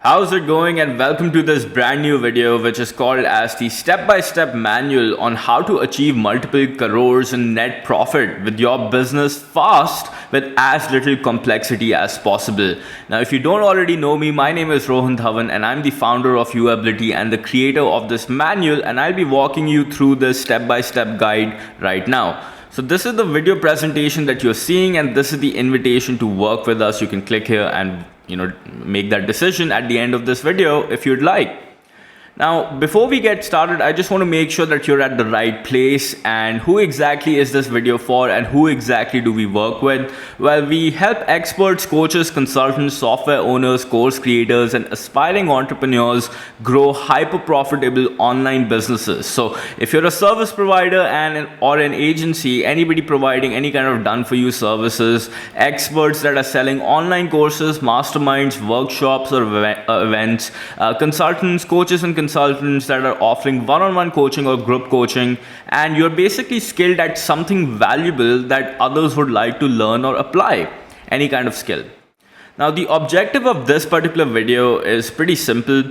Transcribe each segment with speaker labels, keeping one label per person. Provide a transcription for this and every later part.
Speaker 1: How's it going, and welcome to this brand new video which is called as the step-by-step manual on how to achieve multiple crores in net profit with your business fast with as little complexity as possible. Now, if you don't already know me, my name is Rohan Dhawan and I'm the founder of Uability and the creator of this manual, and I'll be walking you through this step-by-step guide right now. So this is the video presentation that you're seeing, and this is the invitation to work with us. You can click here and make that decision at the end of this video if you'd like. Now, before we get started, I just want to make sure that you're at the right place. And who exactly is this video for, and who exactly do we work with? Well, we help experts, coaches, consultants, software owners, course creators, and aspiring entrepreneurs grow hyper profitable online businesses. So if you're a service provider or an agency, anybody providing any kind of done for you services, experts that are selling online courses, masterminds, workshops, or events, consultants, coaches, and consultants that are offering one-on-one coaching or group coaching, and you're basically skilled at something valuable that others would like to learn or apply, any kind of skill. Now, the objective of this particular video is pretty simple,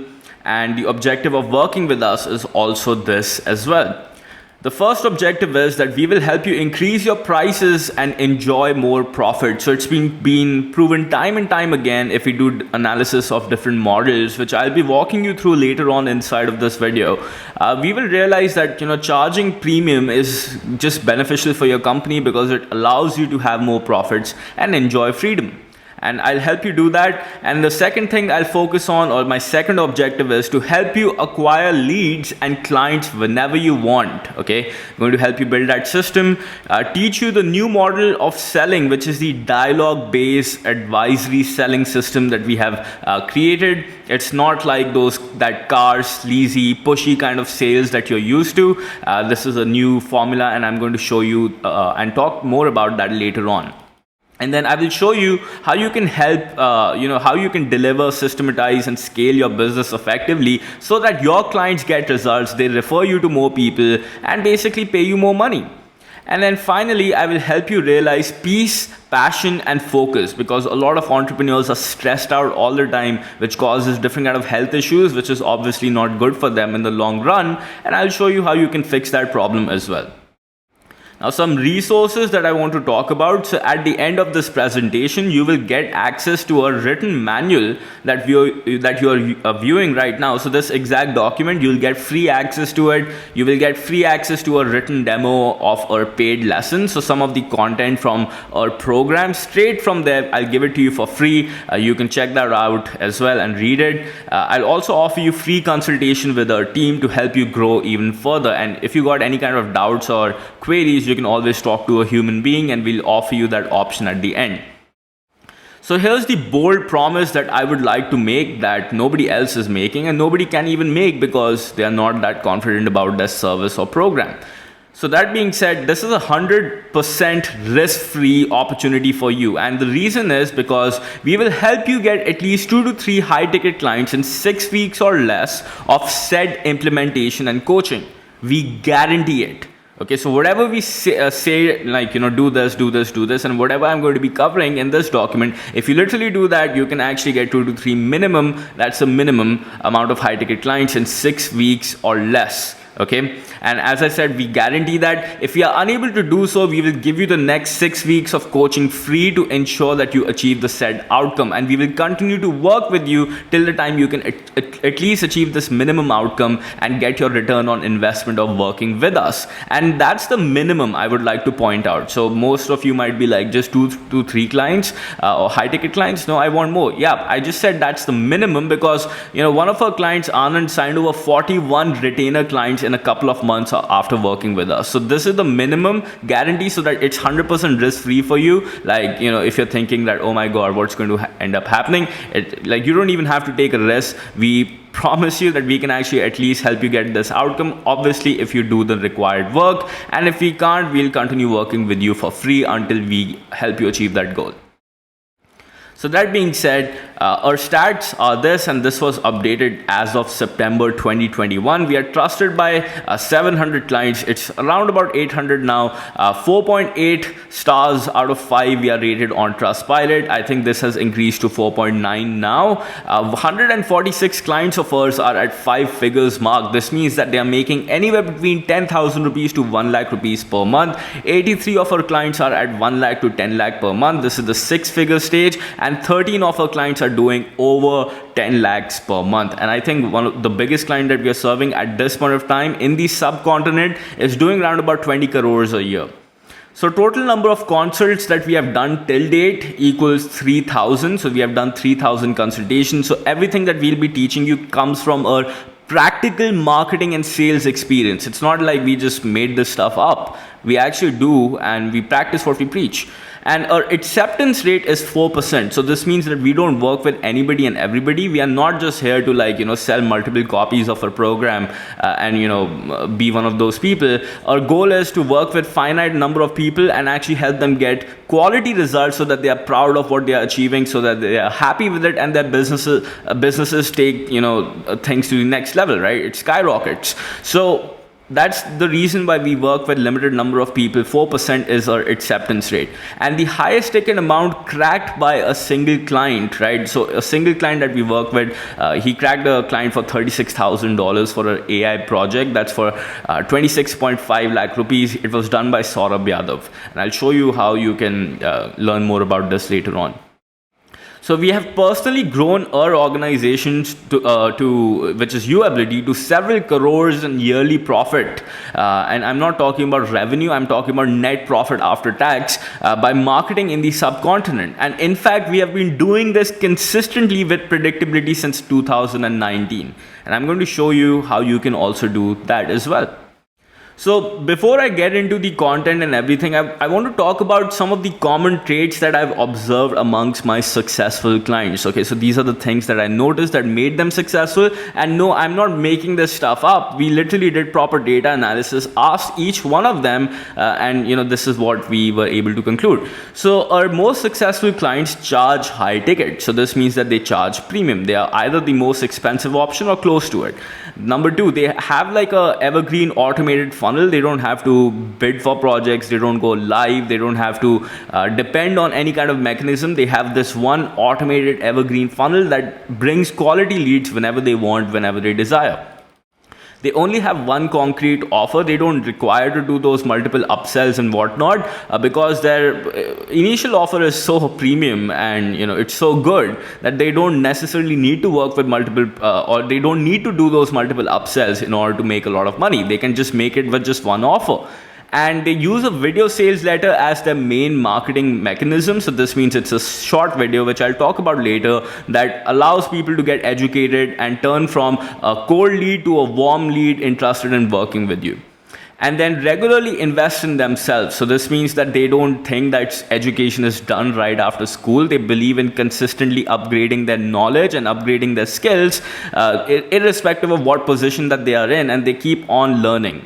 Speaker 1: and the objective of working with us is also this as well. The first objective is that we will help you increase your prices and enjoy more profit. So it's been proven time and time again if we do analysis of different models, which I'll be walking you through later on inside of this video. We will realize that charging premium is just beneficial for your company because it allows you to have more profits and enjoy freedom. And I'll help you do that. And the second thing I'll focus on, or my second objective, is to help you acquire leads and clients whenever you want. Okay, I'm going to help you build that system, teach you the new model of selling, which is the dialogue-based advisory selling system that we have created. It's not like that car sleazy, pushy kind of sales that you're used to. This is a new formula, and I'm going to show you and talk more about that later on. And then I will show you how you can help, how you can deliver, systematize, and scale your business effectively so that your clients get results, they refer you to more people, and basically pay you more money. And then finally, I will help you realize peace, passion, and focus, because a lot of entrepreneurs are stressed out all the time, which causes different kind of health issues, which is obviously not good for them in the long run. And I'll show you how you can fix that problem as well. Now, some resources that I want to talk about. So at the end of this presentation, you will get access to a written manual that you are viewing right now. So this exact document, you'll get free access to it. You will get free access to a written demo of our paid lesson. So some of the content from our program, straight from there, I'll give it to you for free. You can check that out as well and read it. I'll also offer you free consultation with our team to help you grow even further. And if you got any kind of doubts or queries, you can always talk to a human being, and we'll offer you that option at the end. So here's the bold promise that I would like to make that nobody else is making, and nobody can even make because they are not that confident about their service or program. So that being said, this is 100% risk-free opportunity for you. And the reason is because we will help you get at least 2 to 3 high-ticket clients in 6 weeks or less of said implementation and coaching. We guarantee it. Okay, so whatever we say like, do this, and whatever I'm going to be covering in this document, if you literally do that, you can actually get 2 to 3 minimum. That's a minimum amount of high ticket clients in 6 weeks or less. Okay, and as I said, we guarantee that. If we are unable to do so, we will give you the next 6 weeks of coaching free to ensure that you achieve the said outcome, and we will continue to work with you till the time you can at least achieve this minimum outcome and get your return on investment of working with us. And that's the minimum I would like to point out. So most of you might be like, just 2 to 3 clients or high ticket clients. No, I want more. Yeah, I just said that's the minimum because one of our clients, Anand, signed over 41 retainer clients in a couple of months after working with us. So this is the minimum guarantee, so that it's 100% risk free for you. Like, if you're thinking that, oh my God, what's going to end up happening? You don't even have to take a risk. We promise you that we can actually at least help you get this outcome, obviously if you do the required work. And if we can't, we'll continue working with you for free until we help you achieve that goal. So that being said, our stats are this, and this was updated as of September 2021. We are trusted by 700 clients. It's around about 800 now. 4.8 stars out of 5 we are rated on Trustpilot. I think this has increased to 4.9 now. 146 clients of ours are at 5 figures mark. This means that they are making anywhere between 10,000 rupees to 1 lakh rupees per month. 83 of our clients are at 1 lakh to 10 lakh per month. This is the 6-figure stage, and 13 of our clients are doing over 10 lakhs per month. And I think one of the biggest client that we are serving at this point of time in the subcontinent is doing around about 20 crores a year. So total number of consults that we have done till date equals 3,000. So we have done 3,000 consultations. So everything that we'll be teaching you comes from our practical marketing and sales experience. It's not like we just made this stuff up. We actually do, and we practice what we preach. And our acceptance rate is 4%. So this means that we don't work with anybody and everybody. We are not just here to sell multiple copies of our program and be one of those people. Our goal is to work with finite number of people and actually help them get quality results so that they are proud of what they are achieving, so that they are happy with it, and their businesses take things to the next level, right? It skyrockets. So that's the reason why we work with limited number of people. 4% is our acceptance rate, and the highest ticket amount cracked by a single client, right? So a single client that we work with, he cracked a client for $36,000 for an AI project. That's for 26.5 lakh rupees. It was done by Saurabh Yadav, and I'll show you how you can learn more about this later on. So we have personally grown our organizations to which is Uability, to several crores in yearly profit. And I'm not talking about revenue, I'm talking about net profit after tax by marketing in the subcontinent. And in fact, we have been doing this consistently with predictability since 2019. And I'm going to show you how you can also do that as well. So before I get into the content and everything, I want to talk about some of the common traits that I've observed amongst my successful clients. Okay, so these are the things that I noticed that made them successful. And no, I'm not making this stuff up. We literally did proper data analysis, asked each one of them, and this is what we were able to conclude. So our most successful clients charge high ticket. So this means that they charge premium. They are either the most expensive option or close to it. Number 2, they have like a evergreen automated funnel. They don't have to bid for projects. They don't go live. They don't have to depend on any kind of mechanism. They have this one automated evergreen funnel that brings quality leads whenever they want, whenever they desire. They only have one concrete offer. They don't require to do those multiple upsells and whatnot because their initial offer is so premium and it's so good that they don't necessarily need to work with multiple or they don't need to do those multiple upsells in order to make a lot of money. They can just make it with just one offer. And they use a video sales letter as their main marketing mechanism. So this means it's a short video, which I'll talk about later, that allows people to get educated and turn from a cold lead to a warm lead interested in working with you. And then regularly invest in themselves. So this means that they don't think that education is done right after school. They believe in consistently upgrading their knowledge and upgrading their skills, irrespective of what position that they are in, and they keep on learning.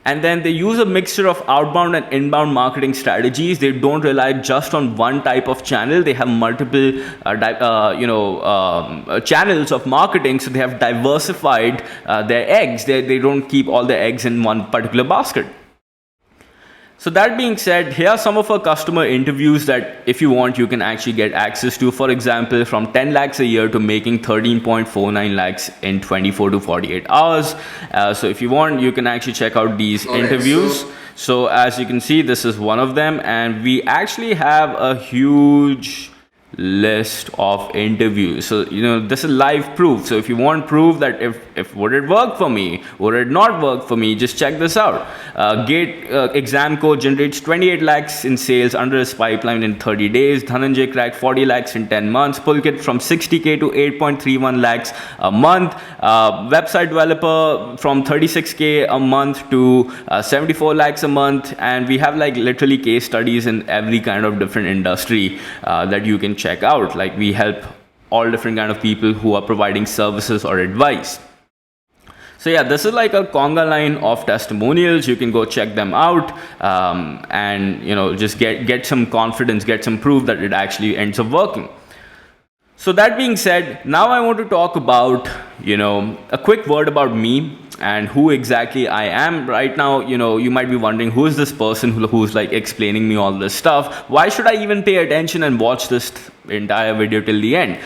Speaker 1: And then they use a mixture of outbound and inbound marketing strategies. They don't rely just on one type of channel. They have multiple, channels of marketing. So they have diversified their eggs. They don't keep all their eggs in one particular basket. So that being said, here are some of our customer interviews that if you want, you can actually get access to. For example, from 10 lakhs a year to making 13.49 lakhs in 24 to 48 hours. So if you want, you can actually check out these interviews. So as you can see, this is one of them. And we actually have a huge list of interviews. So this is live proof. So if you want proof that if would it work for me, would it not work for me, just check this out. Gate exam code generates 28 lakhs in sales under his pipeline in 30 days. Dhananjay cracked 40 lakhs in 10 months. Pulkit from 60k to 8.31 lakhs a month. Website developer from 36k a month to 74 lakhs a month. And we have like literally case studies in every kind of different industry that you can check out. Like we help all different kind of people who are providing services or advice. So yeah, this is like a conga line of testimonials. You can go check them out and just get some confidence, get some proof that it actually ends up working. So that being said, now I want to talk about, a quick word about me and who exactly I am right now. You might be wondering, who is this person who's like explaining me all this stuff? Why should I even pay attention and watch this entire video till the end?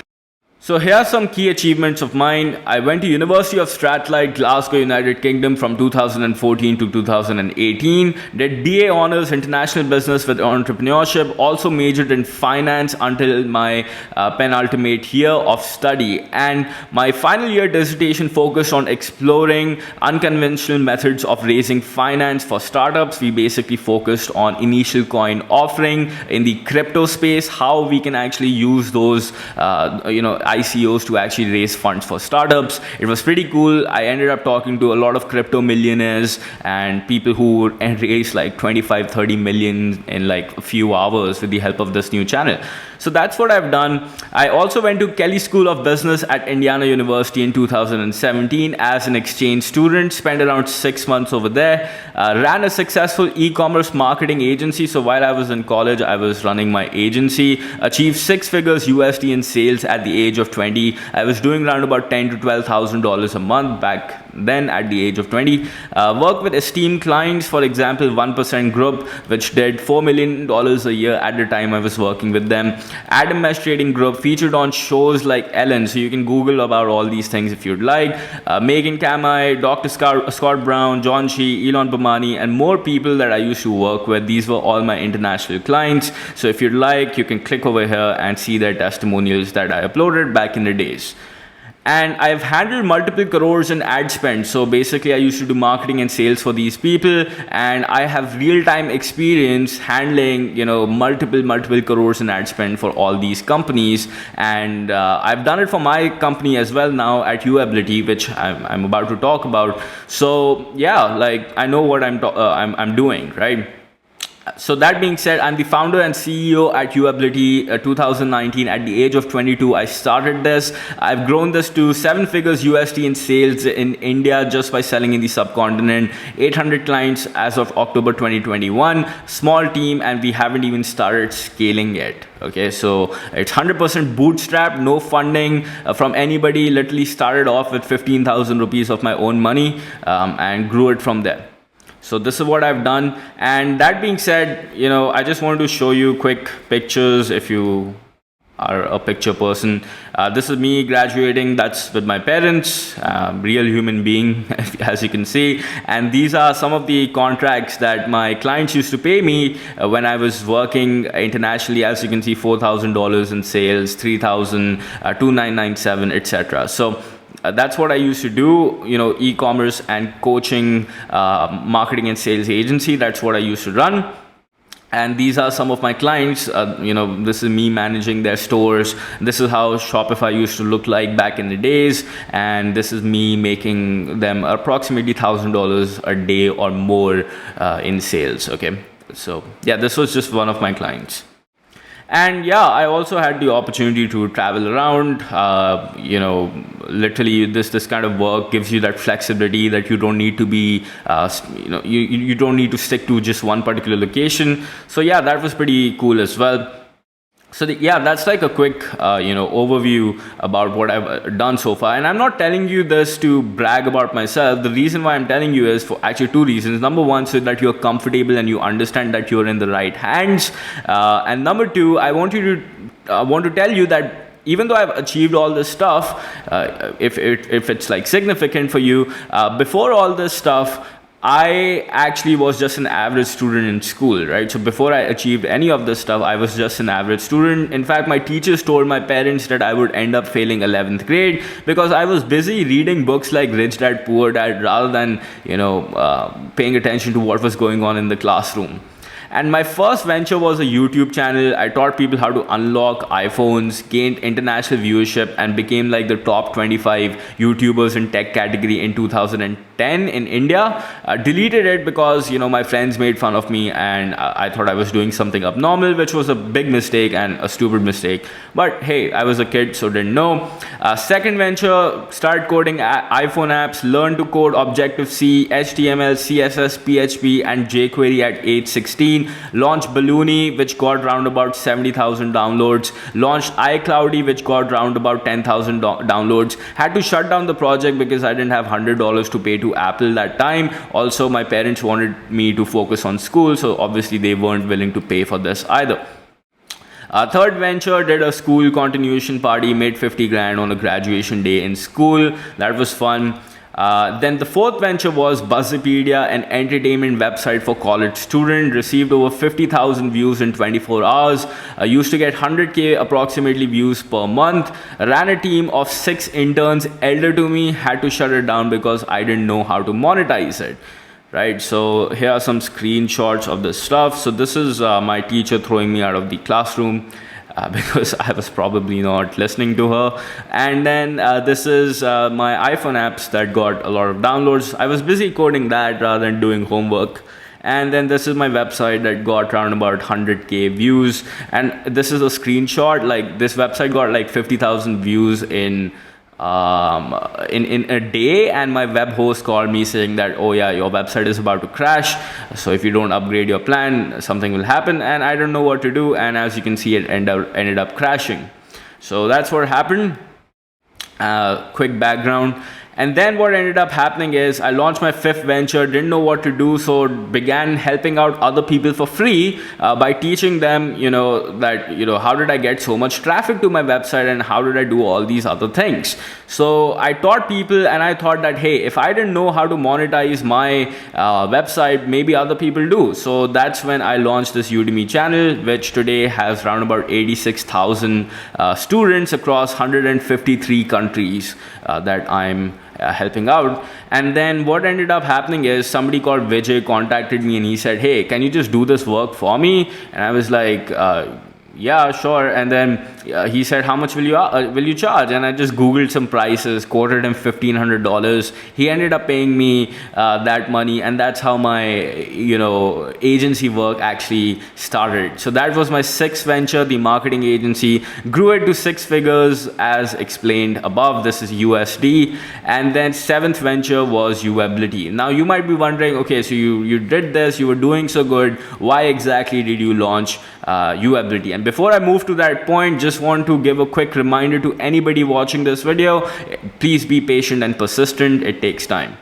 Speaker 1: So here are some key achievements of mine. I went to University of Strathclyde, Glasgow, United Kingdom from 2014 to 2018. Did BA Honours International Business with Entrepreneurship. Also majored in finance until my penultimate year of study. And my final year dissertation focused on exploring unconventional methods of raising finance for startups. We basically focused on initial coin offering in the crypto space, how we can actually use those, ICOs to actually raise funds for startups. It was pretty cool. I ended up talking to a lot of crypto millionaires and people who raised like 25, 30 million in like a few hours with the help of this new channel. So that's what I've done. I also went to Kelley School of Business at Indiana University in 2017 as an exchange student, spent around 6 months over there, ran a successful e-commerce marketing agency. So while I was in college, I was running my agency, achieved 6 figures USD in sales at the age of 20. I was doing around about $10,000 to $12,000 a month back then at the age of 20. Worked with esteemed clients, for example, 1% Group, which did $4 million a year at the time I was working with them. Adam Mesh Trading Group, featured on shows like Ellen, so you can Google about all these things if you'd like. Megan Kamai, Dr. Scott Brown, John Shee, Elon Bamani, and more people that I used to work with. These were all my international clients. So if you'd like, you can click over here and see their testimonials that I uploaded back in the days. And I've handled multiple crores in ad spend. So basically I used to do marketing and sales for these people, and I have real-time experience handling, multiple crores in ad spend for all these companies. And I've done it for my company as well now at Uability, which I'm about to talk about. So yeah, like I know what I'm doing, right? So that being said, I'm the founder and CEO at Uability. 2019, at the age of 22, I started this. I've grown this to 7 figures USD in sales in India just by selling in the subcontinent. 800 clients as of October 2021. Small team, and we haven't even started scaling yet. Okay, so it's 100% bootstrap, no funding from anybody. Literally started off with 15,000 rupees of my own money and grew it from there. So this is what I've done. And that being said, I just wanted to show you quick pictures if you are a picture person. This is me graduating. That's with my parents, real human being, as you can see. And these are some of the contracts that my clients used to pay me when I was working internationally. As you can see, $4,000 in sales, 3,000, 2,997, etc. So that's what I used to do, e-commerce and coaching, marketing and sales agency. That's what I used to run. And these are some of my clients. This is me managing their stores. This is how Shopify used to look like back in the days. And this is me making them approximately $1,000 a day or more in sales. Okay. So yeah, this was just one of my clients. And yeah, I also had the opportunity to travel around. Literally this kind of work gives you that flexibility that you don't need to be, you don't need to stick to just one particular location. So yeah, that was pretty cool as well. So that's like a quick, overview about what I've done so far. And I'm not telling you this to brag about myself. The reason why I'm telling you is for actually 2 reasons. Number 1, so that you're comfortable and you understand that you're in the right hands. And number 2, I want to tell you that even though I've achieved all this stuff, if it's like significant for you, before all this stuff, I actually was just an average student in school, right? So before I achieved any of this stuff, I was just an average student. In fact, my teachers told my parents that I would end up failing 11th grade because I was busy reading books like Rich Dad Poor Dad rather than, paying attention to what was going on in the classroom. And my first venture was a YouTube channel. I taught people how to unlock iPhones, gained international viewership, and became like the top 25 YouTubers in tech category in 2010 in India. Deleted it because, my friends made fun of me and I thought I was doing something abnormal, which was a big mistake and a stupid mistake. But hey, I was a kid, so didn't know. Second venture, start coding iPhone apps, learn to code Objective-C, HTML, CSS, PHP, and jQuery at age 16. 2016, launched Balloony, which got around about 70,000 downloads, launched iCloudy, which got around about 10,000 downloads. Had to shut down the project because I didn't have $100 to pay to Apple that time. Also, my parents wanted me to focus on school, so obviously they weren't willing to pay for this either. Third venture, did a school continuation party, made 50 grand on a graduation day in school. That was fun. Then the fourth venture was Buzzipedia, an entertainment website for college students. Received over 50,000 views in 24 hours. Used to get 100K approximately views per month. Ran a team of 6 interns elder to me. Had to shut it down because I didn't know how to monetize it. Right, so here are some screenshots of this stuff. So this is my teacher throwing me out of the classroom because I was probably not listening to her. And then this is my iPhone apps that got a lot of downloads. I was busy coding that rather than doing homework. And then this is my website that got around about 100K views. And this is a screenshot. Like, this website got like 50,000 views in a day, and my web host called me saying that, oh yeah, your website is about to crash, so if you don't upgrade your plan, something will happen. And I don't know what to do, and as you can see, it ended up crashing. So that's what happened. Quick background. And then what ended up happening is I launched my fifth venture, didn't know what to do, so began helping out other people for free by teaching them, how did I get so much traffic to my website and how did I do all these other things. So I taught people, and I thought that, hey, if I didn't know how to monetize my website, maybe other people do. So that's when I launched this Udemy channel, which today has around about 86,000 students across 153 countries that I'm helping out. And then what ended up happening is somebody called Vijay contacted me and he said, hey, can you just do this work for me? And I was like, yeah, sure. And then he said, how much will you charge? And I just Googled some prices, quoted him $1,500. He ended up paying me that money, and that's how my agency work actually started. So that was my sixth venture, the marketing agency. Grew it to 6 figures as explained above. This is USD. And then seventh venture was Uability. Now you might be wondering, okay, so you did this, you were doing so good. Why exactly did you launch Uability? And before I move to that point, just want to give a quick reminder to anybody watching this video. Please be patient and persistent. It takes time.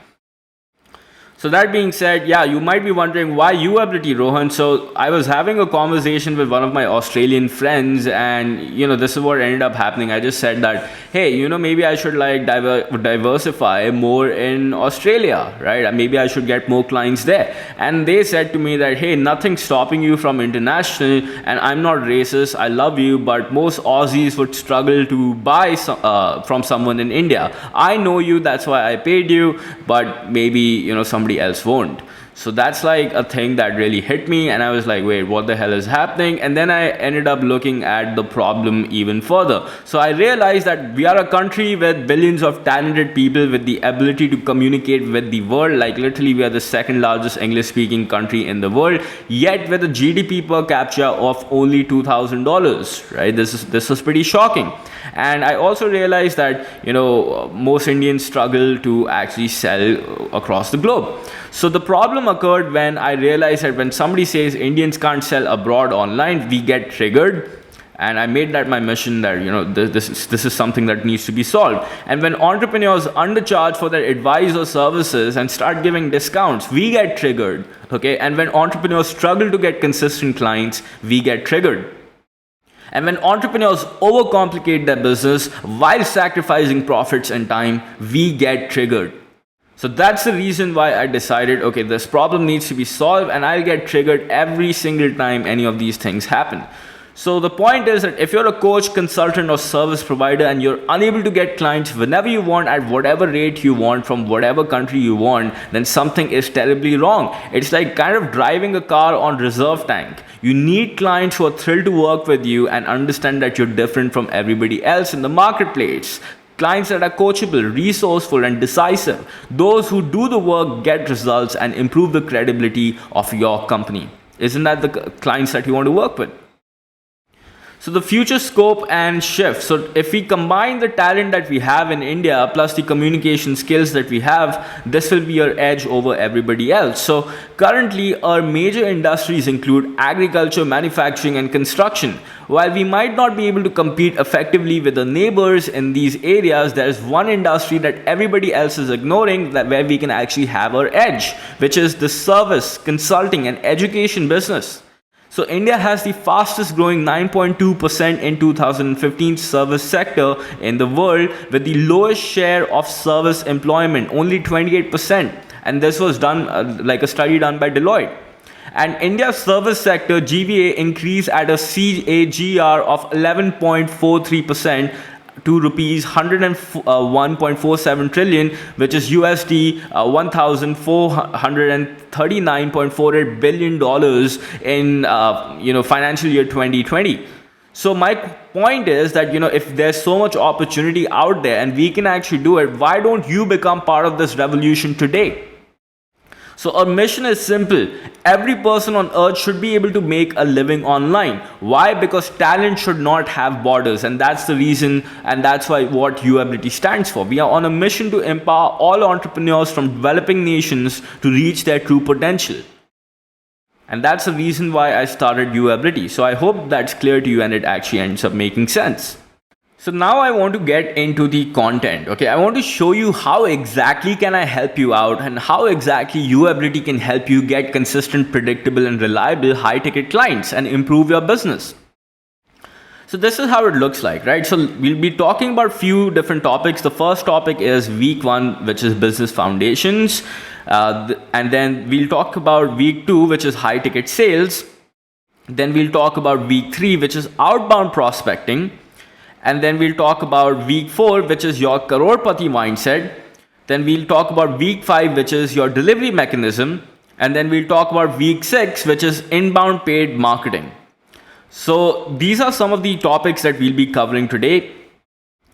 Speaker 1: So that being said, yeah, you might be wondering why Uability, Rohan. So I was having a conversation with one of my Australian friends, and this is what ended up happening. I just said that, hey, maybe I should like diversify more in Australia, right? Maybe I should get more clients there. And they said to me that, hey, nothing's stopping you from international, and I'm not racist. I love you, but most Aussies would struggle to buy from someone in India. I know you, that's why I paid you, but maybe somebody else won't. So that's like a thing that really hit me, and I was like, wait, what the hell is happening? And then I ended up looking at the problem even further. So I realized that we are a country with billions of talented people with the ability to communicate with the world. Like, literally, we are the second largest English speaking country in the world, yet with a GDP per capita of only $2,000, right? This is pretty shocking. And I also realized that most Indians struggle to actually sell across the globe. So the problem occurred when I realized that when somebody says Indians can't sell abroad online, we get triggered. And I made that my mission that this is something that needs to be solved. And when entrepreneurs undercharge for their advice or services and start giving discounts, we get triggered. Okay, and when entrepreneurs struggle to get consistent clients, we get triggered. And when entrepreneurs overcomplicate their business while sacrificing profits and time, we get triggered. So that's the reason why I decided, okay, this problem needs to be solved, and I'll get triggered every single time any of these things happen. So the point is that if you're a coach, consultant, or service provider and you're unable to get clients whenever you want, at whatever rate you want, from whatever country you want, then something is terribly wrong. It's like kind of driving a car on reserve tank. You need clients who are thrilled to work with you and understand that you're different from everybody else in the marketplace. Clients that are coachable, resourceful, and decisive. Those who do the work, get results, and improve the credibility of your company. Isn't that the clients that you want to work with? So the future scope and shift. So if we combine the talent that we have in India plus the communication skills that we have, this will be your edge over everybody else. So currently our major industries include agriculture, manufacturing and construction. While we might not be able to compete effectively with the neighbors in these areas, there is one industry that everybody else is ignoring that where we can actually have our edge, which is the service, consulting and education business. So India has the fastest growing 9.2% in 2015 service sector in the world, with the lowest share of service employment, only 28%. And this was done like a study done by Deloitte. And India's service sector GVA increased at a CAGR of 11.43% to rupees 101.47 trillion, which is USD $1,439.48 billion in financial year 2020. So my point is that if there's so much opportunity out there and we can actually do it, why don't you become part of this revolution today? So our mission is simple. Every person on earth should be able to make a living online. Why? Because talent should not have borders, and that's the reason, and that's why what UAbility stands for. We are on a mission to empower all entrepreneurs from developing nations to reach their true potential. And that's the reason why I started UAbility. So I hope that's clear to you and it actually ends up making sense. So now I want to get into the content. Okay, I want to show you how exactly can I help you out and how exactly UAbility can help you get consistent, predictable and reliable high ticket clients and improve your business. So this is how it looks like, right? So we'll be talking about few different topics. The first topic is week 1, which is business foundations. And then we'll talk about week 2, which is high ticket sales. Then we'll talk about week 3, which is outbound prospecting. And then we'll talk about week 4, which is your crorepati mindset. Then we'll talk about week 5, which is your delivery mechanism. And then we'll talk about week 6, which is inbound paid marketing. So these are some of the topics that we'll be covering today.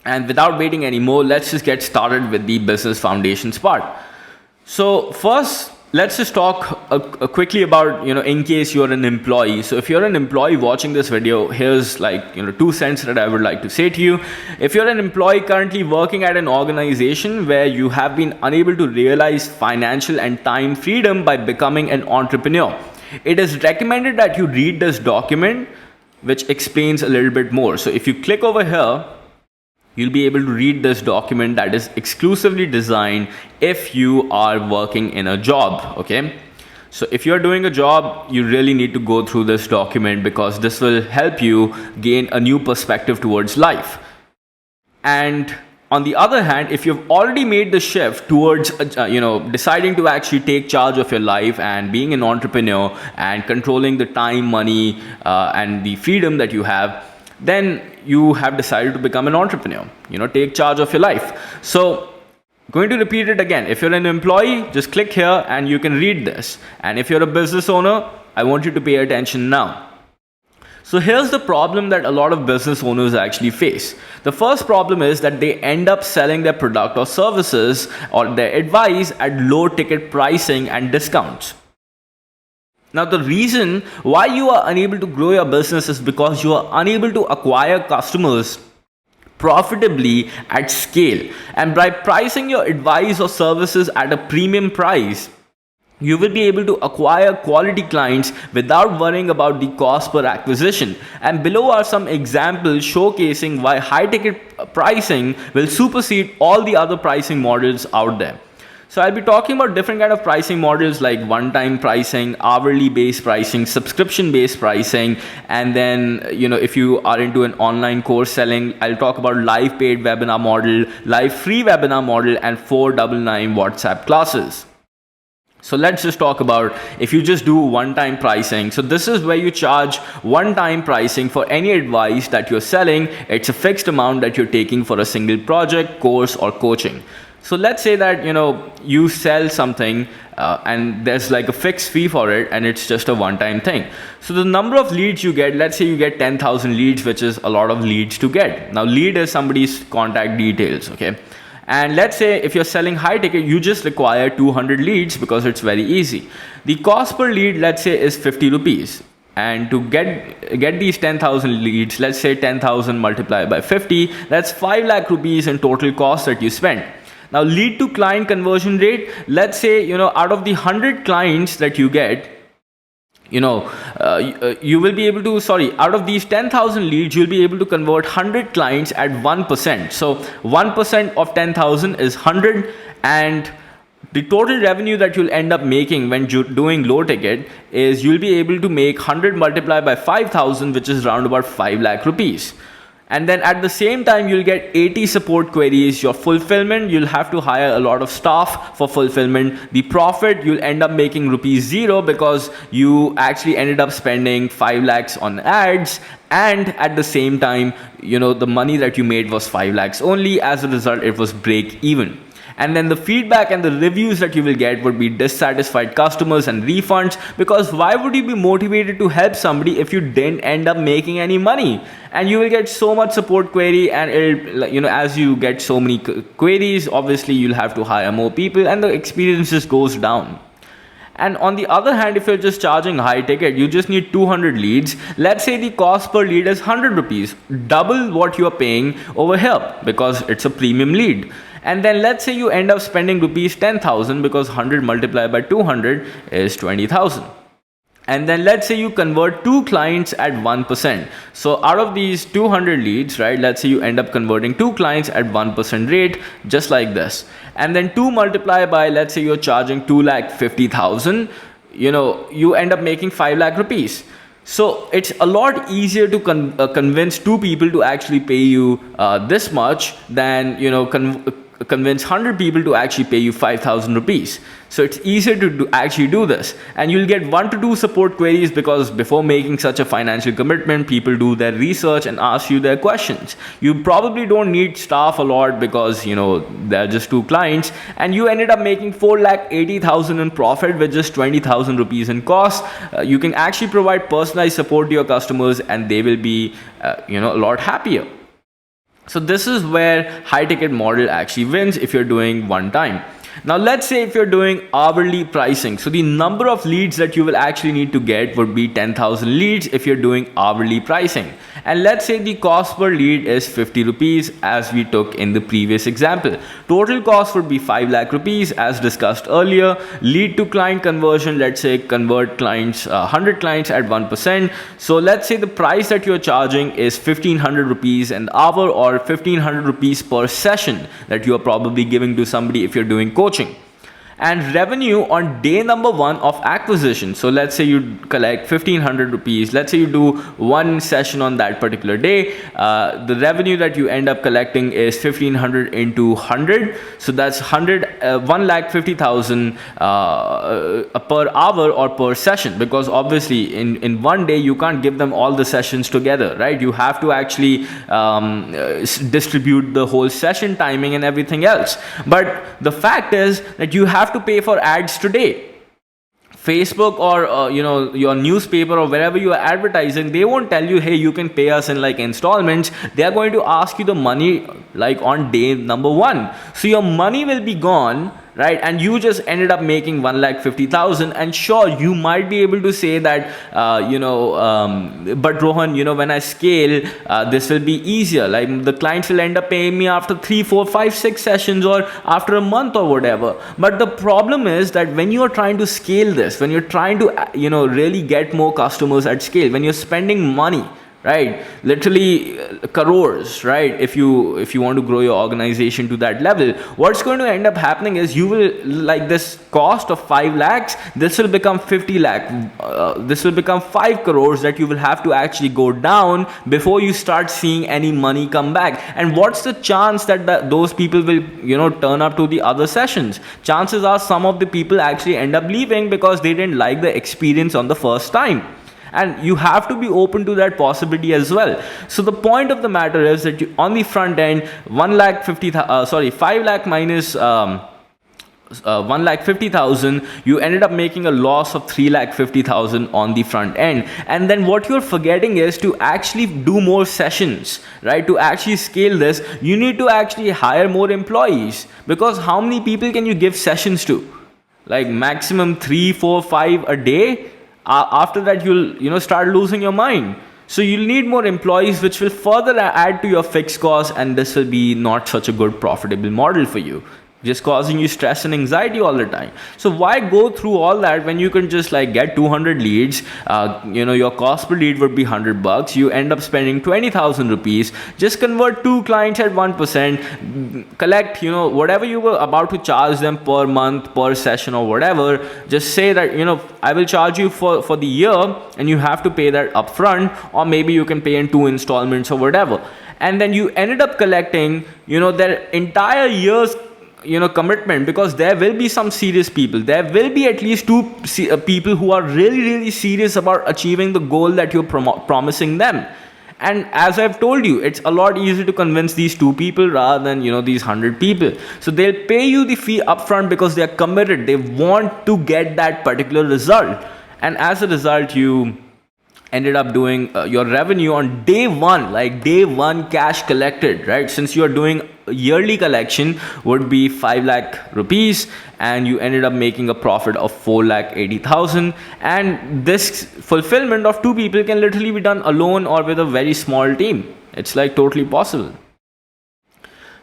Speaker 1: And without waiting anymore, let's just get started with the business foundations part. So first, let's just talk quickly about, in case you're an employee. So if you're an employee watching this video, here's 2 cents that I would like to say to you. If you're an employee currently working at an organization where you have been unable to realize financial and time freedom by becoming an entrepreneur, it is recommended that you read this document, which explains a little bit more. So if you click over here, you'll be able to read this document that is exclusively designed if you are working in a job, okay? So if you're doing a job, you really need to go through this document because this will help you gain a new perspective towards life. And on the other hand, if you've already made the shift towards, deciding to actually take charge of your life and being an entrepreneur and controlling the time, money, and the freedom that you have, then you have decided to become an entrepreneur, take charge of your life. So going to repeat it again. If you're an employee, just click here and you can read this. And if you're a business owner, I want you to pay attention now. So here's the problem that a lot of business owners actually face. The first problem is that they end up selling their product or services or their advice at low ticket pricing and discounts. Now, the reason why you are unable to grow your business is because you are unable to acquire customers profitably at scale. And by pricing your advice or services at a premium price, you will be able to acquire quality clients without worrying about the cost per acquisition. And below are some examples showcasing why high ticket pricing will supersede all the other pricing models out there. So I'll be talking about different kind of pricing models like one-time pricing, hourly based pricing, subscription based pricing, and then if you are into an online course selling, I'll talk about live paid webinar model, live free webinar model, and 499 WhatsApp classes. So let's just talk about if you just do one-time pricing. So this is where you charge one-time pricing for any advice that you're selling. It's a fixed amount that you're taking for a single project, course, or coaching. So let's say that you sell something and there's like a fixed fee for it and it's just a one-time thing. So the number of leads you get, let's say you get 10,000 leads, which is a lot of leads to get. Now lead is somebody's contact details, okay? And let's say if you're selling high ticket, you just require 200 leads because it's very easy. The cost per lead, let's say, is 50 rupees. And to get these 10,000 leads, let's say 10,000 multiplied by 50, that's 5 lakh rupees in total cost that you spent. Now, lead to client conversion rate, let's say, out of the 100 clients that you get, you will be able to, out of these 10,000 leads, you'll be able to convert 100 clients at 1%. So 1% of 10,000 is 100, and the total revenue that you'll end up making when doing low ticket is you'll be able to make 100 multiplied by 5,000, which is around about 5 lakh rupees. And then at the same time, you'll get 80 support queries. Your fulfillment, you'll have to hire a lot of staff for fulfillment. The profit, you'll end up making rupees 0 because you actually ended up spending 5 lakhs on ads. And at the same time, the money that you made was 5 lakhs only. As a result, it was break even. And then the feedback and the reviews that you will get would be dissatisfied customers and refunds, because why would you be motivated to help somebody if you didn't end up making any money? And you will get so much support query, and as you get so many queries, obviously you'll have to hire more people and the experience just goes down. And on the other hand, if you're just charging high ticket, you just need 200 leads. Let's say the cost per lead is 100 rupees, double what you're paying over here because it's a premium lead. And then let's say you end up spending rupees 10,000 because 100 multiplied by 200 is 20,000. And then let's say you convert 2 clients at 1%. So out of these 200 leads, right, let's say you end up converting 2 clients at 1% rate, just like this. And then 2 multiplied by, let's say you're charging 2,50,000, you end up making 5 lakh rupees. So it's a lot easier to convince 2 people to actually pay you this much than, convince 100 people to actually pay you 5,000 rupees. So it's easier to actually do this, and you'll get 1 to 2 support queries because before making such a financial commitment, people do their research and ask you their questions. You probably don't need staff a lot because they're just 2 clients, and you ended up making 4,80,000 in profit with just 20,000 rupees in cost. You can actually provide personalized support to your customers, and they will be a lot happier. So this is where high ticket model actually wins if you're doing one time. Now let's say if you're doing hourly pricing, so the number of leads that you will actually need to get would be 10,000 leads if you're doing hourly pricing. And let's say the cost per lead is 50 rupees as we took in the previous example. Total cost would be 5 lakh rupees as discussed earlier. Lead to client conversion, let's say convert clients, 100 clients at 1%. So let's say the price that you're charging is 1,500 rupees an hour or 1,500 rupees per session that you are probably giving to somebody if you're doing coaching. And revenue on day number 1 of acquisition. So let's say you collect 1,500 rupees. Let's say you do 1 session on that particular day. The revenue that you end up collecting is 1,500 into 100. So that's 1,50,000 per hour or per session, because obviously in one day you can't give them all the sessions together, right? You have to actually distribute the whole session timing and everything else. But the fact is that you have to pay for ads today. Facebook or your newspaper or wherever you are advertising, they won't tell you, hey, you can pay us in like installments. They are going to ask you the money like on day number 1. So your money will be gone, right? And you just ended up making 1,50,000. And sure, you might be able to say that, but Rohan, when I scale, this will be easier. Like the clients will end up paying me after 3, 4, 5, 6 sessions or after a month or whatever. But the problem is that when you are trying to scale this, when you're trying to, really get more customers at scale, when you're spending money, right, literally crores, right, if you want to grow your organization to that level, what's going to end up happening is you will, like this cost of 5 lakhs, this will become 50 lakh, this will become 5 crores that you will have to actually go down before you start seeing any money come back. And what's the chance that those people will turn up to the other sessions? Chances are some of the people actually end up leaving because they didn't like the experience on the first time. And you have to be open to that possibility as well. So the point of the matter is that on the front end, 5 lakh minus 1,50,000, you ended up making a loss of 3,50,000 on the front end. And then what you're forgetting is to actually do more sessions, right? To actually scale this, you need to actually hire more employees, because how many people can you give sessions to? Like maximum 3, 4, 5 a day. After that, you'll start losing your mind. So you'll need more employees, which will further add to your fixed costs, and this will be not such a good profitable model for you, just causing you stress and anxiety all the time. So why go through all that when you can just like get 200 leads? Your cost per lead would be $100. You end up spending 20,000 rupees. Just convert 2 clients at 1%. Collect whatever you were about to charge them per month, per session, or whatever. Just say that I will charge you for the year, and you have to pay that upfront, or maybe you can pay in 2 installments or whatever. And then you ended up collecting their entire year's commitment, because there will be some serious people. There will be at least 2 people who are really, really serious about achieving the goal that you're promising them. And as I've told you, it's a lot easier to convince these 2 people rather than these 100 people. So they'll pay you the fee upfront because they're committed. They want to get that particular result, and as a result, you ended up doing your revenue on day one cash collected, right? Since you are doing yearly collection would be 5 lakh rupees, and you ended up making a profit of 4,80,000. And this fulfillment of 2 people can literally be done alone or with a very small team. It's like totally possible.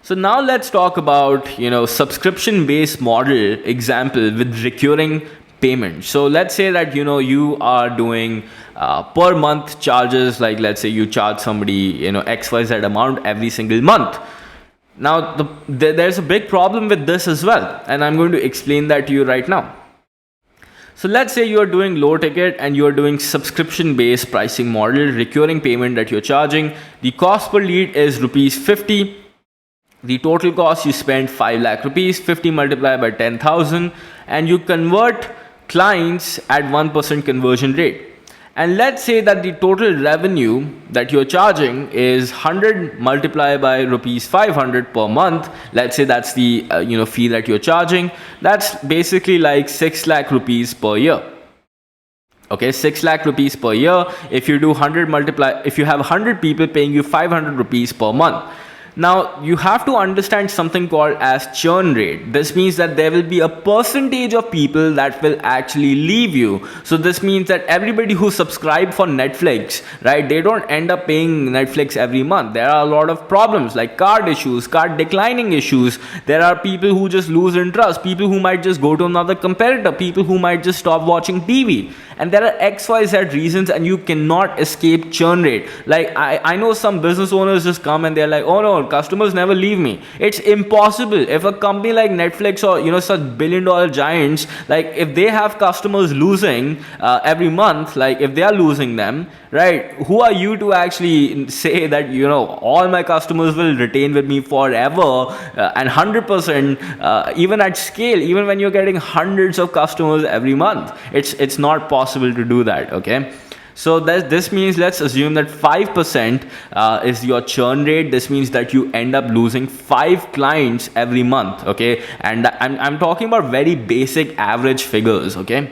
Speaker 1: So now let's talk about subscription based model example with recurring payment. So let's say that you are doing per month charges, like let's say you charge somebody XYZ amount every single month. Now there's a big problem with this as well, and I'm going to explain that to you right now. So let's say you are doing low ticket and you are doing subscription based pricing model, recurring payment that you're charging. The cost per lead is rupees 50. The total cost you spend 5 lakh rupees, 50 multiplied by 10,000, and you convert clients at 1% conversion rate. And let's say that the total revenue that you're charging is 100 multiplied by rupees 500 per month. Let's say that's the fee that you're charging. That's basically like 6 lakh rupees per year. Okay, 6 lakh rupees per year. If you do 100 if you have 100 people paying you 500 rupees per month. Now, you have to understand something called as churn rate. This means that there will be a percentage of people that will actually leave you. So this means that everybody who subscribe for Netflix, right, they don't end up paying Netflix every month. There are a lot of problems like card issues, card declining issues. There are people who just lose interest, people who might just go to another competitor, people who might just stop watching TV. And there are XYZ reasons, and you cannot escape churn rate. Like I know some business owners just come and they're like, oh no, customers never leave me. It's impossible. If a company like Netflix or such billion-dollar giants, like if they have customers losing every month, like if they are losing them, right, who are you to actually say that all my customers will retain with me forever and 100% even at scale, even when you're getting hundreds of customers every month? It's not possible to do that. Okay, so this means, let's assume that 5% is your churn rate. This means that you end up losing 5 clients every month. Okay, and I'm talking about very basic average figures. Okay,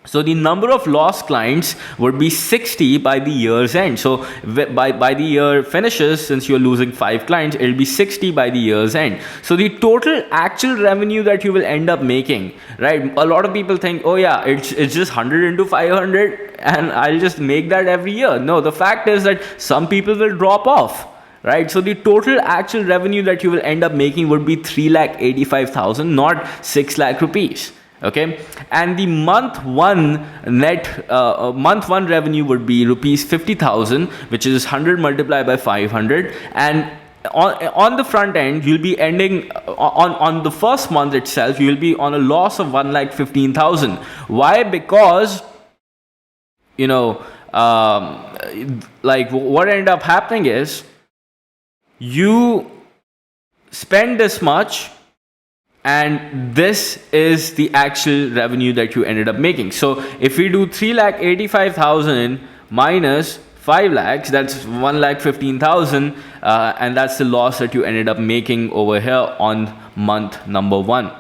Speaker 1: so the number of lost clients would be 60 by the year's end. So by the year finishes, since you're losing 5 clients, it'll be 60 by the year's end. So the total actual revenue that you will end up making, right? A lot of people think, oh yeah, it's just 100 into 500 and I'll just make that every year. No, the fact is that some people will drop off. Right, so the total actual revenue that you will end up making would be 3,85,000, not 6 lakh rupees. Okay, and the month one revenue would be rupees 50,000, which is 100 multiplied by 500. And on the front end, you'll be ending on the first month itself, you'll be on a loss of 1,15,000. Why? Because like what ended up happening is you spend this much, and this is the actual revenue that you ended up making. So if we do 3,85,000 minus 5 lakhs, that's 1,15,000, and that's the loss that you ended up making over here on month number 1.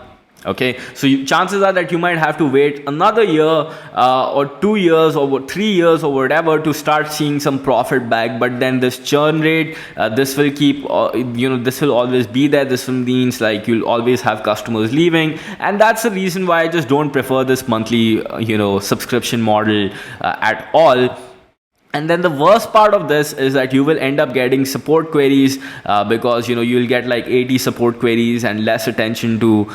Speaker 1: Okay, so chances are that you might have to wait another year or 2 years or 3 years or whatever to start seeing some profit back. But then this churn rate, this will keep, this will always be there. This means like you'll always have customers leaving, and that's the reason why I just don't prefer this monthly, subscription model at all. And then the worst part of this is that you will end up getting support queries because you'll get like 80 support queries and less attention to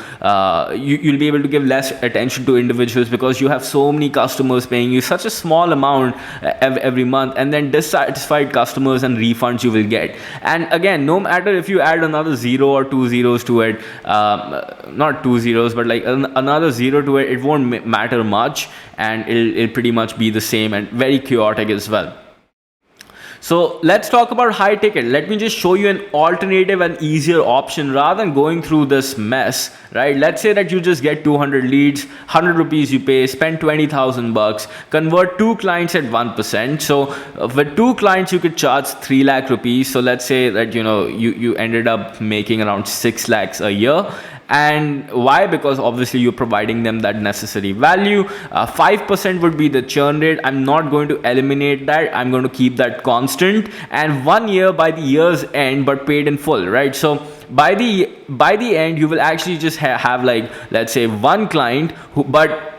Speaker 1: you'll be able to give less attention to individuals because you have so many customers paying you such a small amount every month, and then dissatisfied customers and refunds you will get. And again, no matter if you add another 0 or 2 zeros to it, not 2 zeros but like another 0 to it, it won't matter much, and it'll pretty much be the same and very chaotic as well. So let's talk about high ticket. Let me just show you an alternative and easier option rather than going through this mess, right? Let's say that you just get 200 leads, 100 rupees you pay, spend 20,000 bucks, convert 2 clients at 1%. So with 2 clients, you could charge 3 lakh rupees. So let's say that, you ended up making around 6 lakhs a year. And why? Because obviously you're providing them that necessary value. 5% would be the churn rate. I'm not going to eliminate that. I'm going to keep that constant. And 1 year by the year's end, but paid in full, right? So by the end, you will actually just have like, let's say, 1 client who, but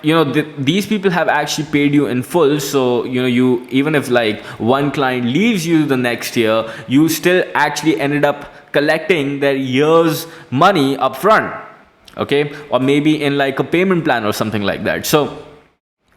Speaker 1: these people have actually paid you in full. So you, even if like 1 client leaves you the next year, you still actually ended up collecting their year's money upfront, okay, or maybe in like a payment plan or something like that. So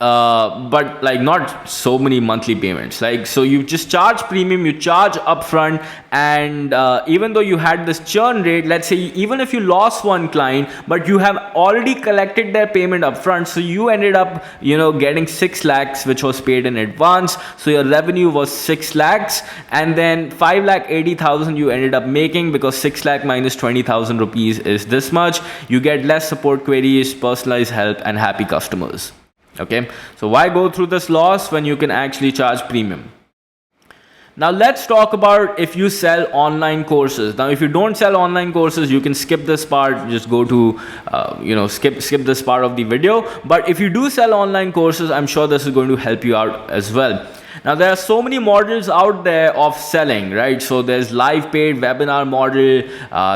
Speaker 1: but like not so many monthly payments, like, so you just charge premium, you charge upfront, and even though you had this churn rate, let's say even if you lost 1 client, but you have already collected their payment upfront, so you ended up getting 6 lakhs which was paid in advance. So your revenue was 6 lakhs, and then 5 lakh 80,000 you ended up making, because 6 lakh minus 20,000 rupees is this much. You get less support queries, personalized help, and happy customers. Okay, so why go through this loss when you can actually charge premium? Now let's talk about if you sell online courses. Now if you don't sell online courses, you can skip this part, just go to skip this part of the video. But if you do sell online courses, I'm sure this is going to help you out as well. Now there are so many models out there of selling, right? So there's live paid webinar model,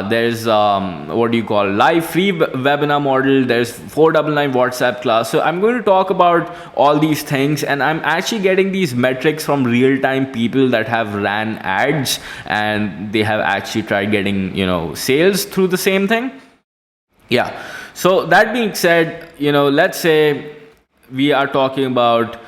Speaker 1: there's live free webinar model, there's 499 WhatsApp class. So I'm going to talk about all these things, and I'm actually getting these metrics from real-time people that have ran ads and they have actually tried getting sales through the same thing. Yeah, so that being said, let's say we are talking about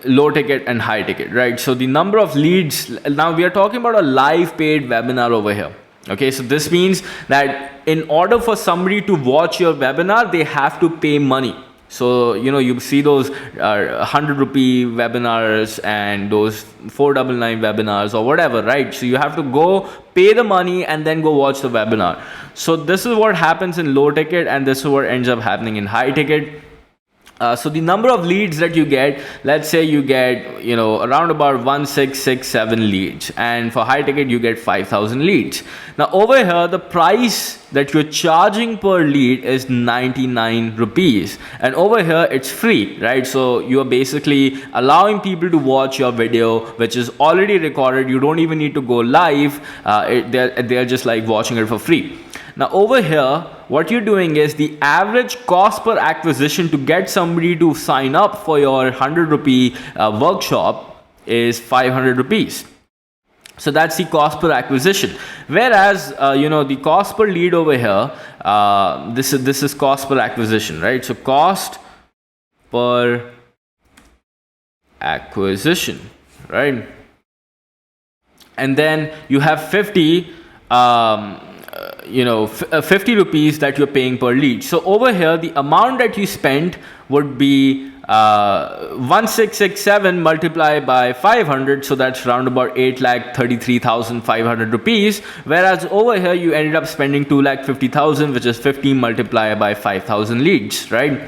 Speaker 1: low ticket and high ticket, right? So the number of leads, now we are talking about a live paid webinar over here. Okay, so this means that in order for somebody to watch your webinar, they have to pay money. So you see those 100 rupee webinars and those 499 webinars or whatever, right? So you have to go pay the money and then go watch the webinar. So this is what happens in low ticket, and this is what ends up happening in high ticket. So the number of leads that you get, let's say you get around about 1667 leads, and for high ticket you get 5000 leads. Now over here, the price that you're charging per lead is 99 rupees, and over here it's free, right? So you are basically allowing people to watch your video, which is already recorded. You don't even need to go live. They're just like watching it for free. Now over here, what you're doing is the average cost per acquisition to get somebody to sign up for your 100 rupee workshop is 500 rupees. So that's the cost per acquisition. Whereas, the cost per lead over here, this is cost per acquisition, right? So cost per acquisition, right? And then you have 50 rupees that you're paying per lead. So over here, the amount that you spent would be 1667 multiplied by 500. So that's around about 8,33,500 rupees. Whereas over here, you ended up spending 2,50,000, which is 15 multiplied by 5,000 leads, right?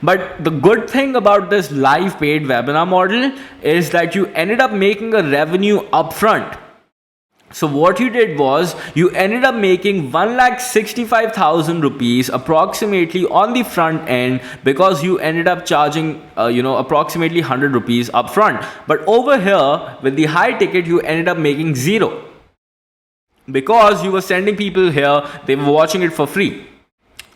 Speaker 1: But the good thing about this live paid webinar model is that you ended up making a revenue upfront. So what you did was you ended up making 1,65,000 rupees approximately on the front end, because you ended up charging approximately 100 rupees upfront. But over here with the high ticket, you ended up making zero, because you were sending people here, they were watching it for free.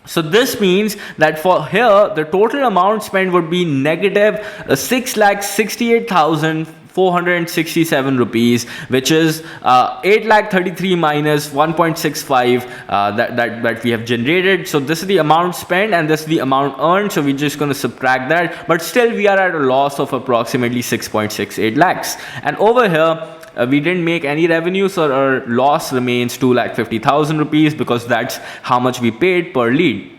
Speaker 1: So this means that for here, the total amount spent would be negative 6,68,467 rupees, which is 8,33 minus 1.65 that we have generated. So this is the amount spent and this is the amount earned. So we're just going to subtract that, but still we are at a loss of approximately 6.68 lakhs. And over here, we didn't make any revenue, so our loss remains 2,50,000 rupees, because that's how much we paid per lead.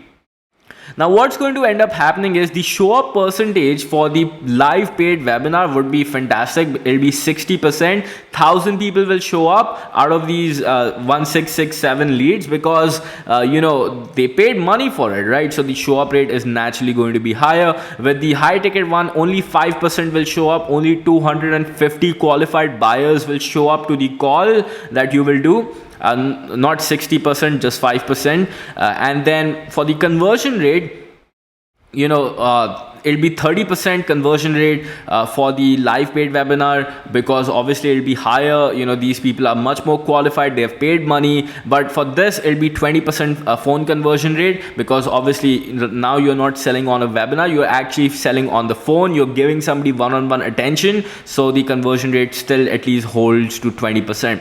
Speaker 1: Now what's going to end up happening is the show up percentage for the live paid webinar would be fantastic. It'll be 60%. 1,000 people will show up out of these 1,667 leads, because they paid money for it, right? So the show up rate is naturally going to be higher. With the high ticket one, only 5% will show up. Only 250 qualified buyers will show up to the call that you will do. Not 60%, just 5%. And then for the conversion rate, it'll be 30% conversion rate for the live paid webinar, because obviously it'll be higher. These people are much more qualified, they have paid money. But for this, it'll be 20% phone conversion rate, because obviously now you're not selling on a webinar, you're actually selling on the phone, you're giving somebody one-on-one attention. So the conversion rate still at least holds to 20%.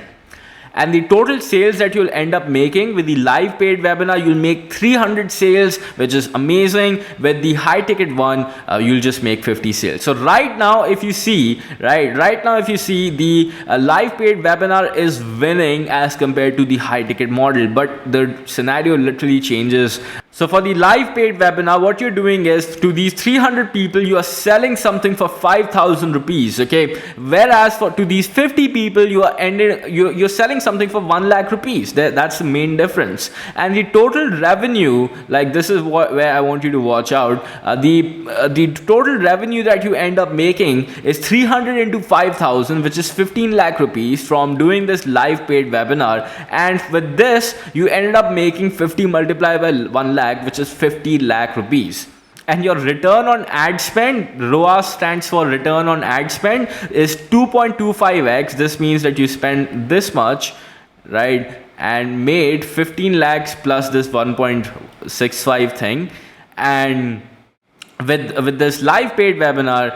Speaker 1: And the total sales that you'll end up making with the live paid webinar, you'll make 300 sales, which is amazing. With the high ticket one, you'll just make 50 sales. So right now, if you see, the live paid webinar is winning as compared to the high ticket model, but the scenario literally changes. So for the live paid webinar, what you're doing is, to these 300 people, you are selling something for 5,000 rupees, okay? Whereas to these 50 people, you're selling something for 1 lakh rupees. That's the main difference. And the total revenue, like this is where I want you to watch out. The total revenue that you end up making is 300 into 5,000, which is 15 lakh rupees from doing this live paid webinar. And with this, you ended up making 50 multiplied by 1 lakh, which is 50 lakh rupees. And your return on ad spend, ROAS stands for return on ad spend, is 2.25x. This means that you spend this much, right, and made 15 lakhs plus this 1.65 thing. And with this live paid webinar,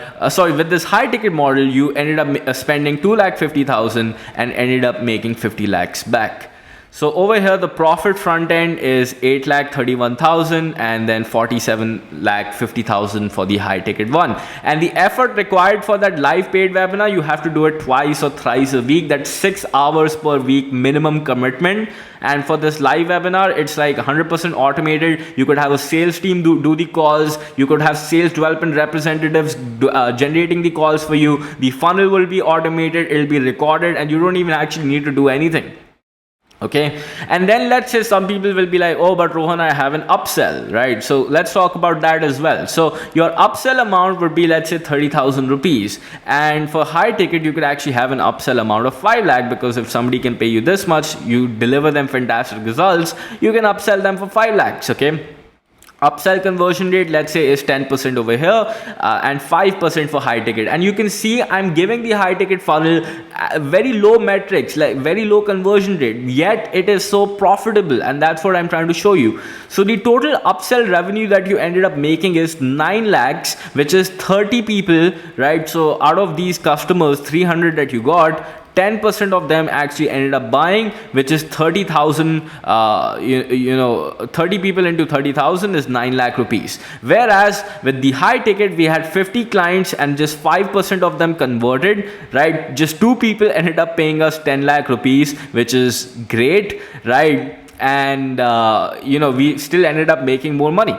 Speaker 1: with this high ticket model, you ended up spending 2,50,000 and ended up making 50 lakhs back. So over here, the profit front end is 8,31,000 and then 47,50,000 for the high ticket one. And the effort required for that live paid webinar, you have to do it twice or thrice a week. That's 6 hours per week minimum commitment. And for this live webinar, it's like 100% automated. You could have a sales team do the calls. You could have sales development representatives generating the calls for you. The funnel will be automated. It'll be recorded and you don't even actually need to do anything. Okay, and then let's say some people will be like, oh, but Rohan, I have an upsell, right? So let's talk about that as well. So your upsell amount would be, let's say, 30,000 rupees. And for high ticket, you could actually have an upsell amount of 5 lakh, because if somebody can pay you this much, you deliver them fantastic results, you can upsell them for 5 lakhs, okay? Upsell conversion rate, let's say, is 10% over here and 5% for high ticket. And you can see I'm giving the high ticket funnel very low metrics, like very low conversion rate, yet it is so profitable, and that's what I'm trying to show you. So the total upsell revenue that you ended up making is 9 lakhs, which is 30 people, right? So out of these customers, 300 that you got, 10% of them actually ended up buying, which is 30,000, 30 people into 30,000 is 9 lakh rupees. Whereas with the high ticket, we had 50 clients and just 5% of them converted, right? Just 2 people ended up paying us 10 lakh rupees, which is great, right? And, we still ended up making more money.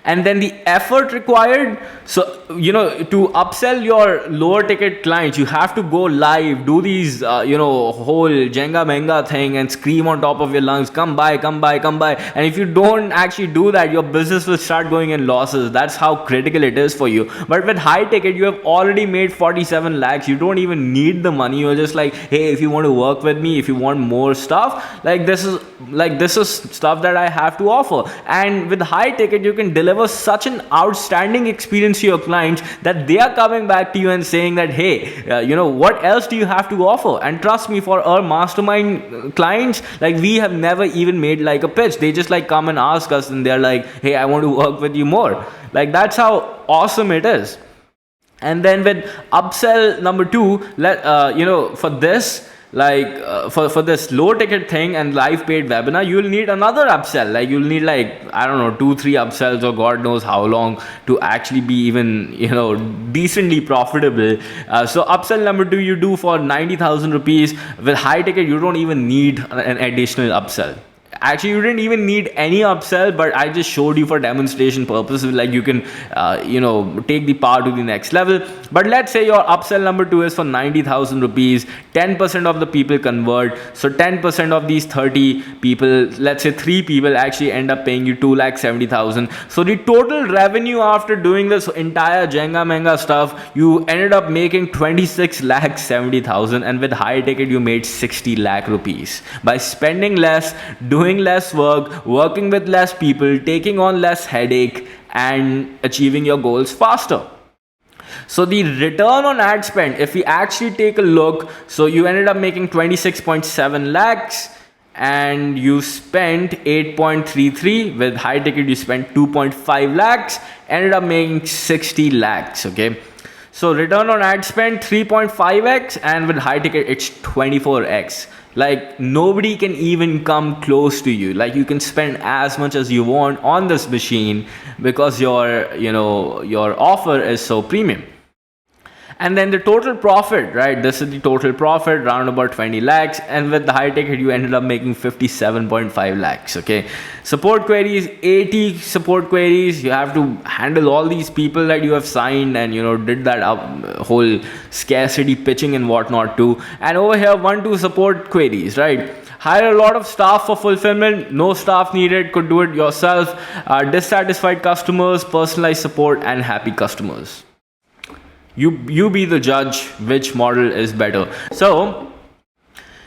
Speaker 1: And then the effort required, so to upsell your lower ticket clients, you have to go live, do these whole jenga menga thing and scream on top of your lungs, come buy, come buy, come buy. And if you don't actually do that, your business will start going in losses. That's how critical it is for you. But with high ticket, you have already made 47 lakhs. You don't even need the money. You're just like, hey, if you want to work with me, if you want more stuff, this is stuff that I have to offer. And with high ticket, you can deliver such an outstanding experience to your clients that they are coming back to you and saying that, hey, what else do you have to offer? And trust me, for our mastermind clients, we have never even made a pitch. They just come and ask us, and they're like, hey, I want to work with you more. That's how awesome it is. And then with upsell number 2, for this, for this low ticket thing and live paid webinar, you'll need another upsell. You'll need 2-3 upsells, or God knows how long, to actually be even decently profitable. So upsell number 2 you do for 90,000 rupees. With high ticket, you don't even need an additional upsell. Actually, you didn't even need any upsell, but I just showed you for demonstration purposes. You can, take the power to the next level. But let's say your upsell number 2 is for 90,000 rupees. 10% of the people convert. So 10% of these 30 people, let's say 3 people actually end up paying you 2,70,000. So the total revenue after doing this entire Jenga Menga stuff, you ended up making 26,70,000. And with high ticket, you made 60 lakh rupees by spending less, doing less work, working with less people, taking on less headache, and achieving your goals faster. So the return on ad spend, if we actually take a look, so you ended up making 26.7 lakhs and you spent 8.33. With high ticket, you spent 2.5 lakhs, ended up making 60 lakhs. Okay. So return on ad spend 3.5x, and with high ticket, it's 24x. Nobody can even come close to you. You can spend as much as you want on this machine because your offer is so premium. And then the total profit, right? This is the total profit, around about 20 lakhs. And with the high ticket, you ended up making 57.5 lakhs. Okay. Support queries, 80 support queries. You have to handle all these people that you have signed and, did that whole scarcity pitching and whatnot too. And over here, 1-2 support queries, right? Hire a lot of staff for fulfillment. No staff needed. Could do it yourself. Dissatisfied customers, personalized support, and happy customers. You be the judge which model is better. So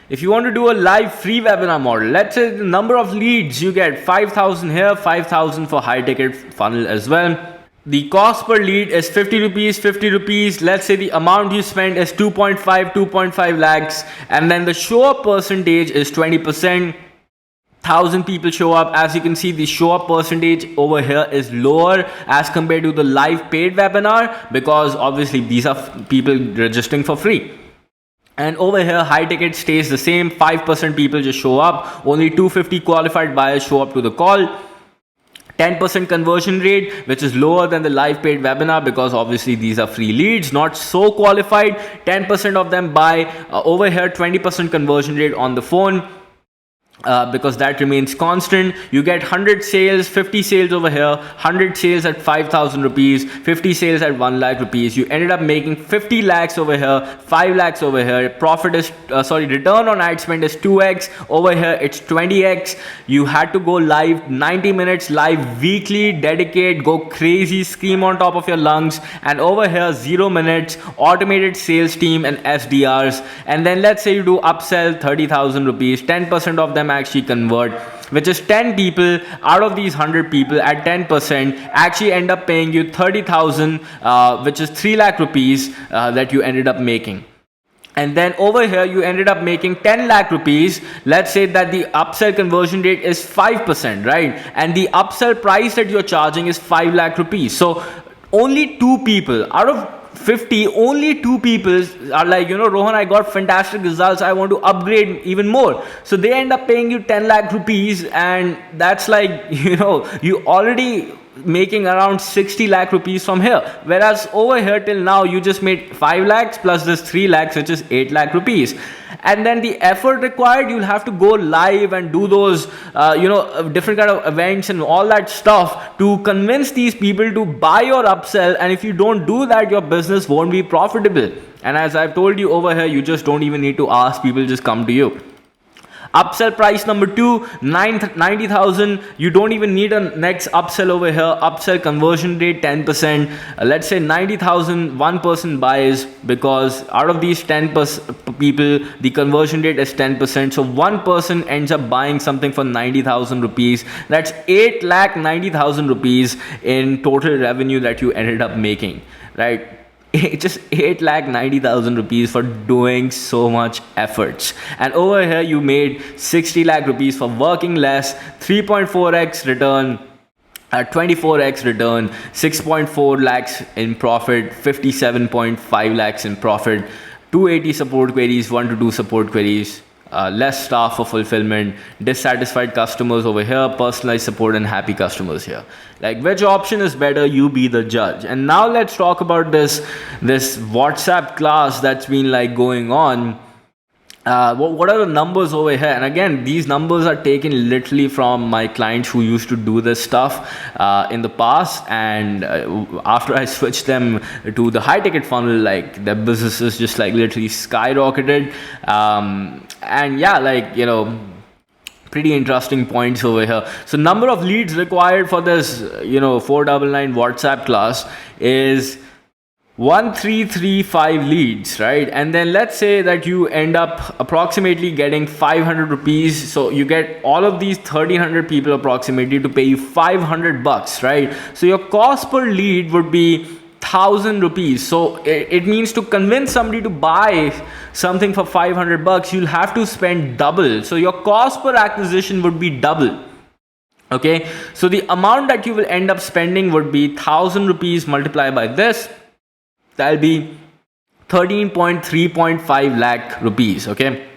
Speaker 1: if you want to do a live free webinar model, let's say the number of leads you get, 5,000 here, 5,000 for high ticket funnel as well. The cost per lead is 50 rupees, 50 rupees. Let's say the amount you spend is 2.5 lakhs. And then the show up percentage is 20%. 1,000 people show up. As you can see, the show up percentage over here is lower as compared to the live paid webinar, because obviously these are people registering for free. And over here, high ticket stays the same. 5% people just show up. Only 250 qualified buyers show up to the call. 10% conversion rate, which is lower than the live paid webinar, because obviously these are free leads, not so qualified. 10% of them buy. Over here, 20% conversion rate on the phone. Because that remains constant. You get 100 sales, 50 sales over here, 100 sales at 5,000 rupees, 50 sales at 1 lakh rupees. You ended up making 50 lakhs over here, 5 lakhs over here. Profit is, return on ad spend is 2x. Over here, it's 20x. You had to go live 90 minutes, live weekly, dedicate, go crazy, scream on top of your lungs. And over here, 0 minutes, automated sales team and SDRs. And then let's say you do upsell 30,000 rupees, 10% of them actually convert, which is 10 people out of these 100 people at 10% actually end up paying you 30,000, which is 3 lakh rupees that you ended up making. And then over here, you ended up making 10 lakh rupees. Let's say that the upsell conversion rate is 5%, right? And the upsell price that you're charging is 5 lakh rupees. So only 2 people out of 50, only 2 people are like, Rohan, I got fantastic results, I want to upgrade even more. So they end up paying you 10 lakh rupees, and that's like, you already making around 60 lakh rupees from here, whereas over here till now you just made 5 lakhs plus this 3 lakhs, which is 8 lakh rupees. And then the effort required, you'll have to go live and do those different kind of events and all that stuff to convince these people to buy or upsell. And if you don't do that, your business won't be profitable. And as I've told you over here, you just don't even need to ask, people just come to you. Upsell price number 2, 90,000. You don't even need a next upsell over here. Upsell conversion rate 10%. Let's say 90,000, one person buys, because out of these 10 people, the conversion rate is 10%. So one person ends up buying something for 90,000 rupees. That's 8,90,000 rupees in total revenue that you ended up making, right? Just 8,90,000 rupees for doing so much efforts. And over here you made 60 lakh rupees for working less, 3.4x return, 24x return, 6.4 lakhs in profit, 57.5 lakhs in profit, 280 support queries, 1 to 2 support queries, less staff for fulfillment, dissatisfied customers over here, personalized support, and happy customers here. Like, which option is better? You be the judge. And now let's talk about this WhatsApp class that's been like going on. What are the numbers over here? And again, these numbers are taken literally from my clients who used to do this stuff in the past, and after I switched them to the high ticket funnel, like their businesses just like literally skyrocketed. And yeah, like, you know, pretty interesting points over here. So number of leads required for this 499 WhatsApp class is 1335 leads, right? And then let's say that you end up approximately getting 500 rupees. So you get all of these 1300 people approximately to pay you 500 bucks, right? So your cost per lead would be 1000 rupees. So it means to convince somebody to buy something for 500 bucks, you'll have to spend double. So your cost per acquisition would be double. Okay, so the amount that you will end up spending would be 1000 rupees multiplied by this. That'll be 13.3.5 lakh rupees. Okay,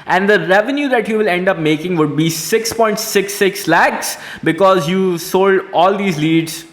Speaker 1: and the revenue that you will end up making would be 6.66 lakhs because you sold all these leads,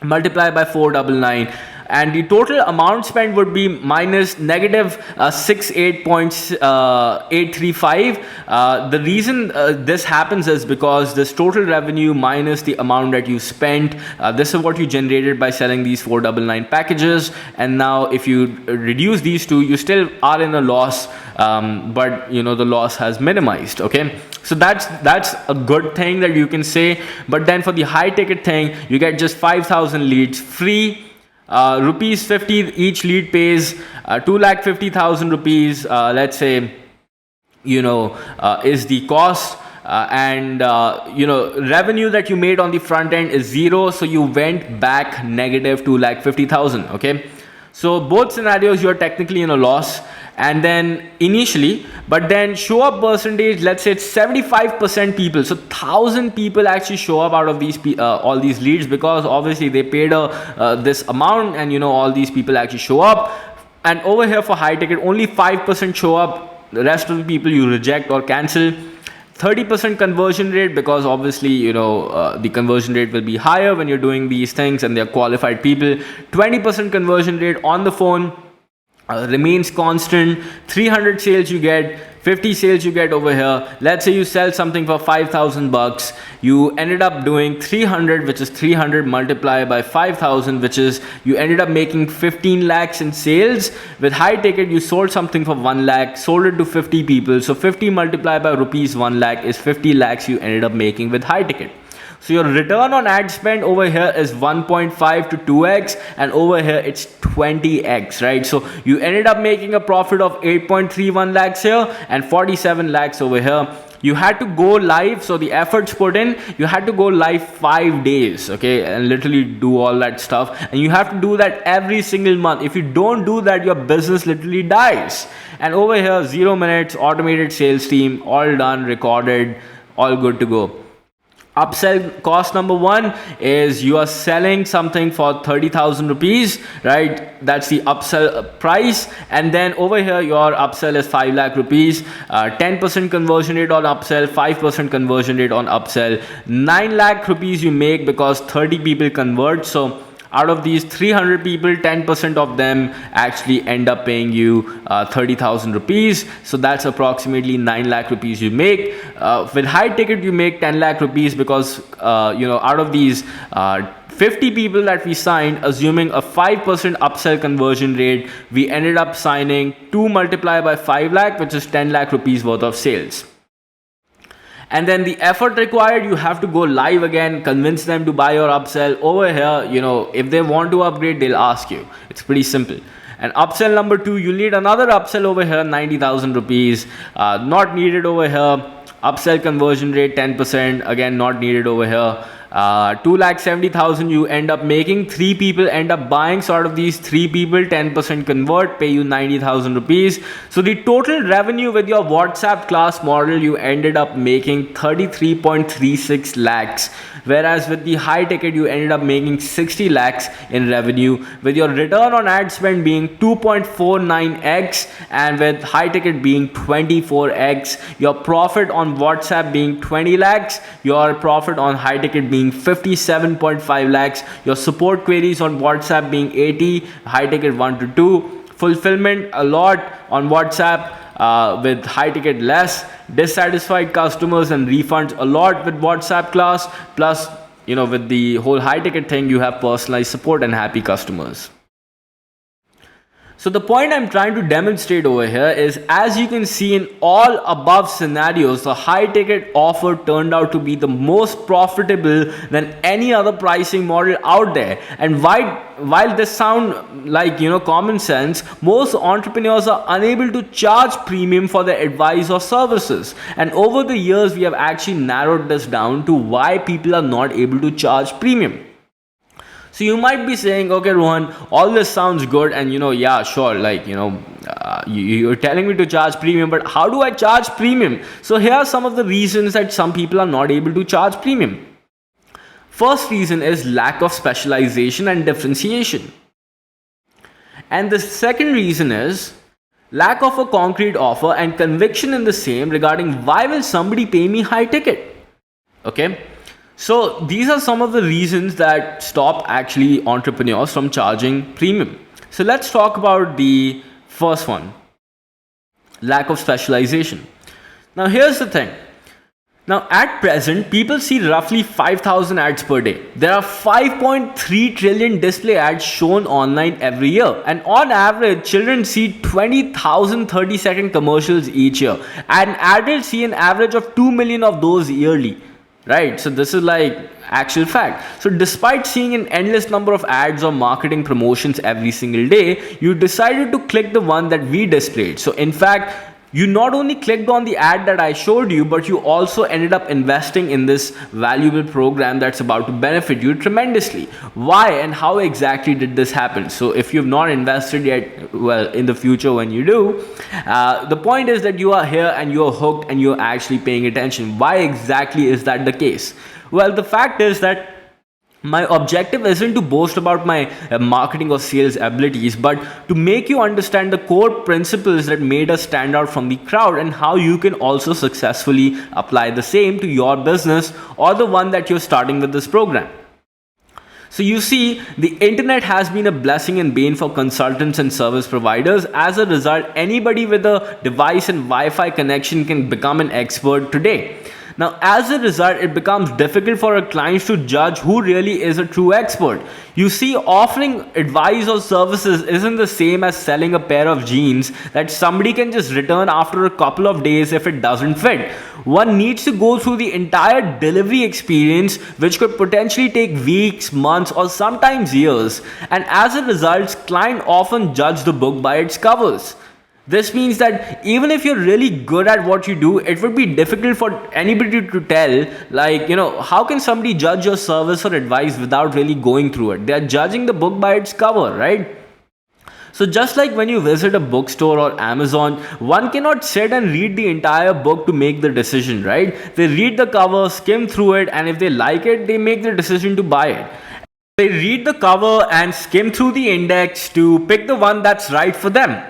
Speaker 1: multiplied by 499, and the total amount spent would be minus negative 68.835. The reason this happens is because this total revenue minus the amount that you spent, this is what you generated by selling these 499 packages. And now if you reduce these two, you still are in a loss, but the loss has minimized. Okay, so that's a good thing that you can say. But then for the high ticket thing, you get just 5,000 leads free. Rupees 50 each lead pays, 2,50,000 rupees, let's say, is the cost. And revenue that you made on the front end is 0, so you went back negative 2,50,000. Okay, so both scenarios you're technically in a loss, and then initially, but then show up percentage, let's say it's 75% people. So 1,000 people actually show up out of these all these leads, because obviously they paid this amount, and all these people actually show up. And over here for high ticket, only 5% show up. The rest of the people you reject or cancel. 30% conversion rate, because obviously the conversion rate will be higher when you're doing these things and they're qualified people. 20% conversion rate on the phone. Remains constant. 300 sales you get, 50 sales you get over here. Let's say you sell something for 5,000 bucks. You ended up doing 300, which is 300 multiplied by 5,000, which is you ended up making 15 lakhs in sales. With high ticket, you sold something for 1 lakh, sold it to 50 people. So 50 multiplied by rupees 1 lakh is 50 lakhs you ended up making with high ticket. So your return on ad spend over here is 1.5 to 2x, and over here it's 20x, right? So you ended up making a profit of 8.31 lakhs here and 47 lakhs over here. You had to go live, so the efforts put in, you had to go live 5 days, okay, and literally do all that stuff. And you have to do that every single month. If you don't do that, your business literally dies. And over here, 0 minutes, automated sales team, all done, recorded, all good to go. Upsell cost number one is you are selling something for 30,000 rupees, right? That's the upsell price. And then over here, your upsell is 5 lakh rupees, 10% conversion rate on upsell, 5% conversion rate on upsell, 9 lakh rupees you make because 30 people convert. So out of these 300 people, 10% of them actually end up paying you 30,000 rupees. So that's approximately 9 lakh rupees you make. With high ticket, you make 10 lakh rupees because, out of these 50 people that we signed, assuming a 5% upsell conversion rate, we ended up signing 2 multiplied by 5 lakh, which is 10 lakh rupees worth of sales. And then the effort required, you have to go live again, convince them to buy your upsell. Over here, if they want to upgrade, they'll ask you. It's pretty simple. And upsell number 2, you'll need another upsell over here, 90,000 rupees. Not needed over here. Upsell conversion rate 10%, again not needed over here. 2,70,000 you end up making, 3 people end up buying. So out of these 3 people, 10% convert, pay you 90,000 rupees. So the total revenue with your WhatsApp class model, you ended up making 33.36 lakhs. Whereas with the high ticket, you ended up making 60 lakhs in revenue, with your return on ad spend being 2.49x, and with high ticket being 24x. Your profit on WhatsApp being 20 lakhs, your profit on high ticket being 57.5 lakhs, your support queries on WhatsApp being 80, high ticket 1 to 2, fulfillment a lot on WhatsApp, with high ticket less, dissatisfied customers and refunds a lot with WhatsApp class, plus with the whole high ticket thing, you have personalized support and happy customers. So the point I'm trying to demonstrate over here is, as you can see in all above scenarios, the high ticket offer turned out to be the most profitable than any other pricing model out there. And while this sound like common sense, most entrepreneurs are unable to charge premium for their advice or services. And over the years, we have actually narrowed this down to why people are not able to charge premium. So you might be saying, okay, Rohan, all this sounds good, and yeah, sure, you're telling me to charge premium, but how do I charge premium? So here are some of the reasons that some people are not able to charge premium. First reason is lack of specialization and differentiation. And the second reason is lack of a concrete offer and conviction in the same regarding why will somebody pay me high ticket. Okay. So these are some of the reasons that stop actually entrepreneurs from charging premium. So let's talk about the first one, lack of specialization. Now here's the thing. Now at present, people see roughly 5,000 ads per day. There are 5.3 trillion display ads shown online every year. And on average, children see 20,000 30-second commercials each year. And adults see an average of 2 million of those yearly. Right, so this is like actual fact. So despite seeing an endless number of ads or marketing promotions every single day, you decided to click the one that we displayed. So in fact, you not only clicked on the ad that I showed you, but you also ended up investing in this valuable program that's about to benefit you tremendously. Why and how exactly did this happen? So if you've not invested yet, well, in the future when you do, the point is that you are here and you're hooked and you're actually paying attention. Why exactly is that the case? Well, the fact is that my objective isn't to boast about my marketing or sales abilities, but to make you understand the core principles that made us stand out from the crowd and how you can also successfully apply the same to your business or the one that you're starting with this program. So you see, the internet has been a blessing and bane for consultants and service providers. As a result, anybody with a device and Wi-Fi connection can become an expert today. Now, as a result, it becomes difficult for our clients to judge who really is a true expert. You see, offering advice or services isn't the same as selling a pair of jeans that somebody can just return after a couple of days if it doesn't fit. One needs to go through the entire delivery experience, which could potentially take weeks, months, or sometimes years. And as a result, clients often judge the book by its covers. This means that even if you're really good at what you do, it would be difficult for anybody to tell, how can somebody judge your service or advice without really going through it? They're judging the book by its cover, right? So just like when you visit a bookstore or Amazon, one cannot sit and read the entire book to make the decision, right? They read the cover, skim through it, and if they like it, they make the decision to buy it. They read the cover and skim through the index to pick the one that's right for them.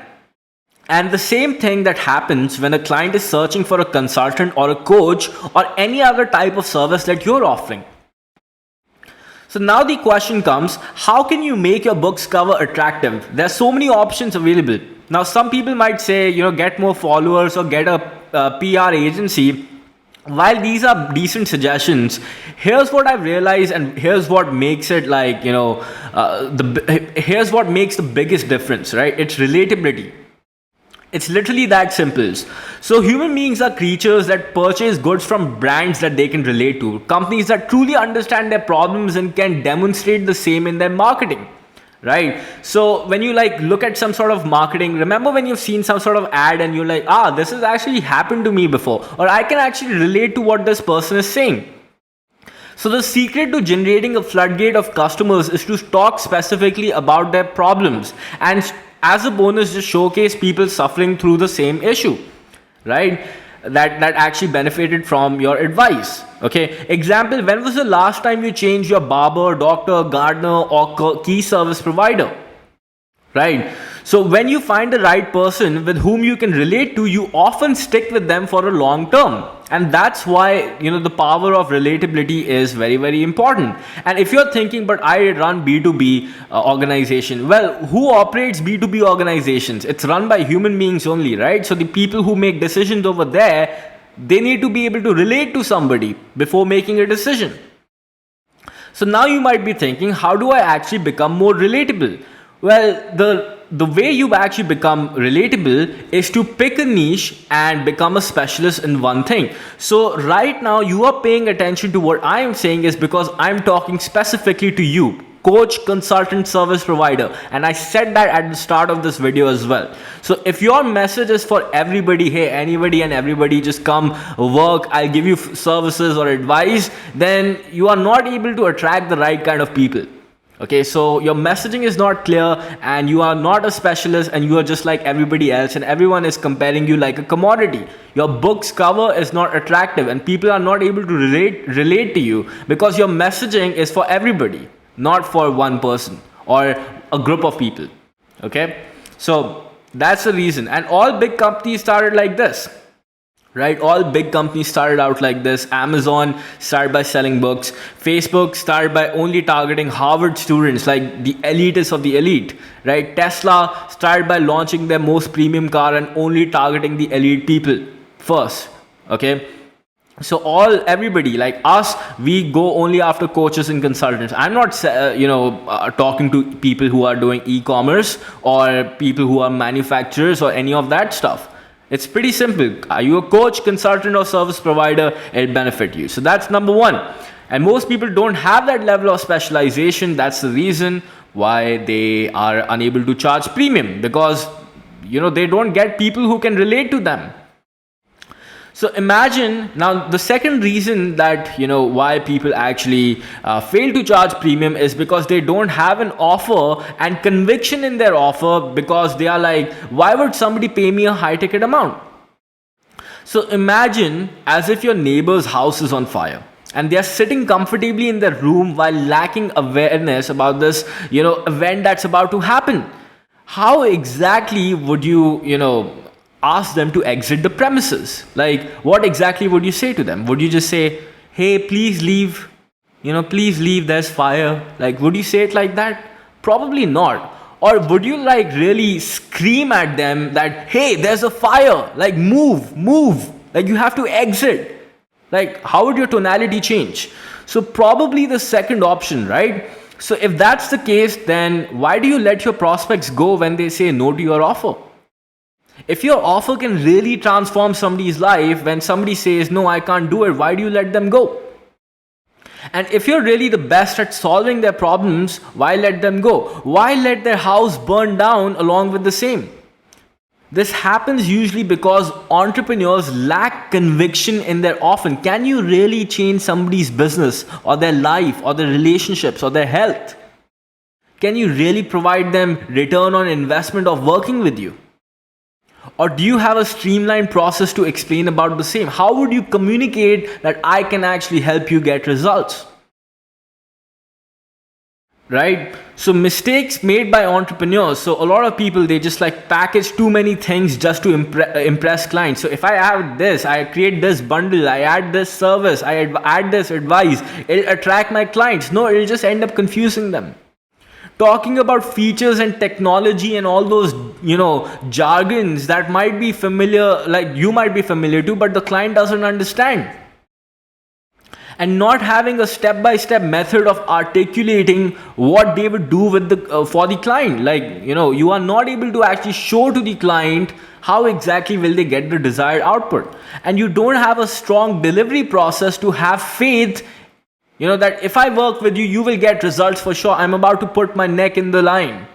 Speaker 1: And the same thing that happens when a client is searching for a consultant or a coach or any other type of service that you're offering. So now the question comes, how can you make your book's cover attractive? There's so many options available. Now some people might say, get more followers or get a PR agency. While these are decent suggestions, here's what I've realized, and here's what makes it here's what makes the biggest difference, right? It's relatability. It's literally that simple. So human beings are creatures that purchase goods from brands that they can relate to, companies that truly understand their problems and can demonstrate the same in their marketing, right? So when you look at some sort of marketing, remember when you've seen some sort of ad and you're like, this has actually happened to me before, or I can actually relate to what this person is saying. So the secret to generating a floodgate of customers is to talk specifically about their problems, and as a bonus, just showcase people suffering through the same issue, right? That actually benefited from your advice. Okay. Example, when was the last time you changed your barber, doctor, gardener, or key service provider? Right? So when you find the right person with whom you can relate to, you often stick with them for a long term. And that's why, the power of relatability is very, very important. And if you're thinking, but I run B2B organization, well, who operates B2B organizations? It's run by human beings only, right? So the people who make decisions over there, they need to be able to relate to somebody before making a decision. So now you might be thinking, how do I actually become more relatable? Well, the way you actually become relatable is to pick a niche and become a specialist in one thing. So right now you are paying attention to what I am saying is because I'm talking specifically to you, coach, consultant, service provider. And I said that at the start of this video as well. So if your message is for everybody, hey, anybody and everybody, just come work, I'll give you services or advice, then you are not able to attract the right kind of people. Okay, so your messaging is not clear and you are not a specialist and you are just like everybody else and everyone is comparing you like a commodity. Your book's cover is not attractive and people are not able to relate to you because your messaging is for everybody, not for one person or a group of people. Okay, so that's the reason. And all big companies started like this. Right? All big companies started out like this. Amazon started by selling books. Facebook started by only targeting Harvard students, like the elitists of the elite. Right? Tesla started by launching their most premium car and only targeting the elite people first. Okay? So everybody like us, we go only after coaches and consultants. I'm not, talking to people who are doing e-commerce or people who are manufacturers or any of that stuff. It's pretty simple. Are you a coach, consultant, or service provider? It'll benefit you. So that's number one. And most people don't have that level of specialization. That's the reason why they are unable to charge premium because, they don't get people who can relate to them. So imagine now the second reason that, why people actually fail to charge premium is because they don't have an offer and conviction in their offer because they are like, why would somebody pay me a high ticket amount? So imagine as if your neighbor's house is on fire and they are sitting comfortably in their room while lacking awareness about this, event that's about to happen. How exactly would you, ask them to exit the premises? Like, what exactly would you say to them? Would you just say, hey, please leave, please leave, there's fire? Like, would you say it like that? Probably not. Or would you really scream at them that, hey, there's a fire, like move, like you have to exit? Like, how would your tonality change? So probably the second option, right? So if that's the case, then why do you let your prospects go when they say no to your offer? If your offer can really transform somebody's life, when somebody says, no, I can't do it, why do you let them go? And if you're really the best at solving their problems, why let them go? Why let their house burn down along with the same? This happens usually because entrepreneurs lack conviction in their offer. Can you really change somebody's business or their life or their relationships or their health? can you really provide them return on investment of working with you? Or do you have a streamlined process to explain about the same? How would you communicate that I can actually help you get results? Right? So mistakes made by entrepreneurs. So a lot of people, they just like package too many things just to impress clients. So if I add this, I create this bundle, I add this service, I add this advice, it'll attract my clients. No, it'll just end up confusing them. Talking about features and technology and all those, jargons that might be familiar, like you might be familiar to, but the client doesn't understand. And not having a step-by-step method of articulating what they would do with for the client. Like, you are not able to actually show to the client how exactly will they get the desired output. And you don't have a strong delivery process to have faith, that if I work with you, you will get results for sure. I'm about to put my neck in the line.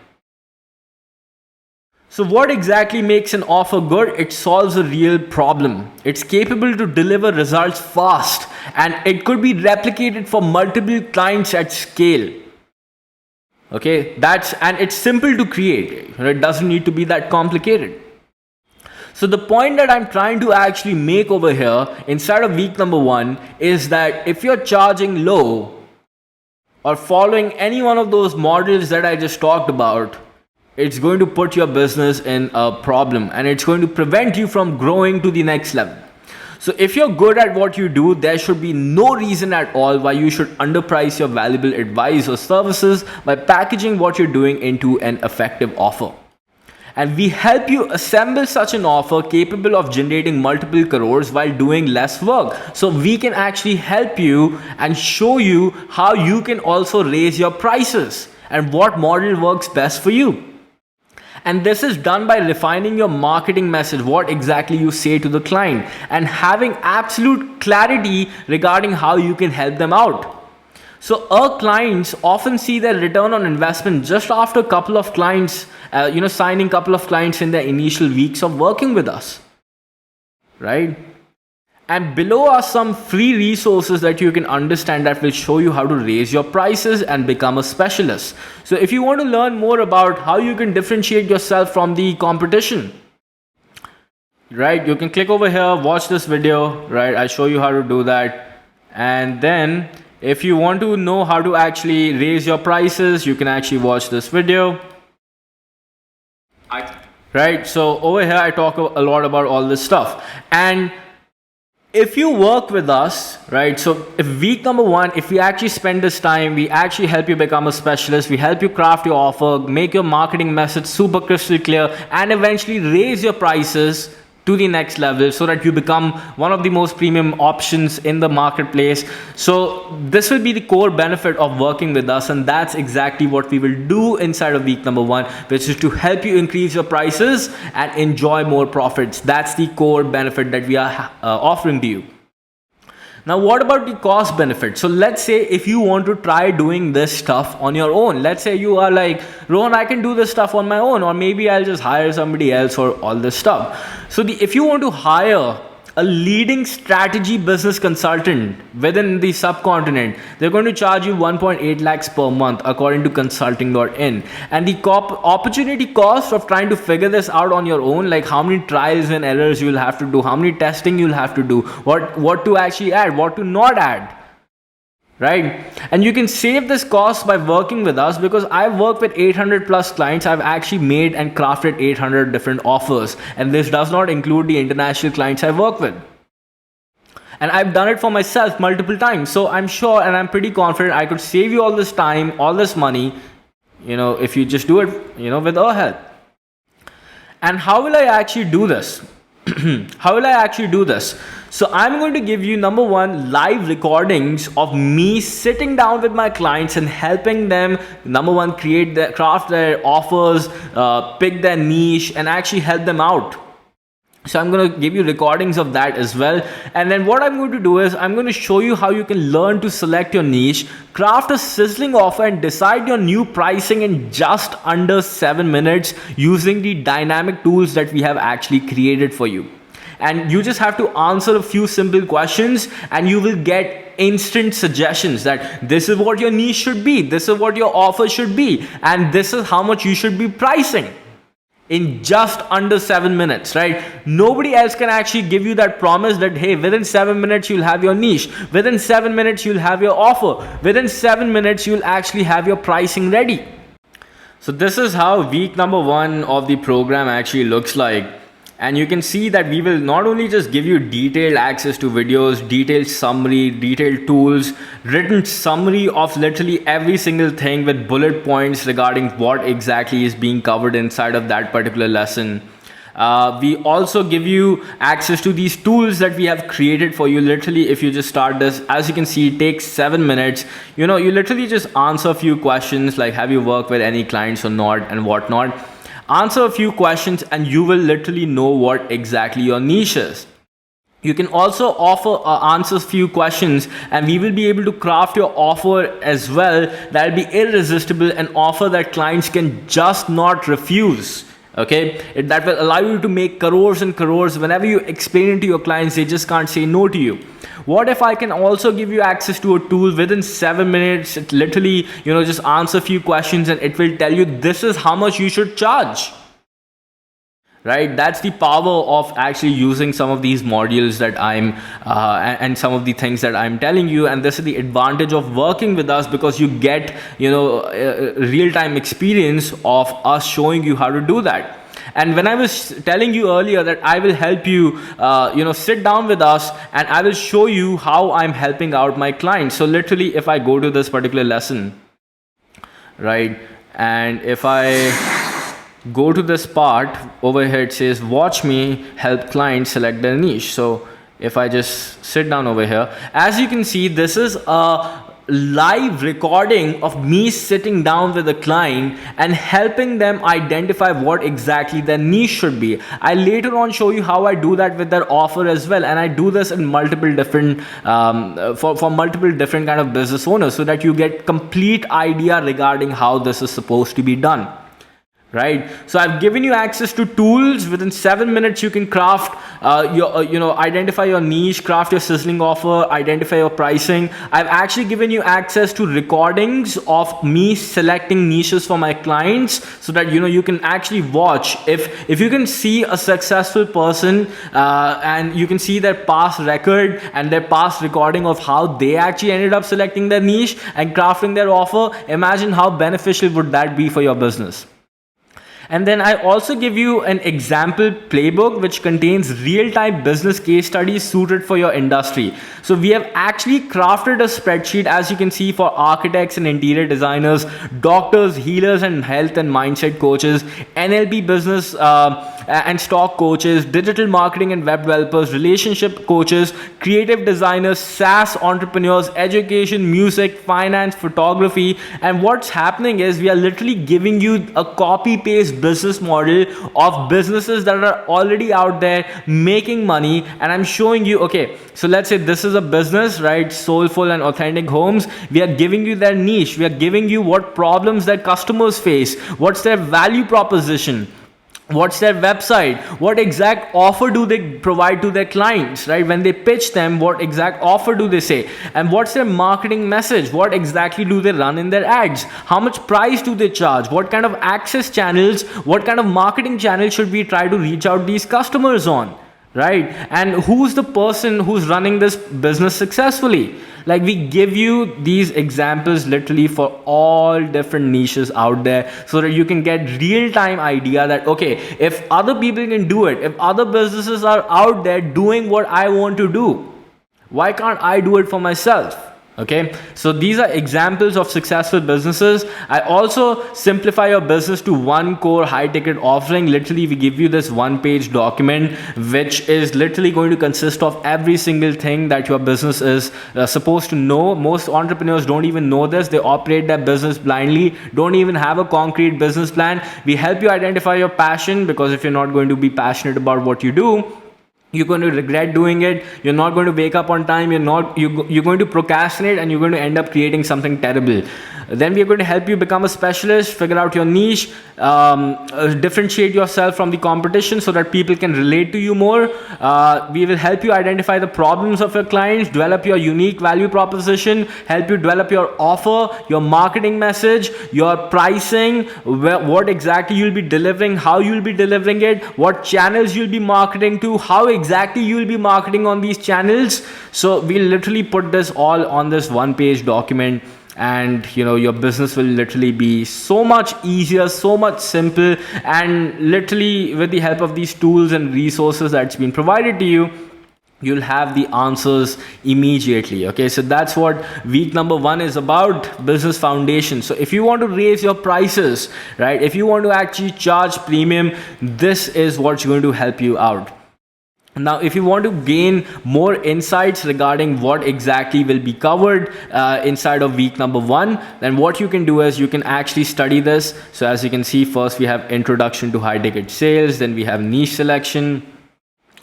Speaker 1: So what exactly makes an offer good? It solves a real problem. It's capable to deliver results fast, and it could be replicated for multiple clients at scale. Okay, and it's simple to create. It doesn't need to be that complicated. So the point that I'm trying to actually make over here inside of week number 1 is that if you're charging low or following any one of those models that I just talked about, it's going to put your business in a problem, and it's going to prevent you from growing to the next level. So if you're good at what you do, there should be no reason at all why you should underprice your valuable advice or services by packaging what you're doing into an effective offer. And we help you assemble such an offer capable of generating multiple crores while doing less work. So we can actually help you and show you how you can also raise your prices and what model works best for you. And this is done by refining your marketing message, what exactly you say to the client, and having absolute clarity regarding how you can help them out. So our clients often see their return on investment just after a couple of clients, signing a couple of clients in their initial weeks of working with us, right? And below are some free resources that you can understand that will show you how to raise your prices and become a specialist. So if you want to learn more about how you can differentiate yourself from the competition, right, you can click over here, watch this video, right? I show you how to do that. And then if you want to know how to actually raise your prices, you can actually watch this video. Right, so over here I talk a lot about all this stuff. And if you work with us, right, so if week number 1, if we actually spend this time, we actually help you become a specialist, we help you craft your offer, make your marketing message super crystal clear, and eventually raise your prices to the next level so that you become one of the most premium options in the marketplace. So this will be the core benefit of working with us, and that's exactly what we will do inside of week number 1, which is to help you increase your prices and enjoy more profits. That's the core benefit that we are offering to you. Now, what about the cost benefit? So let's say if you want to try doing this stuff on your own, let's say you are like, Rohan, I can do this stuff on my own, or maybe I'll just hire somebody else for all this stuff. So if you want to hire a leading strategy business consultant within the subcontinent, they're going to charge you 1.8 lakhs per month according to consulting.in. And the opportunity cost of trying to figure this out on your own, like how many trials and errors you'll have to do, how many testing you'll have to do, what to actually add, what to not add, right? And you can save this cost by working with us, because I've worked with 800 plus clients. I've actually made and crafted 800 different offers, and this does not include the international clients I work with. And I've done it for myself multiple times. So I'm sure, and I'm pretty confident I could save you all this time, all this money, if you just do it, with our help. And how will I actually do this? How will I actually do this? So I'm going to give you, number 1, live recordings of me sitting down with my clients and helping them, number 1, craft their offers, pick their niche, and actually help them out. So I'm going to give you recordings of that as well. And then what I'm going to do is I'm going to show you how you can learn to select your niche, craft a sizzling offer, and decide your new pricing in just under 7 minutes using the dynamic tools that we have actually created for you. And you just have to answer a few simple questions, and you will get instant suggestions that this is what your niche should be, this is what your offer should be, and this is how much you should be pricing in just under 7 minutes, right? Nobody else can actually give you that promise that, hey, within 7 minutes you'll have your niche, within 7 minutes you'll have your offer, within 7 minutes you'll actually have your pricing ready. So this is how week number 1 of the program actually looks like. And you can see that we will not only just give you detailed access to videos, detailed summary, detailed tools, written summary of literally every single thing with bullet points regarding what exactly is being covered inside of that particular lesson. We also give you access to these tools that we have created for you. Literally, if you just start this, as you can see, it takes 7 minutes. You literally just answer a few questions like, have you worked with any clients or not, and whatnot. Answer a few questions and you will literally know what exactly your niche is. You can also answer a few questions, and we will be able to craft your offer as well that will be irresistible, an offer that clients can just not refuse. Okay, that will allow you to make crores and crores. Whenever you explain it to your clients, they just can't say no to you. What if I can also give you access to a tool within 7 minutes? It literally, just answer a few questions and it will tell you this is how much you should charge. Right? That's the power of actually using some of these modules that and some of the things that I'm telling you. And this is the advantage of working with us, because you get, real-time experience of us showing you how to do that. And when I was telling you earlier that I will help you, sit down with us and I will show you how I'm helping out my clients. So literally, if I go to this particular lesson, right, and if I go to this part over here, it says watch me help clients select their niche. So if I just sit down over here, as you can see, this is a live recording of me sitting down with a client and helping them identify what exactly their niche should be. I later on show you how I do that with their offer as well, and I do this in multiple different for multiple different kind of business owners, so that you get complete idea regarding how this is supposed to be done. Right? So I've given you access to tools. Within 7 minutes, you can craft identify your niche, craft your sizzling offer, identify your pricing. I've actually given you access to recordings of me selecting niches for my clients, so that you can actually watch if you can see a successful person and you can see their past record and their past recording of how they actually ended up selecting their niche and crafting their offer. Imagine how beneficial would that be for your business. And then I also give you an example playbook which contains real-time business case studies suited for your industry. So we have actually crafted a spreadsheet, as you can see, for architects and interior designers, doctors, healers and health and mindset coaches, NLP business and stock coaches, digital marketing and web developers, relationship coaches, creative designers, SaaS entrepreneurs, education, music, finance, photography. And what's happening is we are literally giving you a copy-paste business model of businesses that are already out there making money. And I'm showing you, okay, so let's say this is a business, right? Soulful and Authentic Homes. We are giving you their niche. We are giving you what problems their customers face, what's their value proposition, what's their website, what exact offer do they provide to their clients, right? When they pitch them, what exact offer do they say, and what's their marketing message, what exactly do they run in their ads, how much price do they charge, what kind of access channels, what kind of marketing channels should we try to reach out these customers on, right? And who's the person who's running this business successfully. Like, we give you these examples literally for all different niches out there, so that you can get real-time idea that, okay, if other people can do it, if other businesses are out there doing what I want to do, why can't I do it for myself? Okay, so these are examples of successful businesses. I also simplify your business to one core high ticket offering. Literally, we give you this 1-page document, which is literally going to consist of every single thing that your business is supposed to know. Most entrepreneurs don't even know this. They operate their business blindly, don't even have a concrete business plan. We help you identify your passion, because if you're not going to be passionate about what you do, You're going to regret doing it. You're not going to wake up on time. You're going to procrastinate, and you're going to end up creating something terrible. Then we're going to help you become a specialist, figure out your niche, differentiate yourself from the competition so that people can relate to you more. We will help you identify the problems of your clients, develop your unique value proposition, help you develop your offer, your marketing message, your pricing, what exactly you'll be delivering, how you'll be delivering it, what channels you'll be marketing to, how exactly you'll be marketing on these channels. So we'll literally put this all on this one-page document, and your business will literally be so much easier, so much simple, and literally with the help of these tools and resources that's been provided to you, you'll have the answers immediately. Okay, so that's what week number 1 is about, business foundation. So if you want to raise your prices, right, if you want to actually charge premium, this is what's going to help you out. Now, if you want to gain more insights regarding what exactly will be covered inside of week number 1, then what you can do is you can actually study this. So as you can see, first we have introduction to high ticket sales, then we have niche selection,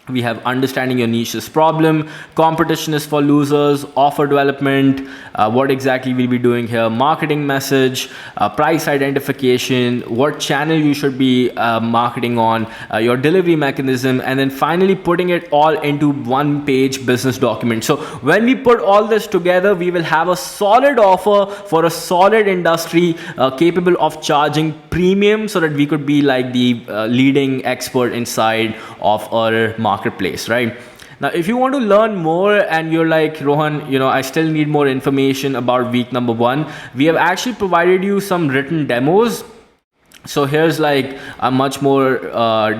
Speaker 1: we have understanding your niche's problem, competition is for losers, offer development, what exactly we'll be doing here, marketing message, price identification, what channel you should be marketing on, your delivery mechanism, and then finally putting it all into one page business document. So when we put all this together, we will have a solid offer for a solid industry capable of charging premium, so that we could be like the leading expert inside of our marketplace, right? Now, if you want to learn more and you're like, Rohan, I still need more information about week number 1, we have actually provided you some written demos. So here's like a much more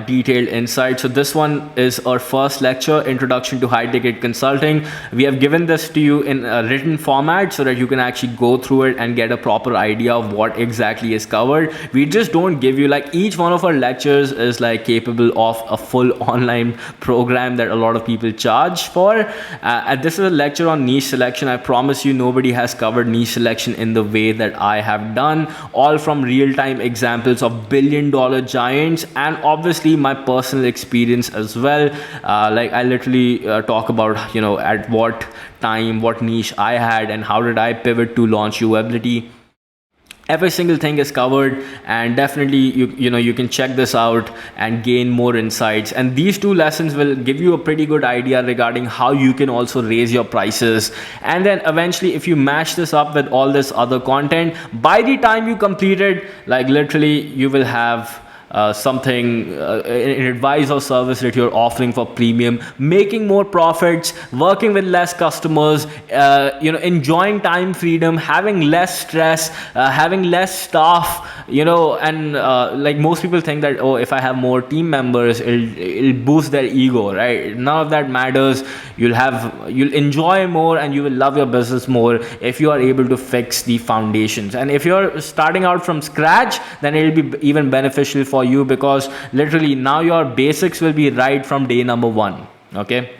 Speaker 1: detailed insight. So this one is our first lecture, Introduction to High Ticket Consulting. We have given this to you in a written format so that you can actually go through it and get a proper idea of what exactly is covered. We just don't give you, like, each one of our lectures is like capable of a full online program that a lot of people charge for. And this is a lecture on niche selection. I promise you nobody has covered niche selection in the way that I have done, all from real-time examples of billion-dollar giants, and obviously my personal experience as well. Like I literally talk about at what time, what niche I had, and how did I pivot to launch usability. Every single thing is covered, and definitely you can check this out and gain more insights. And these 2 lessons will give you a pretty good idea regarding how you can also raise your prices. And then eventually, if you match this up with all this other content, by the time you complete it, like literally you will have something, an advice or service that you're offering for premium, making more profits, working with less customers, enjoying time freedom, having less stress, having less staff, and like most people think that, oh, if I have more team members, it'll boost their ego, right? None of that matters. You'll enjoy more, and you will love your business more if you are able to fix the foundations. And if you're starting out from scratch, then it'll be even beneficial for you, because literally now your basics will be right from day number 1. Okay,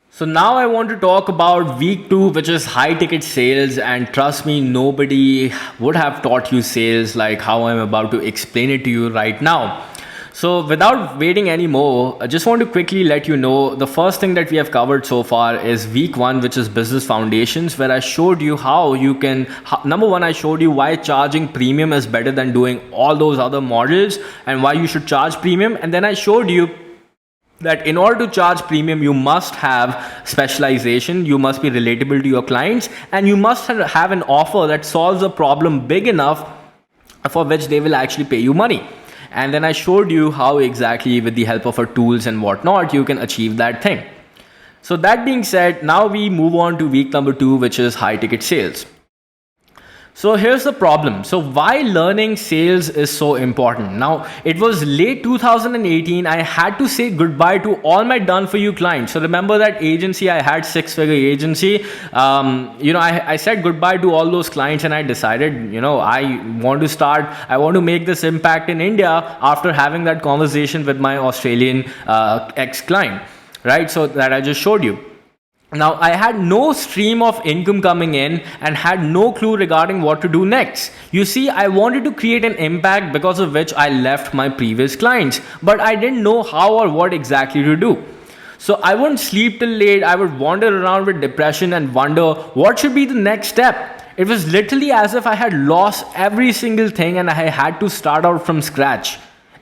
Speaker 1: so now I want to talk about week 2, which is high ticket sales. And trust me, nobody would have taught you sales like how I'm about to explain it to you right now. So without waiting anymore, I just want to quickly let you know the first thing that we have covered so far is week 1, which is business foundations, where I showed you how you can, number 1, I showed you why charging premium is better than doing all those other models, and why you should charge premium. And then I showed you that in order to charge premium, you must have specialization, you must be relatable to your clients, and you must have an offer that solves a problem big enough for which they will actually pay you money. And then I showed you how exactly with the help of our tools and whatnot, you can achieve that thing. So that being said, now we move on to week number 2, which is high ticket sales. So here's the problem. So why learning sales is so important? Now, it was late 2018. I had to say goodbye to all my done for you clients. So remember that agency I had, 6-figure agency. I said goodbye to all those clients, and I decided, I want to make this impact in India after having that conversation with my Australian ex-client, right? So that I just showed you. Now, I had no stream of income coming in and had no clue regarding what to do next. You see, I wanted to create an impact, because of which I left my previous clients, but I didn't know how or what exactly to do. So I wouldn't sleep till late. I would wander around with depression and wonder what should be the next step. It was literally as if I had lost every single thing and I had to start out from scratch.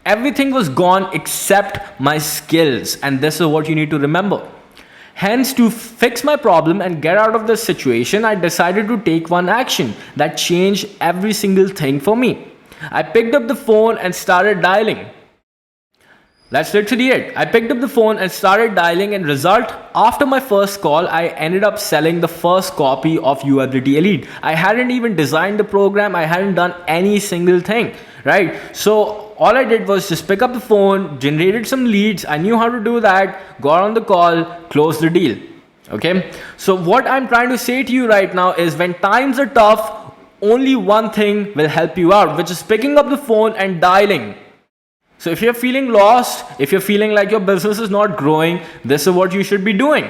Speaker 1: Everything was gone except my skills, and this is what you need to remember. Hence, to fix my problem and get out of this situation, I decided to take one action that changed every single thing for me. I picked up the phone and started dialing. That's literally it. I picked up the phone and started dialing, and result, after my first call, I ended up selling the first copy of Usability Elite. I hadn't even designed the program. I hadn't done any single thing, right? So all I did was just pick up the phone, generated some leads. I knew how to do that, got on the call, closed the deal. Okay. So what I'm trying to say to you right now is when times are tough, only one thing will help you out, which is picking up the phone and dialing. So if you're feeling lost, if you're feeling like your business is not growing, this is what you should be doing.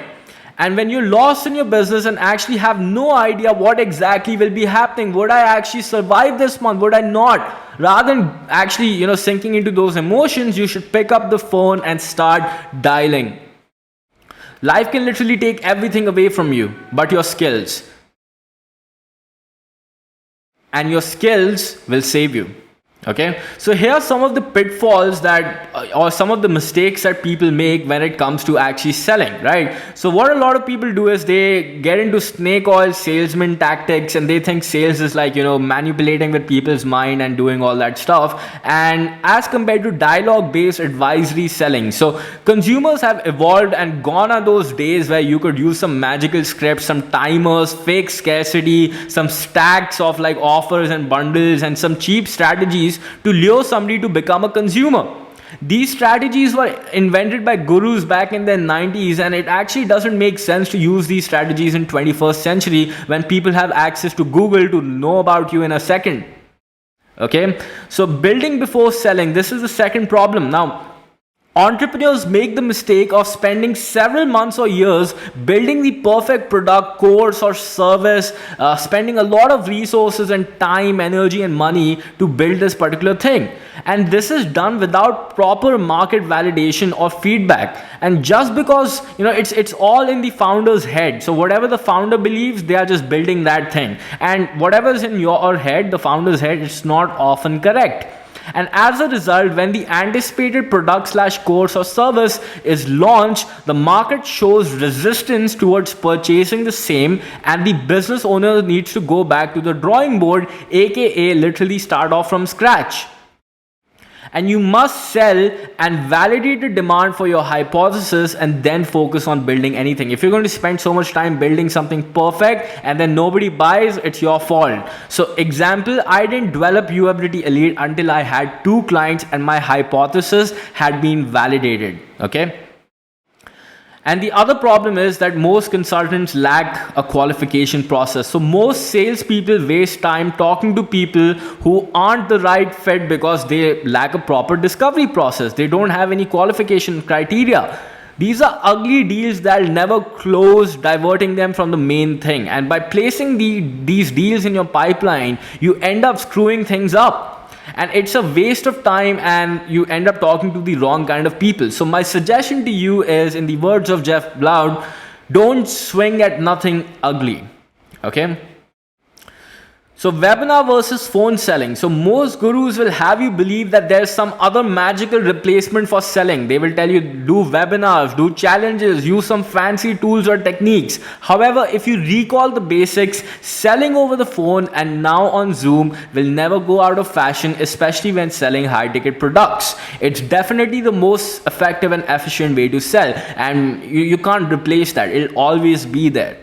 Speaker 1: And when you're lost in your business and actually have no idea what exactly will be happening, would I actually survive this month? Would I not? Rather than actually, sinking into those emotions, you should pick up the phone and start dialing. Life can literally take everything away from you, but your skills. And your skills will save you. Okay, so here are some of the pitfalls or some of the mistakes that people make when it comes to actually selling, right? So what a lot of people do is they get into snake oil salesman tactics, and they think sales is like, manipulating with people's mind and doing all that stuff. And as compared to dialogue based advisory selling, so consumers have evolved, and gone are those days where you could use some magical scripts, some timers, fake scarcity, some stacks of like offers and bundles, and some cheap strategies to lure somebody to become a consumer. These strategies were invented by gurus back in the 90s, and it actually doesn't make sense to use these strategies in 21st century when people have access to Google to know about you in a second. Okay, so building before selling, this is the second problem. Now, entrepreneurs make the mistake of spending several months or years building the perfect product, course, or service, spending a lot of resources and time, energy, and money to build this particular thing. And this is done without proper market validation or feedback. And just because it's all in the founder's head. So whatever the founder believes, they are just building that thing. And whatever is in your head, the founder's head, it's not often correct. And as a result, when the anticipated product/course or service is launched, the market shows resistance towards purchasing the same, and the business owner needs to go back to the drawing board, aka literally start off from scratch. And you must sell and validate the demand for your hypothesis, and then focus on building anything. If you're going to spend so much time building something perfect and then nobody buys, it's your fault. So example, I didn't develop Usability Elite until I had 2 clients and my hypothesis had been validated. Okay. And the other problem is that most consultants lack a qualification process. So most salespeople waste time talking to people who aren't the right fit because they lack a proper discovery process. They don't have any qualification criteria. These are ugly deals that will never close, diverting them from the main thing. And by placing these deals in your pipeline, you end up screwing things up. And it's a waste of time, and you end up talking to the wrong kind of people. So my suggestion to you is, in the words of Jeff Blount, don't swing at nothing ugly. Okay. So webinar versus phone selling. So most gurus will have you believe that there's some other magical replacement for selling. They will tell you do webinars, do challenges, use some fancy tools or techniques. However, if you recall the basics, selling over the phone and now on Zoom will never go out of fashion, especially when selling high ticket products. It's definitely the most effective and efficient way to sell, and you can't replace that. It'll always be there.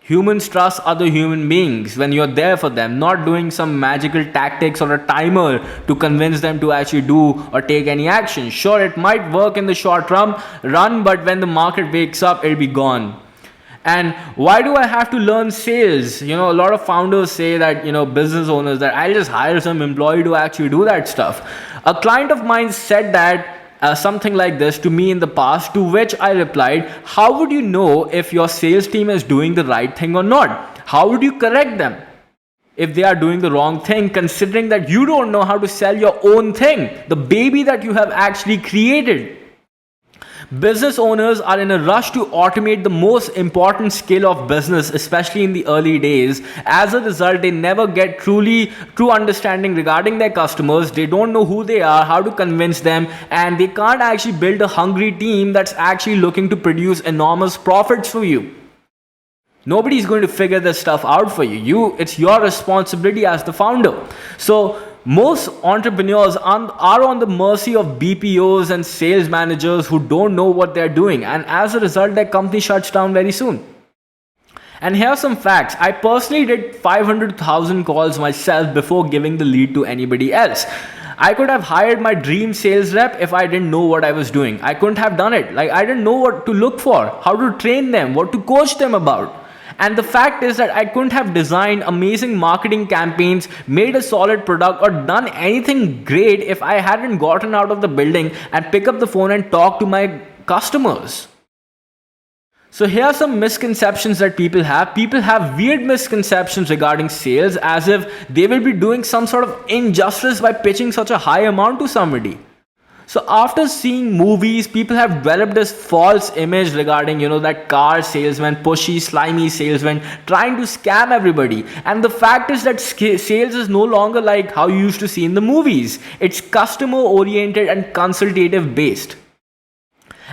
Speaker 1: Humans trust other human beings when you're there for them, not doing some magical tactics or a timer to convince them to actually do or take any action. Sure, it might work in the short run, but when the market wakes up, it'll be gone. And why do I have to learn sales? A lot of founders say that, business owners, that I'll just hire some employee to actually do that stuff. A client of mine said that something like this to me in the past, to which I replied, how would you know if your sales team is doing the right thing or not? How would you correct them if they are doing the wrong thing, considering that you don't know how to sell your own thing, the baby that you have actually created? Business owners are in a rush to automate the most important skill of business, especially in the early days. As a result, they never get true understanding regarding their customers. They don't know who they are, how to convince them, and they can't actually build a hungry team that's actually looking to produce enormous profits for you. Nobody's going to figure this stuff out for you. It's your responsibility as the founder. So most entrepreneurs are on the mercy of BPOs and sales managers who don't know what they're doing, and as a result their company shuts down very soon. And here are some facts. I personally did 500,000 calls myself before giving the lead to anybody else. I could have hired my dream sales rep if I didn't know what I was doing. I couldn't have done it. Like, I didn't know what to look for, how to train them, what to coach them about. And the fact is that I couldn't have designed amazing marketing campaigns, made a solid product, or done anything great if I hadn't gotten out of the building and pick up the phone and talk to my customers. So here are some misconceptions that people have. People have weird misconceptions regarding sales, as if they will be doing some sort of injustice by pitching such a high amount to somebody. So after seeing movies, people have developed this false image regarding, that car salesman, pushy, slimy salesman trying to scam everybody. And the fact is that sales is no longer like how you used to see in the movies. It's customer oriented and consultative based.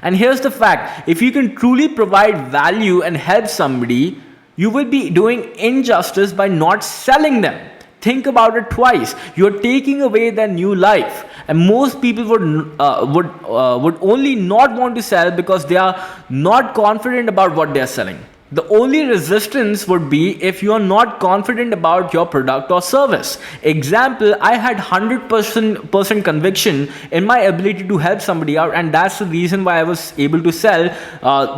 Speaker 1: And here's the fact: if you can truly provide value and help somebody, you will be doing injustice by not selling them. Think about it twice. You're taking away their new life, and most people would only not want to sell because they are not confident about what they are selling. The only resistance would be if you are not confident about your product or service. Example: I had 100% conviction in my ability to help somebody out, and that's the reason why I was able to sell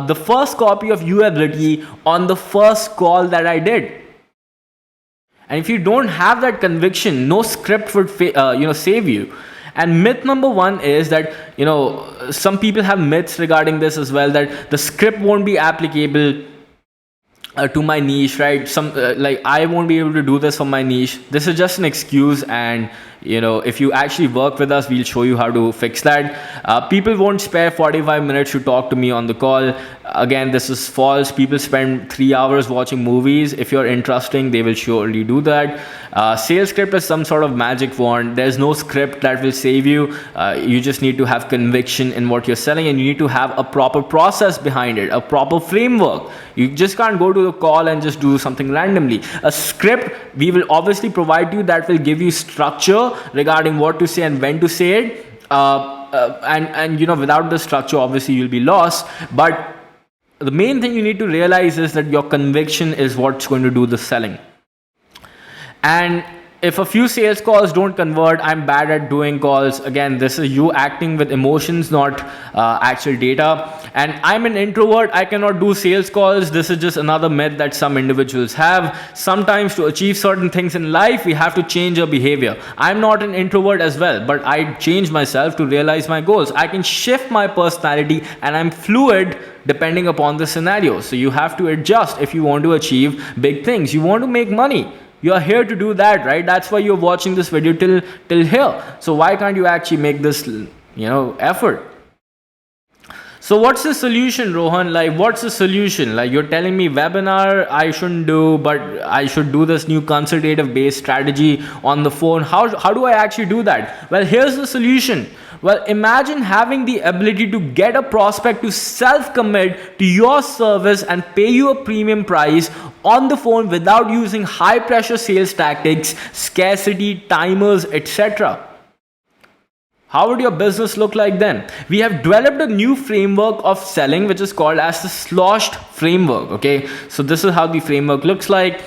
Speaker 1: the first copy of Ability on the first call that I did. And if you don't have that conviction, no script would save you. And myth number one is that, some people have myths regarding this as well, that the script won't be applicable to my niche, right? Like, I won't be able to do this for my niche. This is just an excuse, and if you actually work with us, we'll show you how to fix that. People won't spare 45 minutes to talk to me on the call. Again, this is false. People spend 3 hours watching movies. If you're interesting, they will surely do that. Sales script is some sort of magic wand. There's no script that will save you. You just need to have conviction in what you're selling, and you need to have a proper process behind it, a proper framework. You just can't go to the call and just do something randomly. A script we will obviously provide you that will give you structure regarding what to say and when to say it. And without the structure, obviously you'll be lost. But the main thing you need to realize is that your conviction is what's going to do the selling. And if a few sales calls don't convert, I'm bad at doing calls. Again, this is you acting with emotions, not actual data. And I'm an introvert. I cannot do sales calls. This is just another myth that some individuals have. Sometimes to achieve certain things in life, we have to change our behavior. I'm not an introvert as well, but I change myself to realize my goals. I can shift my personality, and I'm fluid depending upon the scenario. So you have to adjust if you want to achieve big things. You want to make money. You are here to do that, right? That's why you're watching this video till here. So why can't you actually make this, effort? So what's the solution, Rohan? Like, what's the solution? Like, you're telling me webinar I shouldn't do, but I should do this new consultative based strategy on the phone. How do I actually do that? Well, here's the solution. Well, imagine having the ability to get a prospect to self-commit to your service and pay you a premium price on the phone without using high pressure sales tactics, scarcity, timers, etc. How would your business look like then? We have developed a new framework of selling, which is called as the sloshed framework. Okay, so this is how the framework looks like.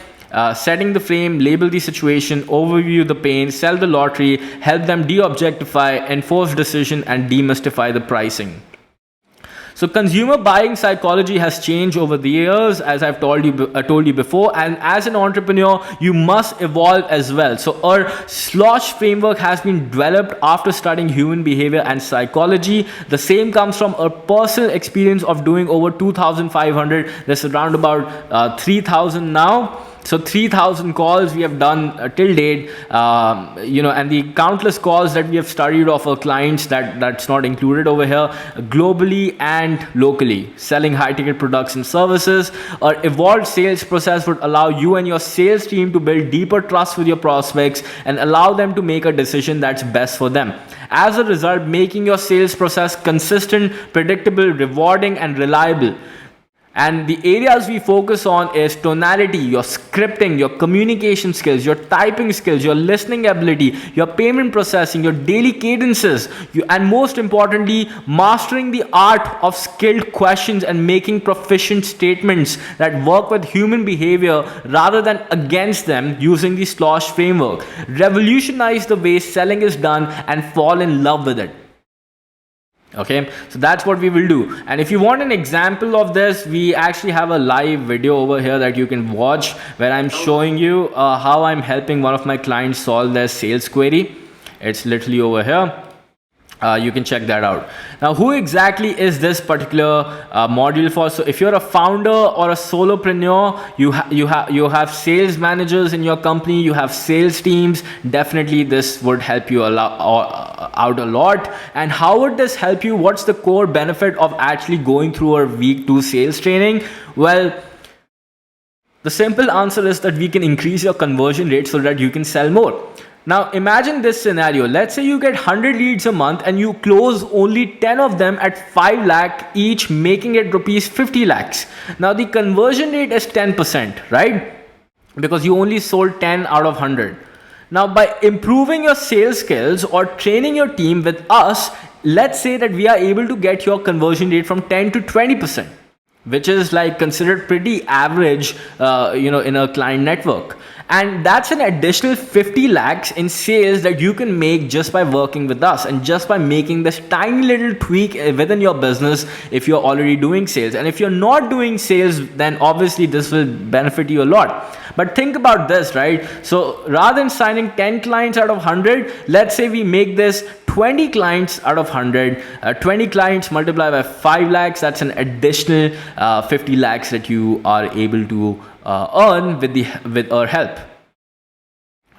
Speaker 1: Setting the frame, label the situation, overview the pain, sell the lottery, help them de-objectify, enforce decision, and demystify the pricing. So consumer buying psychology has changed over the years, as I've told you before, and as an entrepreneur, you must evolve as well. So our slosh framework has been developed after studying human behavior and psychology. The same comes from a personal experience of doing over 2,500. There's around about 3,000 now. So 3,000 calls we have done till date, and the countless calls that we have studied of our clients that's not included over here, globally and locally, selling high ticket products and services. Our evolved sales process would allow you and your sales team to build deeper trust with your prospects and allow them to make a decision that's best for them. As a result, making your sales process consistent, predictable, rewarding, and reliable. And the areas we focus on is tonality, your scripting, your communication skills, your typing skills, your listening ability, your payment processing, your daily cadences, and most importantly, mastering the art of skilled questions and making proficient statements that work with human behavior rather than against them using the slosh framework. Revolutionize the way selling is done and fall in love with it. Okay, so that's what we will do. And if you want an example of this, we actually have a live video over here that you can watch where I'm showing you how I'm helping one of my clients solve their sales query. It's literally over here. You can check that out. Now, who exactly is this particular module for? So if you're a founder or a solopreneur, you have sales managers in your company, you have sales teams, definitely this would help you out a lot. And how would this help you? What's the core benefit of actually going through our week 2 sales training? Well, the simple answer is that we can increase your conversion rate so that you can sell more. Now imagine this scenario. Let's say you get 100 leads a month and you close only 10 of them at 5 lakh each, making it rupees 50 lakhs. Now the conversion rate is 10%, right? Because you only sold 10 out of 100. Now by improving your sales skills or training your team with us, let's say that we are able to get your conversion rate from 10 to 20%, which is like considered pretty average, in a client network. And that's an additional 50 lakhs in sales that you can make just by working with us and just by making this tiny little tweak within your business if you're already doing sales. And if you're not doing sales, then obviously this will benefit you a lot. But think about this, right? So rather than signing 10 clients out of 100, let's say we make this 20 clients out of 100. 20 clients multiplied by 5 lakhs, that's an additional 50 lakhs that you are able to earn with our help,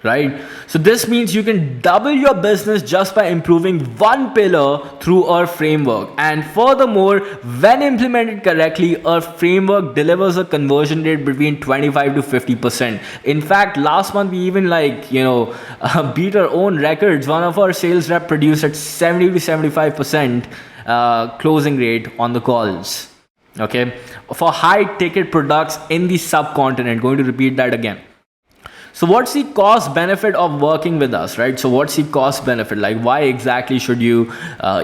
Speaker 1: right? So this means you can double your business just by improving one pillar through our framework. And furthermore, when implemented correctly, our framework delivers a conversion rate between 25 to 50%. In fact, last month we even beat our own records. One of our sales rep produced at 70 to 75% closing rate on the calls. Okay, for high ticket products in the subcontinent. Going to repeat that again. So what's the cost benefit of working with us, right? So what's the cost benefit? Like, why exactly should you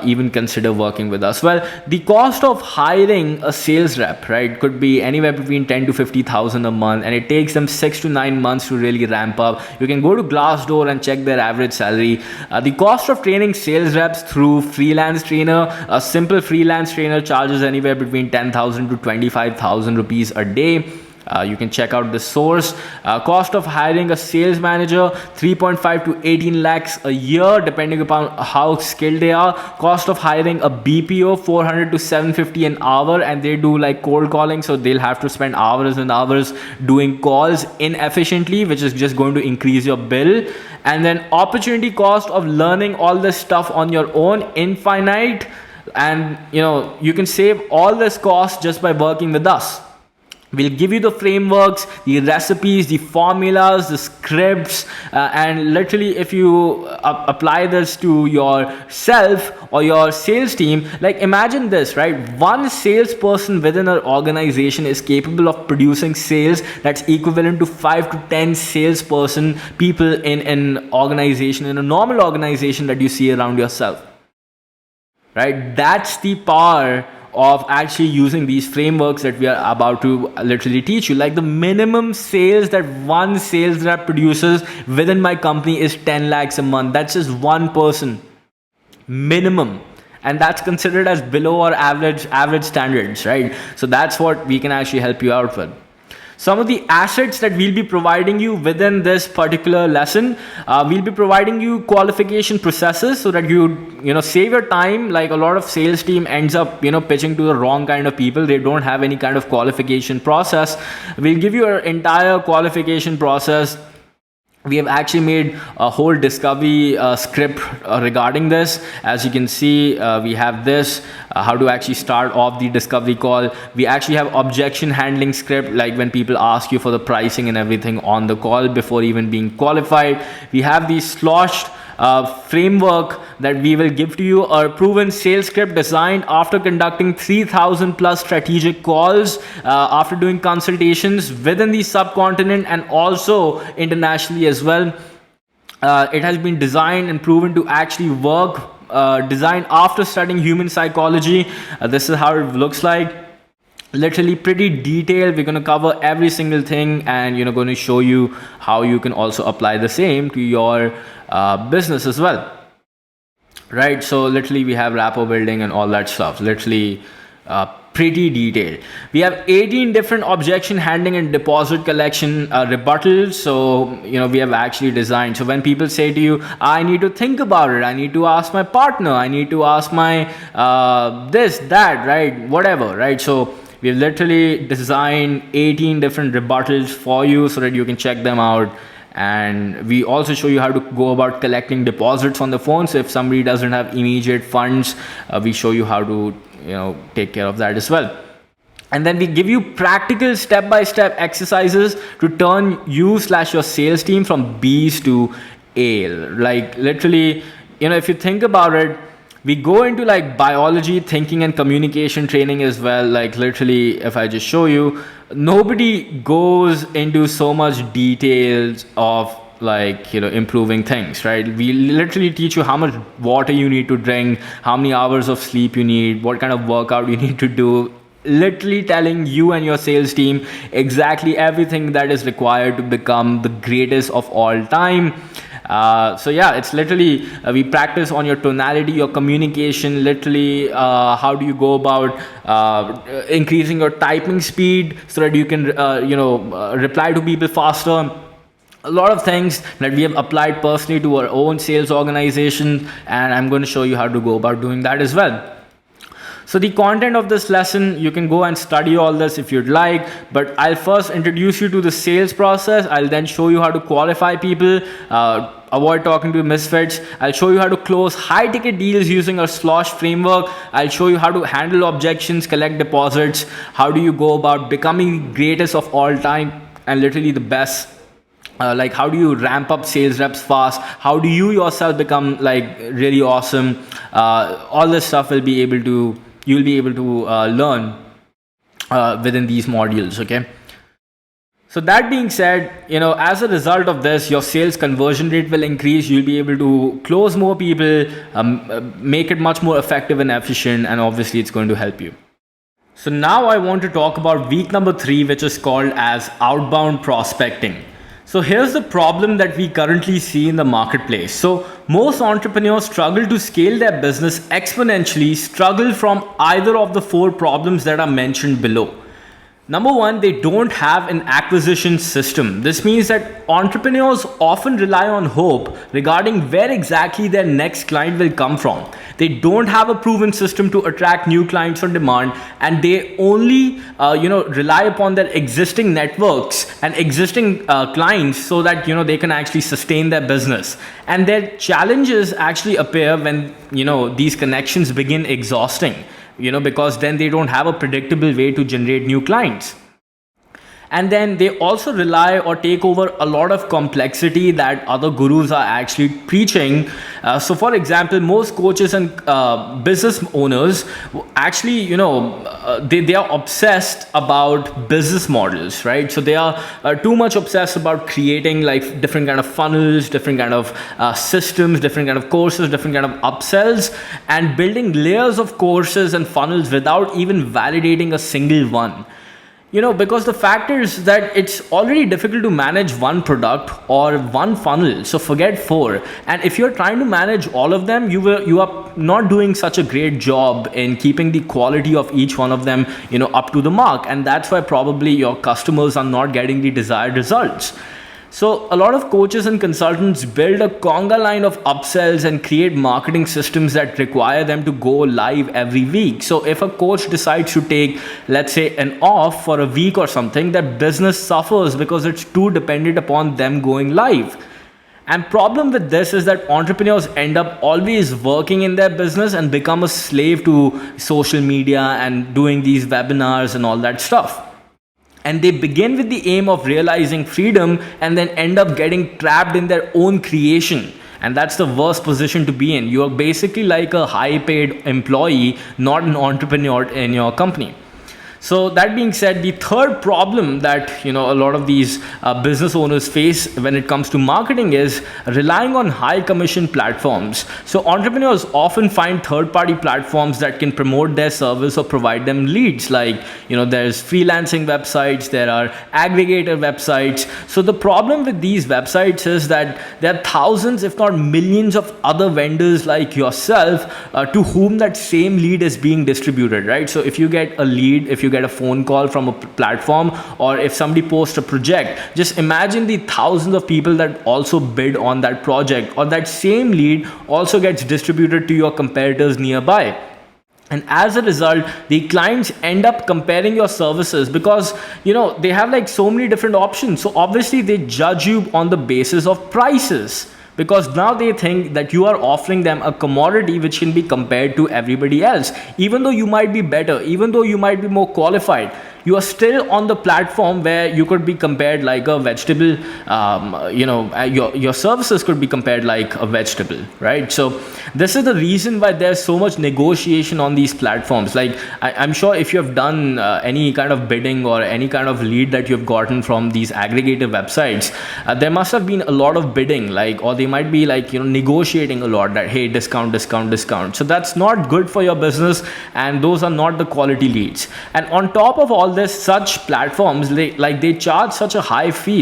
Speaker 1: even consider working with us? Well, the cost of hiring a sales rep, right, could be anywhere between 10 to 50,000 a month, and it takes them 6 to 9 months to really ramp up. You can go to Glassdoor and check their average salary. The cost of training sales reps through freelance trainer, a simple freelance trainer charges anywhere between 10,000 to 25,000 rupees a day. You can check out the source. Cost of hiring a sales manager, 3.5 to 18 lakhs a year, depending upon how skilled they are. Cost of hiring a BPO, 400 to 750 an hour, and they do like cold calling, so they'll have to spend hours and hours doing calls inefficiently, which is just going to increase your bill. And then opportunity cost of learning all this stuff on your own, infinite. And you can save all this cost just by working with us. We'll give you the frameworks, the recipes, the formulas, the scripts, and literally if you apply this to yourself or your sales team, like imagine this, right? One salesperson within our organization is capable of producing sales that's equivalent to 5 to 10 salesperson people in an organization, in a normal organization that you see around yourself, right? That's the power of actually using these frameworks that we are about to literally teach you. Like the minimum sales that one sales rep produces within my company is 10 lakhs a month. That's just one person minimum, and that's considered as below our average standards, right? So that's what we can actually help you out with. Some of the assets that we'll be providing you within this particular lesson, we'll be providing you qualification processes so that you save your time. Like a lot of sales team ends up pitching to the wrong kind of people. They don't have any kind of qualification process. We'll give you an entire qualification process. We have actually made a whole discovery script regarding this. As you can see, we have this, how to actually start off the discovery call. We actually have objection handling script, like when people ask you for the pricing and everything on the call before even being qualified. We have the sloshed framework that we will give to you, a proven sales script designed after conducting 3,000 plus strategic calls, after doing consultations within the subcontinent and also internationally as well. It has been designed and proven to actually work, designed after studying human psychology. This is how it looks like. Literally pretty detailed. We're going to cover every single thing, and going to show you how you can also apply the same to your business as well, right? So literally we have rapport building and all that stuff. Literally pretty detailed. We have 18 different objection handling and deposit collection rebuttals. So we have actually designed, so when people say to you, I need to think about it, I need to ask my partner, I need to ask my this, that, right, whatever, right? So we've literally designed 18 different rebuttals for you so that you can check them out. And we also show you how to go about collecting deposits on the phone. So if somebody doesn't have immediate funds, we show you how to take care of that as well. And then we give you practical step-by-step exercises to turn you/your sales team from B's to A. Like literally, if you think about it, we go into like biology, thinking, and communication training as well. Like literally, if I just show you, nobody goes into so much details of like improving things, right? We literally teach you how much water you need to drink, how many hours of sleep you need, what kind of workout you need to do. Literally telling you and your sales team exactly everything that is required to become the greatest of all time. So yeah, it's literally we practice on your tonality, your communication. Literally, how do you go about increasing your typing speed so that you can reply to people faster. A lot of things that we have applied personally to our own sales organization, and I'm going to show you how to go about doing that as well. So the content of this lesson, you can go and study all this if you'd like, but I'll first introduce you to the sales process. I'll then show you how to qualify people, avoid talking to misfits. I'll show you how to close high ticket deals using our slosh framework. I'll show you how to handle objections, collect deposits. How do you go about becoming the greatest of all time and literally the best? Like how do you ramp up sales reps fast? How do you yourself become like really awesome? All this stuff you'll be able to learn within these modules. Okay. So that being said, as a result of this, your sales conversion rate will increase. You'll be able to close more people, make it much more effective and efficient, and obviously it's going to help you. So now I want to talk about week number 3, which is called as outbound prospecting. So here's the problem that we currently see in the marketplace. So most entrepreneurs struggle to scale their business exponentially, struggle from either of the 4 problems that are mentioned below. Number 1, they don't have an acquisition system. This means that entrepreneurs often rely on hope regarding where exactly their next client will come from. They don't have a proven system to attract new clients on demand, and they only rely upon their existing networks and existing clients so that they can actually sustain their business. And their challenges actually appear when these connections begin exhausting. Because then they don't have a predictable way to generate new clients. And then they also rely or take over a lot of complexity that other gurus are actually preaching. So for example, most coaches and business owners actually, they are obsessed about business models, right? So they are too much obsessed about creating like different kind of funnels, different kind of systems, different kind of courses, different kind of upsells, and building layers of courses and funnels without even validating a single one. because the fact is that it's already difficult to manage one product or one funnel, so forget four. And if you're trying to manage all of them, you are not doing such a great job in keeping the quality of each one of them up to the mark, and that's why probably your customers are not getting the desired results. So a lot of coaches and consultants build a conga line of upsells and create marketing systems that require them to go live every week. So if a coach decides to take, let's say, an off for a week or something, that business suffers because it's too dependent upon them going live. And problem with this is that entrepreneurs end up always working in their business and become a slave to social media and doing these webinars and all that stuff. And they begin with the aim of realizing freedom and then end up getting trapped in their own creation. And that's the worst position to be in. You are basically like a high paid employee, not an entrepreneur in your company. So that being said, the third problem that a lot of these business owners face when it comes to marketing is relying on high commission platforms. So entrepreneurs often find third-party platforms that can promote their service or provide them leads. Like there's freelancing websites, there are aggregator websites. So the problem with these websites is that there are thousands, if not millions, of other vendors like yourself to whom that same lead is being distributed, right? So if you get a lead, if you get a phone call from a platform, or if somebody posts a project, just imagine the thousands of people that also bid on that project, or that same lead also gets distributed to your competitors nearby. And as a result, the clients end up comparing your services because they have like so many different options. So obviously they judge you on the basis of prices, because now they think that you are offering them a commodity which can be compared to everybody else. Even though you might be better, even though you might be more qualified, you are still on the platform where you could be compared like a vegetable. Your services could be compared like a vegetable, right? So this is the reason why there's so much negotiation on these platforms. Like I'm sure if you have done any kind of bidding or any kind of lead that you've gotten from these aggregator websites, there must have been a lot of bidding, or they might be negotiating a lot, that hey, discount. So that's not good for your business, and those are not the quality leads. And on top of all this, such platforms they charge such a high fee.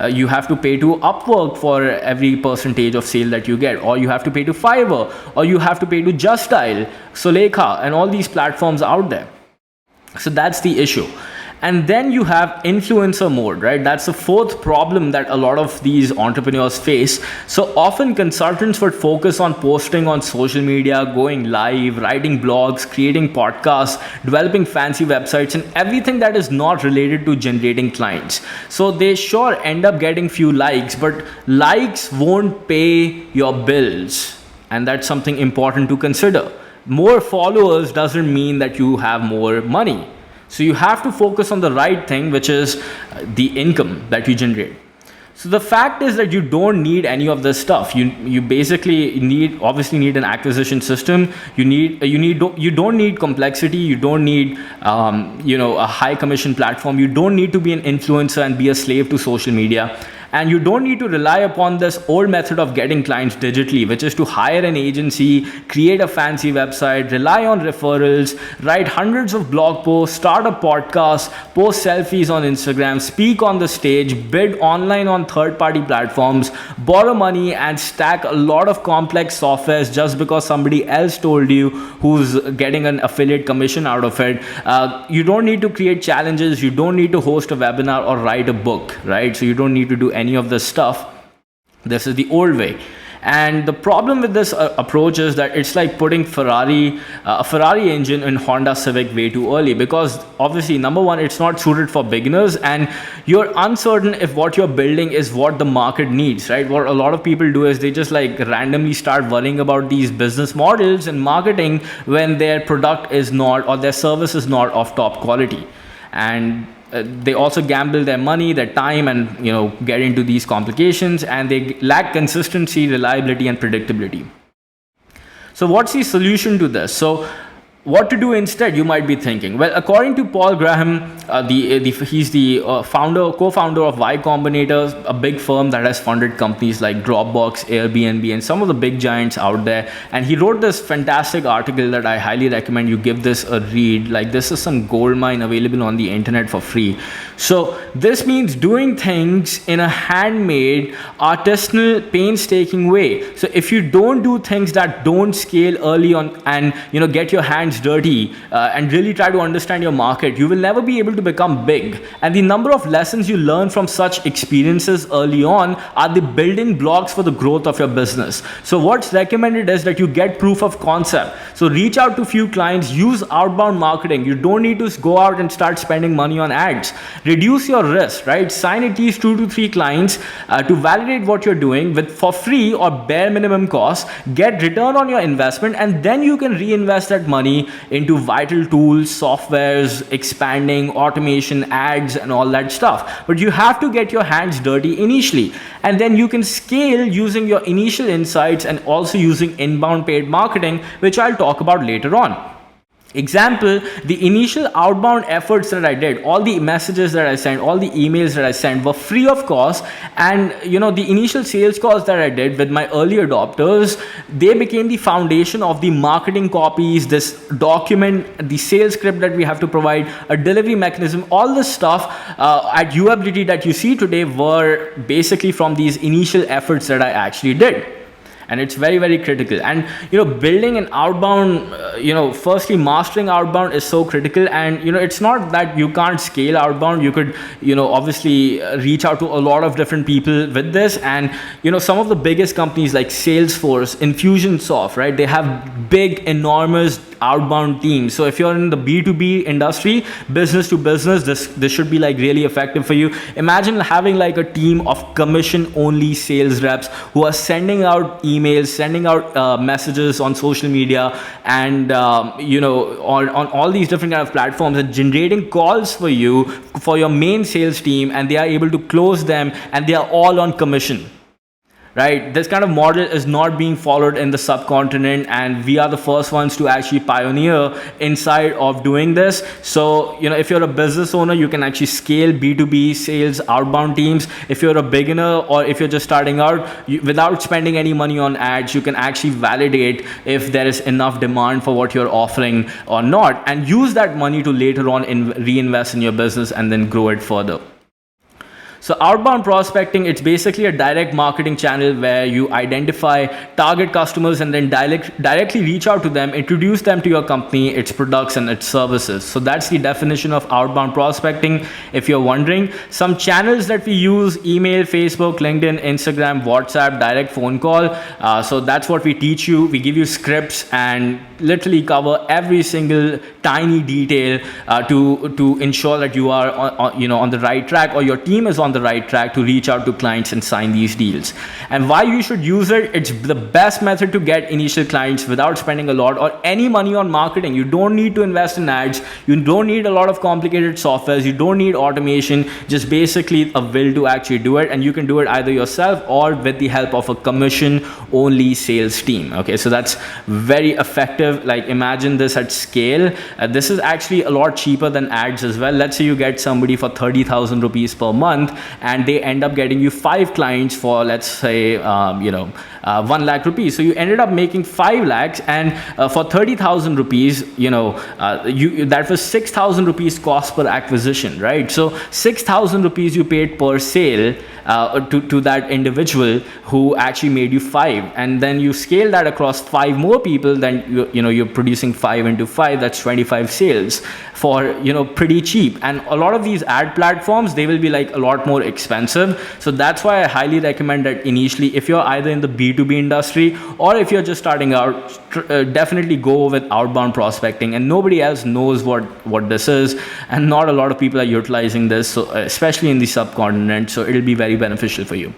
Speaker 1: You have to pay to Upwork for every percentage of sale that you get, or you have to pay to Fiverr, or you have to pay to Just Dial, Solekha, and all these platforms out there. So that's the issue. And then you have influencer mode, right? That's the fourth problem that a lot of these entrepreneurs face. So often consultants would focus on posting on social media, going live, writing blogs, creating podcasts, developing fancy websites, and everything that is not related to generating clients. So they sure end up getting few likes, but likes won't pay your bills. And that's something important to consider. More followers doesn't mean that you have more money. So you have to focus on the right thing, which is the income that you generate. So the fact is that you don't need any of this stuff. You basically obviously need an acquisition system. You don't need complexity. You don't need a high commission platform. You don't need to be an influencer and be a slave to social media. And you don't need to rely upon this old method of getting clients digitally, which is to hire an agency, create a fancy website, rely on referrals, write hundreds of blog posts, start a podcast, post selfies on Instagram, speak on the stage, bid online on third-party platforms, borrow money, and stack a lot of complex softwares just because somebody else told you who's getting an affiliate commission out of it. You don't need to create challenges. You don't need to host a webinar or write a book, right? So you don't need to do any of this stuff. This is the old way. And the problem with this approach is that it's like putting a Ferrari engine in Honda Civic way too early, because obviously, number one, it's not suited for beginners, and you're uncertain if what you're building is what the market needs, right? What a lot of people do is they just randomly start worrying about these business models and marketing when their product is not, or their service is not of top quality. And they also gamble their money, their time, and get into these complications, and they lack consistency, reliability, and predictability. So what's the solution to this? So What to do instead, you might be thinking. Well, according to Paul Graham, he's the co-founder of Y Combinator, a big firm that has funded companies like Dropbox, Airbnb, and some of the big giants out there. And he wrote this fantastic article that I highly recommend you give this a read. Like, this is some gold mine available on the internet for free. So this means doing things in a handmade, artisanal, painstaking way. So if you don't do things that don't scale early on, and get your hands dirty and really try to understand your market, you will never be able to become big. And the number of lessons you learn from such experiences early on are the building blocks for the growth of your business. So what's recommended is that you get proof of concept. So reach out to few clients, use outbound marketing. You don't need to go out and start spending money on ads. Reduce your risk, right? Sign at least 2 to 3 clients to validate what you're doing for free or bare minimum cost. Get return on your investment, and then you can reinvest that money into vital tools, softwares, expanding, automation, ads, and all that stuff. But you have to get your hands dirty initially, and then you can scale using your initial insights and also using inbound paid marketing, which I'll talk about later on. Example, the initial outbound efforts that I did, all the messages that I sent, all the emails that I sent were free of cost. And the initial sales calls that I did with my early adopters, they became the foundation of the marketing copies, this document, the sales script that we have to provide, a delivery mechanism. All this stuff at Uability that you see today were basically from these initial efforts that I actually did. And it's very, very critical. And building an outbound, firstly mastering outbound is so critical. And it's not that you can't scale outbound. You could obviously reach out to a lot of different people with this. And some of the biggest companies like Salesforce, Infusionsoft, right, they have big, enormous outbound teams. So if you're in the B2B industry, business to business, this should be like really effective for you. Imagine having like a team of commission only sales reps who are sending out emails, sending out messages on social media, and on all these different kind of platforms, and generating calls for you for your main sales team, and they are able to close them, and they are all on commission. Right, this kind of model is not being followed in the subcontinent, and we are the first ones to actually pioneer inside of doing this. So if you're a business owner, you can actually scale B2B sales outbound teams. If you're a beginner, or if you're just starting out, without spending any money on ads, you can actually validate if there is enough demand for what you're offering or not, and use that money to later on reinvest in your business and then grow it further. So outbound prospecting, it's basically a direct marketing channel where you identify target customers and then directly reach out to them, introduce them to your company, its products and its services. So that's the definition of outbound prospecting. If you're wondering, some channels that we use: email, Facebook, LinkedIn, Instagram, WhatsApp, direct phone call. So that's what we teach you. We give you scripts and literally cover every single tiny detail to ensure that you are on the right track, or your team is on the right track to reach out to clients and sign these deals. And why you should use it: it's the best method to get initial clients without spending a lot or any money on marketing. You don't need to invest in ads. You don't need a lot of complicated softwares. You don't need automation. Just basically a will to actually do it, and you can do it either yourself or with the help of a commission only sales team. Okay, so that's very effective. Like, imagine this at scale. This is actually a lot cheaper than ads as well. Let's say you get somebody for 30,000 rupees per month, and they end up getting you 5 clients for, let's say, 1 lakh rupees. So you ended up making 5 lakhs, and for 30,000 rupees, that was 6,000 rupees cost per acquisition, right? So 6,000 rupees you paid per sale to that individual who actually made you 5, and then you scale that across 5 more people. Then you're producing 5 into 5. That's 25 sales for pretty cheap. And a lot of these ad platforms, they will be like a lot more expensive. So that's why I highly recommend that initially, if you're either in the B2B industry or if you're just starting out, definitely go with outbound prospecting. And nobody else knows what this is, and not a lot of people are utilizing this, so especially in the subcontinent. So it'll be very beneficial for you.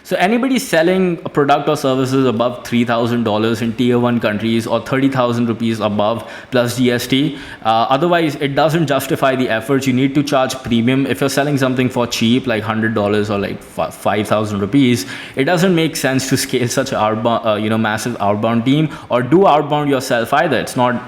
Speaker 1: So anybody selling a product or services above $3,000 in tier 1 countries or 30,000 rupees above plus GST, otherwise it doesn't justify the efforts. You need to charge premium. If you're selling something for cheap, like $100 or like 5,000 rupees, it doesn't make sense to scale such a outbound, massive outbound team or do outbound yourself either.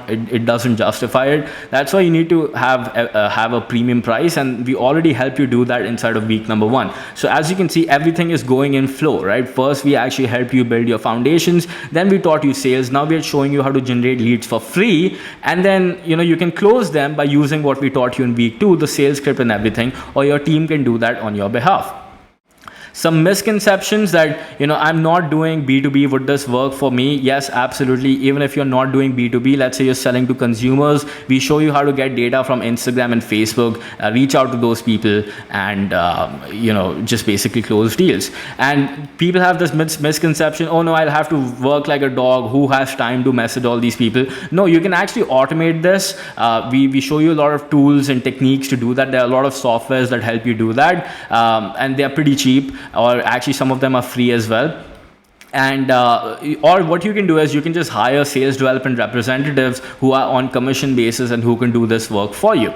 Speaker 1: It doesn't justify it. That's why you need to have a premium price, and we already help you do that inside of week number 1. So as you can see, everything is going in flow, right? First, we actually help you build your foundations. Then we taught you sales. Now we are showing you how to generate leads for free. And then, you can close them by using what we taught you in week 2, the sales script and everything, or your team can do that on your behalf. Some misconceptions that, I'm not doing B2B, would this work for me? Yes, absolutely. Even if you're not doing B2B, let's say you're selling to consumers, we show you how to get data from Instagram and Facebook, reach out to those people and, just basically close deals. And people have this misconception, oh no, I'll have to work like a dog. Who has time to message all these people? No, you can actually automate this. We show you a lot of tools and techniques to do that. There are a lot of softwares that help you do that. And they're pretty cheap. Or actually some of them are free as well. And or what you can do is you can just hire sales development representatives who are on commission basis and who can do this work for you.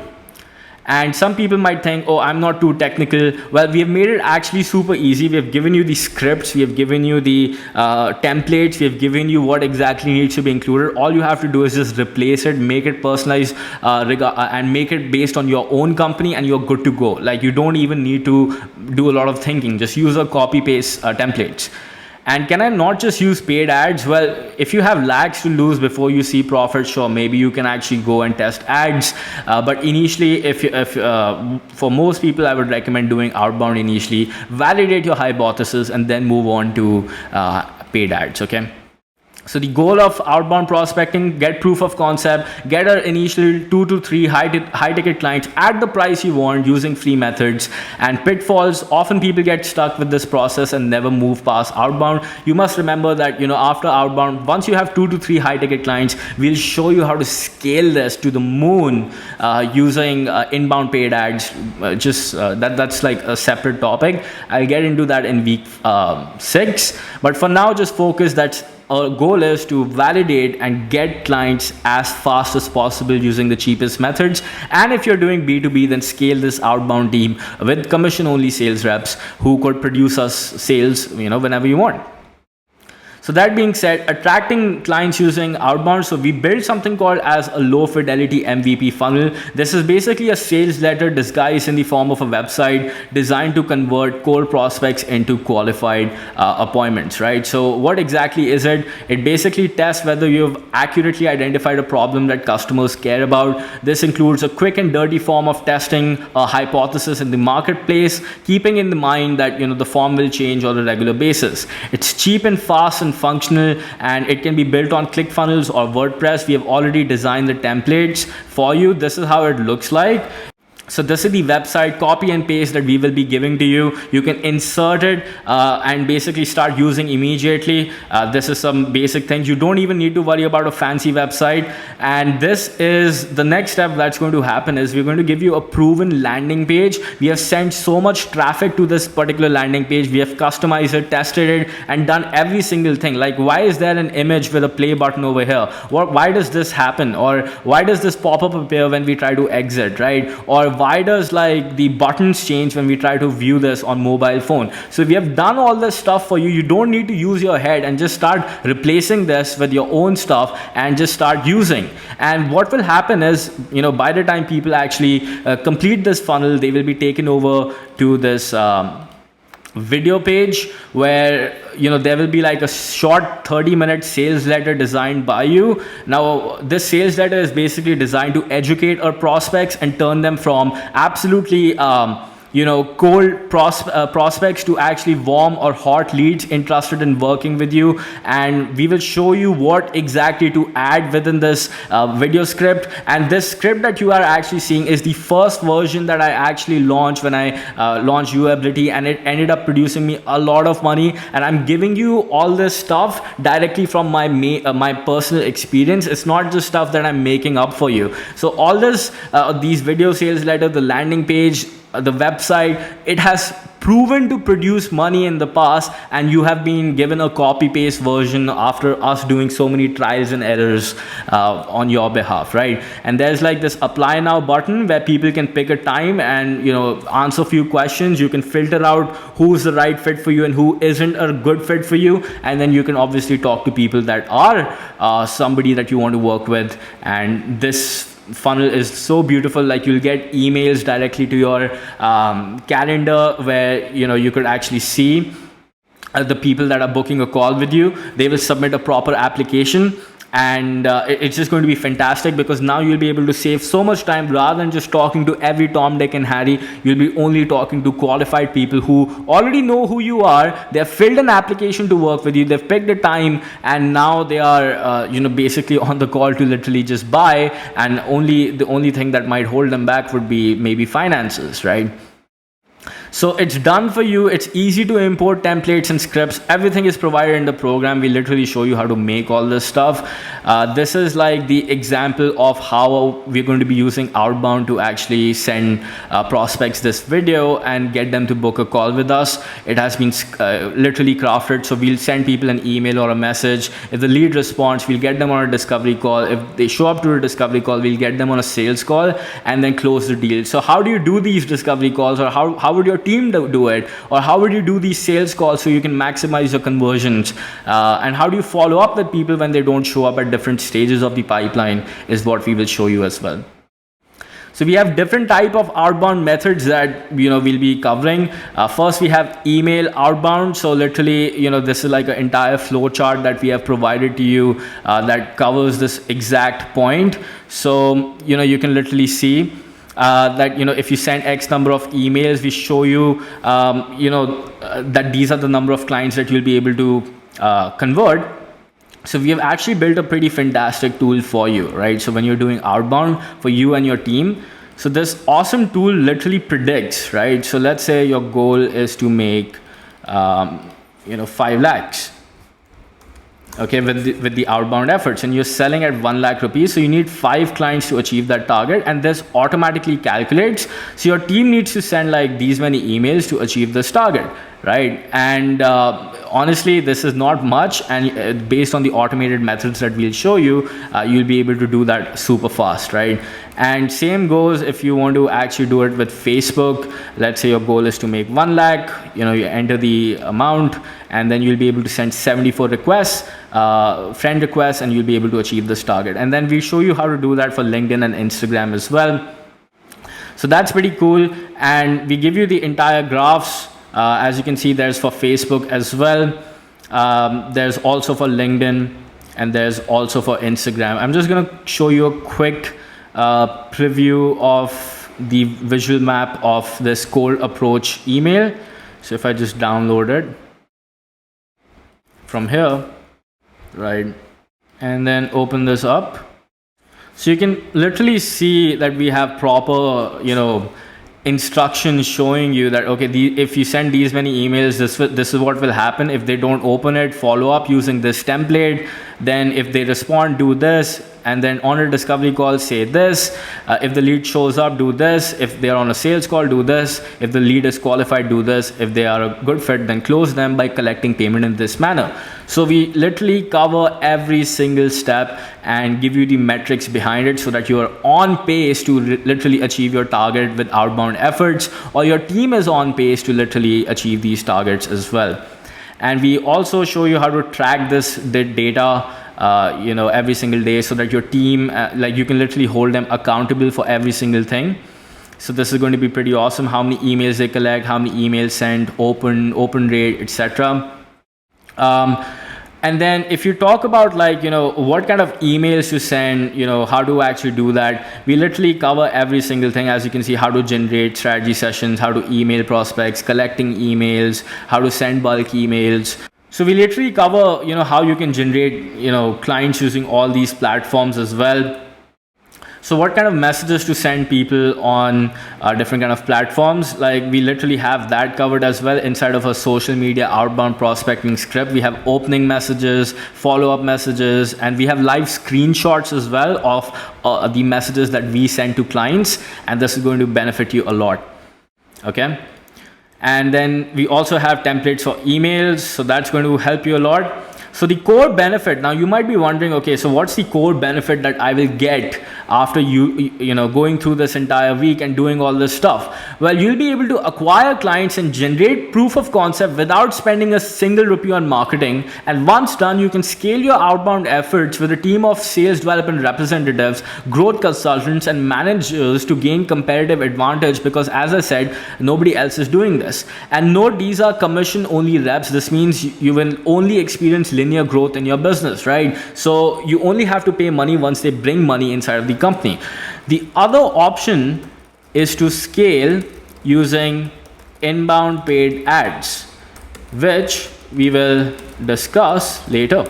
Speaker 1: And some people might think, oh, I'm not too technical. Well, we have made it actually super easy. We have given you the scripts, we have given you the templates, we have given you what exactly needs to be included. All you have to do is just replace it, make it personalized, and make it based on your own company, and you're good to go. Like, you don't even need to do a lot of thinking. Just use a copy paste templates. And can I not just use paid ads? Well, if you have lakhs to lose before you see profit, sure, maybe you can actually go and test ads. But initially, if for most people, I would recommend doing outbound initially, validate your hypothesis, and then move on to paid ads, okay? So the goal of outbound prospecting, get proof of concept, get our initial 2 to 3 high ticket clients at the price you want using free methods. And pitfalls, often people get stuck with this process and never move past outbound. You must remember that, after outbound, once you have 2 to 3 high ticket clients, we'll show you how to scale this to the moon using inbound paid ads. That's like a separate topic. I'll get into that in week 6. But for now, just focus that our goal is to validate and get clients as fast as possible using the cheapest methods. And if you're doing B2B, then scale this outbound team with commission only sales reps who could produce us sales, whenever you want. So that being said, attracting clients using outbound. So we built something called as a low fidelity MVP funnel. This is basically a sales letter disguised in the form of a website designed to convert cold prospects into qualified appointments, right? So what exactly is it? It basically tests whether you've accurately identified a problem that customers care about. This includes a quick and dirty form of testing a hypothesis in the marketplace, keeping in mind that, the form will change on a regular basis. It's cheap and fast and functional, and it can be built on ClickFunnels or WordPress. We have already designed the templates for you. This is how it looks like. So this is the website, copy and paste that we will be giving to you. You can insert it and basically start using immediately. This is some basic things. You don't even need to worry about a fancy website. And this is the next step that's going to happen is we're going to give you a proven landing page. We have sent so much traffic to this particular landing page. We have customized it, tested it, and done every single thing. Like, why is there an image with a play button over here? Why does this happen? Or why does this pop-up appear when we try to exit, right? Or why does like the buttons change when we try to view this on mobile phone? So we have done all this stuff for you. You don't need to use your head and just start replacing this with your own stuff and just start using. And what will happen is, by the time people actually complete this funnel, they will be taken over to this video page where there will be like a short 30-minute sales letter designed by you. Now this sales letter is basically designed to educate our prospects and turn them from absolutely cold prospects to actually warm or hot leads interested in working with you. And we will show you what exactly to add within this video script. And this script that you are actually seeing is the first version that I actually launched when I launched UAbility, and it ended up producing me a lot of money. And I'm giving you all this stuff directly from my personal experience. It's not just stuff that I'm making up for you. So all this, these video sales letter, the landing page, the website, it has proven to produce money in the past, and you have been given a copy paste version after us doing so many trials and errors on your behalf, right? And there's like this apply now button where people can pick a time and answer a few questions. You can filter out who's the right fit for you and who isn't a good fit for you, and then you can obviously talk to people that are somebody that you want to work with. And this funnel is so beautiful. Like, you'll get emails directly to your calendar where you could actually see the people that are booking a call with you. They will submit a proper application, and it's just going to be fantastic, because now you'll be able to save so much time. Rather than just talking to every Tom, Dick and Harry, you'll be only talking to qualified people who already know who you are. They've filled an application to work with you, they've picked a time, and now they are basically on the call to literally just buy. And the only thing that might hold them back would be maybe finances, right? So it's done for you. It's easy to import templates and scripts. Everything is provided in the program. We literally show you how to make all this stuff. This is like the example of how we're going to be using Outbound to actually send prospects this video and get them to book a call with us. It has been literally crafted. So we'll send people an email or a message. If the lead responds, we'll get them on a discovery call. If they show up to a discovery call, we'll get them on a sales call and then close the deal. So how do you do these discovery calls, or how would your team do it, or how would you do these sales calls so you can maximize your conversions, and how do you follow up with people when they don't show up at different stages of the pipeline, is what we will show you as well. So we have different type of outbound methods that we'll be covering. First, we have email outbound. So literally, this is like an entire flow chart that we have provided to you that covers this exact point. So you can literally see that if you send X number of emails, we show you that these are the number of clients that you'll be able to convert. So we have actually built a pretty fantastic tool for you, right? So when you're doing outbound for you and your team, so this awesome tool literally predicts, right? So let's say your goal is to make 5 lakhs. Okay, with the outbound efforts, and you're selling at 1 lakh rupees, so you need 5 clients to achieve that target, and this automatically calculates. So your team needs to send like these many emails to achieve this target, right? And honestly, this is not much, and based on the automated methods that we'll show you, you'll be able to do that super fast, right? And same goes if you want to actually do it with Facebook. Let's say your goal is to make 1 lakh, you enter the amount, and then you'll be able to send 74 requests, friend requests, and you'll be able to achieve this target. And then we show you how to do that for LinkedIn and Instagram as well. So that's pretty cool. And we give you the entire graphs. As you can see, there's for Facebook as well. There's also for LinkedIn, and there's also for Instagram. I'm just going to show you a quick preview of the visual map of this cold approach email. So if I just download it from here, right, and then open this up, so you can literally see that we have proper instructions showing you that, okay, if you send these many emails, this is what will happen. If they don't open it, follow up using this template. Then if they respond, do this. And then on a discovery call, say this. If the lead shows up, do this. If they're on a sales call, do this. If the lead is qualified, do this. If they are a good fit, then close them by collecting payment in this manner. So we literally cover every single step and give you the metrics behind it, so that you are on pace to literally achieve your target with outbound efforts, or your team is on pace to literally achieve these targets as well. And we also show you how to track the data every single day, so that your team, you can literally hold them accountable for every single thing. So this is going to be pretty awesome. How many emails they collect, how many emails sent, open rate, etc. And then if you talk about what kind of emails to send, how to actually do that, we literally cover every single thing. As you can see, how to generate strategy sessions, how to email prospects, collecting emails, how to send bulk emails. So we literally cover, how you can generate, clients using all these platforms as well. So what kind of messages to send people on different kind of platforms, like we literally have that covered as well inside of a social media outbound prospecting script. We have opening messages, follow-up messages, and we have live screenshots as well of the messages that we send to clients, and this is going to benefit you a lot. Okay. And then we also have templates for emails, so that's going to help you a lot. So the core benefit, now you might be wondering, okay, so what's the core benefit that I will get after going through this entire week and doing all this stuff? Well, you'll be able to acquire clients and generate proof of concept without spending a single rupee on marketing. And once done, you can scale your outbound efforts with a team of sales development representatives, growth consultants, and managers to gain competitive advantage, because as I said, nobody else is doing this. And note, these are commission only reps. This means you will only experience linear growth in your business, right? So you only have to pay money once they bring money inside of the company. The other option is to scale using inbound paid ads, which we will discuss later.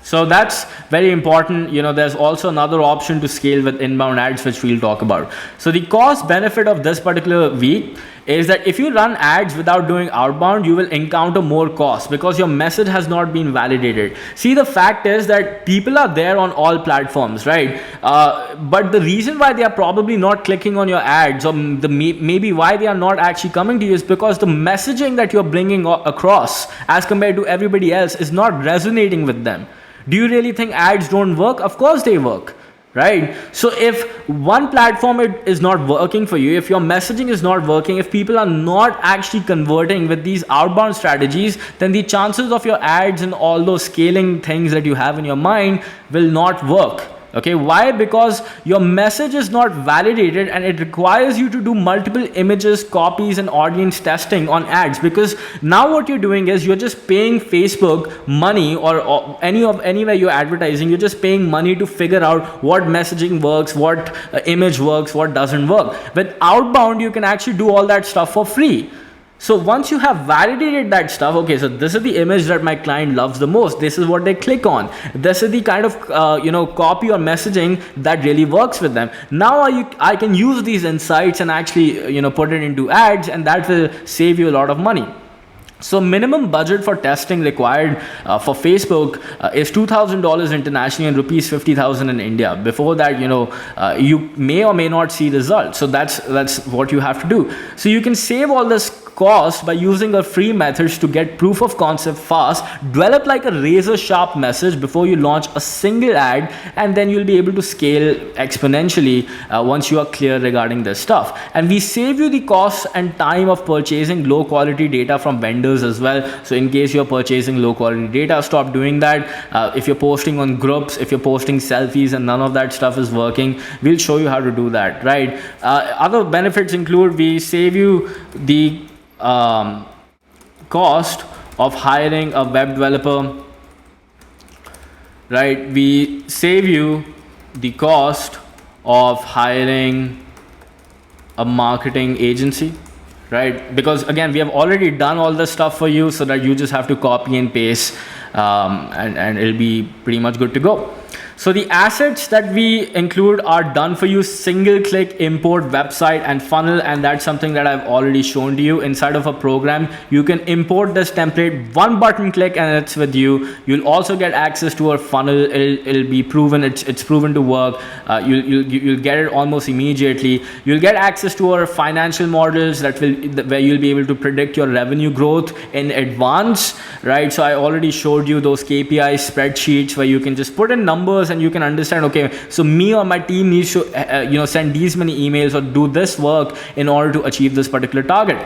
Speaker 1: So that's very important. There's also another option to scale with inbound ads, which we'll talk about. So the cost benefit of this particular week is that if you run ads without doing outbound, you will encounter more costs because your message has not been validated. See, the fact is that people are there on all platforms, right? But the reason why they are probably not clicking on your ads, or maybe why they are not actually coming to you, is because the messaging that you're bringing across as compared to everybody else is not resonating with them. Do you really think ads don't work? Of course they work, right? So if one platform is not working for you, if your messaging is not working, if people are not actually converting with these outbound strategies, then the chances of your ads and all those scaling things that you have in your mind will not work. Okay, why? Because your message is not validated, and it requires you to do multiple images, copies, and audience testing on ads. Because now what you're doing is you're just paying Facebook money, or anywhere you're advertising, you're just paying money to figure out what messaging works, what image works, what doesn't work. With outbound, you can actually do all that stuff for free. So once you have validated that stuff, okay, so this is the image that my client loves the most. This is what they click on. This is the kind of copy or messaging that really works with them. Now I can use these insights and actually put it into ads, and that will save you a lot of money. So minimum budget for testing required for Facebook is $2,000 internationally and rupees 50,000 in India. Before that, you may or may not see results. So that's what you have to do. So you can save all this cost by using a free methods to get proof of concept fast. Develop like a razor sharp message before you launch a single ad, and then you'll be able to scale exponentially once you are clear regarding this stuff. And we save you the cost and time of purchasing low quality data from vendors as well. So in case you're purchasing low quality data, stop doing that. If you're posting on groups, if you're posting selfies and none of that stuff is working, we'll show you how to do that, right? Other benefits include, we save you the cost of hiring a web developer, right? We save you the cost of hiring a marketing agency, right? Because again, we have already done all this stuff for you, so that you just have to copy and paste, and it'll be pretty much good to go. So the assets that we include are done for you, single click import website and funnel, and that's something that I've already shown to you. Inside of a program, you can import this template, one button click, and it's with you. You'll also get access to our funnel. It'll be proven, it's proven to work. You'll get it almost immediately. You'll get access to our financial models where you'll be able to predict your revenue growth in advance, right? So I already showed you those KPI spreadsheets where you can just put in numbers and you can understand, okay, so me or my team needs to send these many emails or do this work in order to achieve this particular target.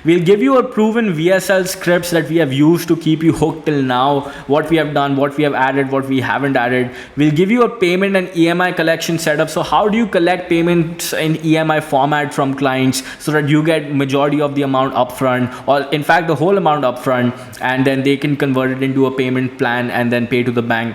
Speaker 1: We'll give you a proven VSL scripts that we have used to keep you hooked till now, what we have done, what we have added, what we haven't added. We'll give you a payment and EMI collection setup. So how do you collect payments in EMI format from clients so that you get majority of the amount upfront, or in fact the whole amount upfront, and then they can convert it into a payment plan and then pay to the bank.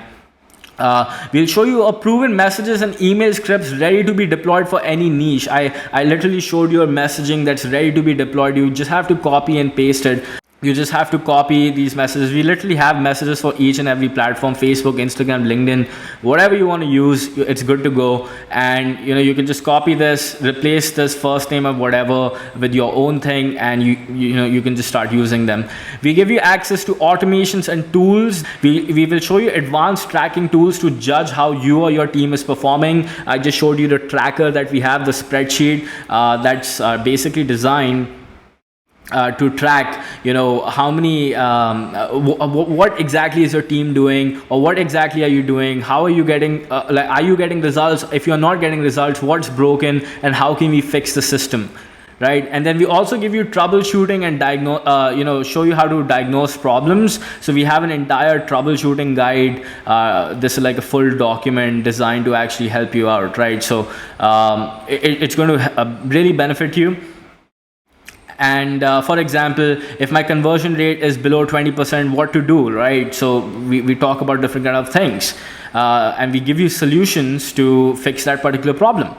Speaker 1: We'll show you a proven messages and email scripts ready to be deployed for any niche. I literally showed you a messaging that's ready to be deployed. You just have to copy and paste it. You just have to copy these messages. We literally have messages for each and every platform: Facebook, Instagram, LinkedIn, whatever you want to use, it's good to go. And you can just copy this, replace this first name of whatever with your own thing, and you can just start using them. We give you access to automations and tools. We will show you advanced tracking tools to judge how you or your team is performing. I just showed you the tracker that we have, the spreadsheet that's basically designed to track, how many, what exactly is your team doing, or what exactly are you doing, how are you getting, are you getting results? If you're not getting results, what's broken, and how can we fix the system, right? And then we also give you troubleshooting and show you how to diagnose problems. So we have an entire troubleshooting guide. This is like a full document designed to actually help you out, right? So it's going to really benefit you. And for example, if my conversion rate is below 20%, what to do, right? So we talk about different kind of things, and we give you solutions to fix that particular problem.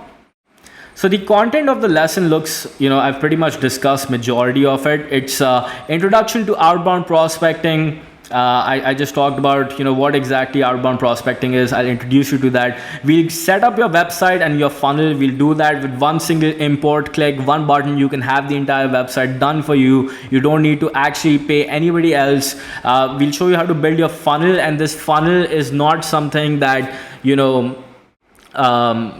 Speaker 1: So the content of the lesson looks, I've pretty much discussed majority of it. It's introduction to outbound prospecting. I just talked about, what exactly outbound prospecting is. I'll introduce you to that. We'll set up your website and your funnel. We'll do that with one single import click, one button. You can have the entire website done for you. You don't need to actually pay anybody else. We'll show you how to build your funnel, and this funnel is not something that,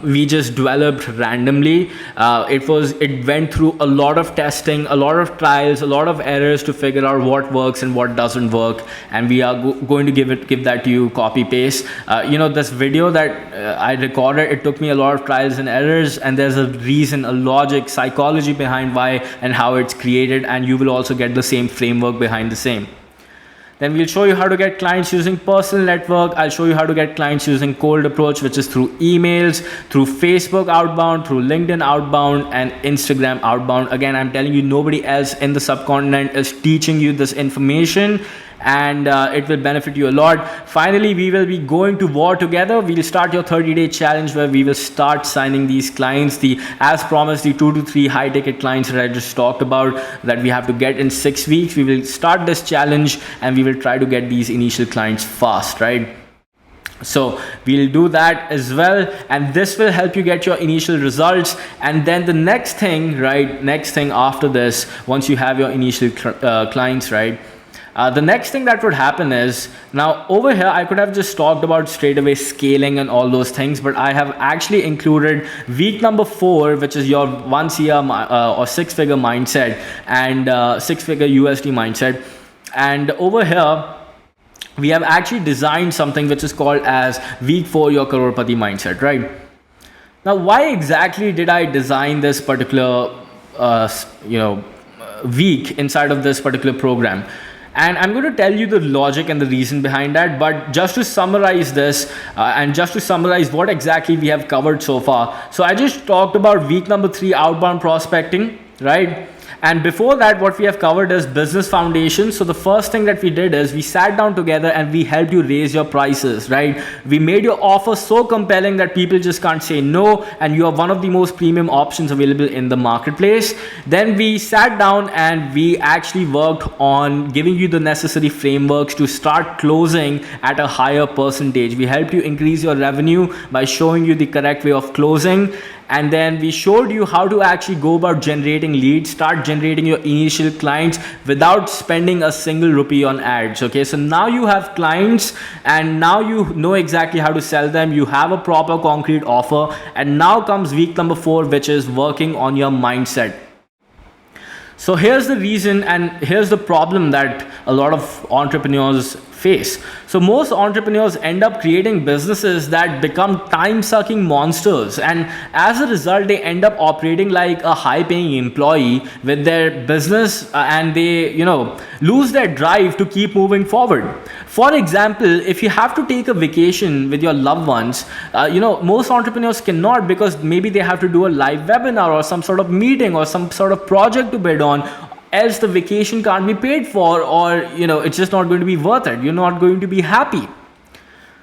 Speaker 1: we just developed randomly. It went through a lot of testing, a lot of trials, a lot of errors to figure out what works and what doesn't work, and we are going to give that to you copy paste. This video that I recorded, it took me a lot of trials and errors, and there's a reason, a logic, psychology behind why and how it's created, and you will also get the same framework behind the same. Then we'll show you how to get clients using personal network. I'll show you how to get clients using cold approach, which is through emails, through Facebook outbound, through LinkedIn outbound, and Instagram outbound. Again, I'm telling you, nobody else in the subcontinent is teaching you this information, and it will benefit you a lot. Finally, we will be going to war together. We'll start your 30-day challenge, where we will start signing these clients, as promised, the 2 to 3 high ticket clients that I just talked about that we have to get in 6 weeks. We will start this challenge, and we will try to get these initial clients fast, right? So we'll do that as well, and this will help you get your initial results. And then the next thing after this, once you have your initial clients, right, the next thing that would happen is, now over here I could have just talked about straight away scaling and all those things, but I have actually included week number 4, which is your 1 CR or 6-figure mindset and 6-figure USD mindset. And over here we have actually designed something which is called as week 4 your crorepati mindset, right? Now, why exactly did I design this particular week inside of this particular program? And I'm going to tell you the logic and the reason behind that. But just to summarize this, and just to summarize what exactly we have covered so far. So I just talked about week number 3, outbound prospecting, right? And before that, what we have covered is business foundation. So the first thing that we did is we sat down together and we helped you raise your prices, right? We made your offer so compelling that people just can't say no, and you are one of the most premium options available in the marketplace. Then we sat down and we actually worked on giving you the necessary frameworks to start closing at a higher percentage. We helped you increase your revenue by showing you the correct way of closing. And then we showed you how to actually go about generating leads, start generating your initial clients without spending a single rupee on ads. Okay, so now you have clients, and now you know exactly how to sell them. You have a proper concrete offer. And now comes week number 4, which is working on your mindset. So here's the reason, and here's the problem that a lot of entrepreneurs face. So most entrepreneurs end up creating businesses that become time-sucking monsters, and as a result they end up operating like a high-paying employee with their business, and they lose their drive to keep moving forward. For example, if you have to take a vacation with your loved ones, most entrepreneurs cannot, because maybe they have to do a live webinar or some sort of meeting or some sort of project to bid on, else the vacation can't be paid for, or it's just not going to be worth it. You're not going to be happy.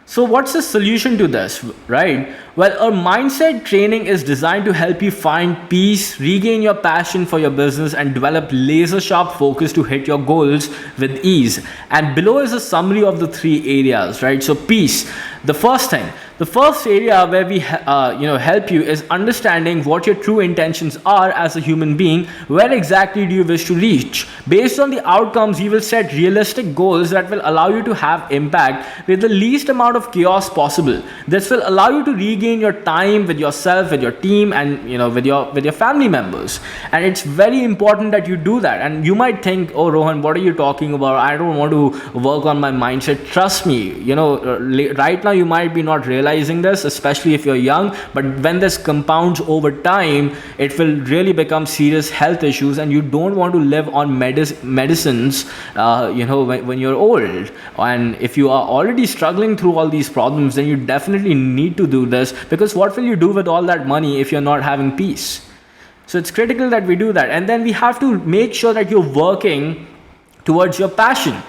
Speaker 1: So what's the solution to this, right? Well, a mindset training is designed to help you find peace, regain your passion for your business, and develop laser sharp focus to hit your goals with ease. And below is a summary of the 3 areas, right? So peace. The first thing, The first area where we help you is understanding what your true intentions are as a human being. Where exactly do you wish to reach? Based on the outcomes, you will set realistic goals that will allow you to have impact with the least amount of chaos possible. This will allow you to regain your time with yourself, with your team, and with your family members. And it's very important that you do that. And you might think, oh Rohan, what are you talking about? I don't want to work on my mindset. Trust me, right now you might be not realizing this, especially if you're young, but when this compounds over time, it will really become serious health issues, and you don't want to live on medicines when you're old. And if you are already struggling through all these problems, then you definitely need to do this, because what will you do with all that money if you're not having peace? So it's critical that we do that. And then we have to make sure that you're working towards your passion.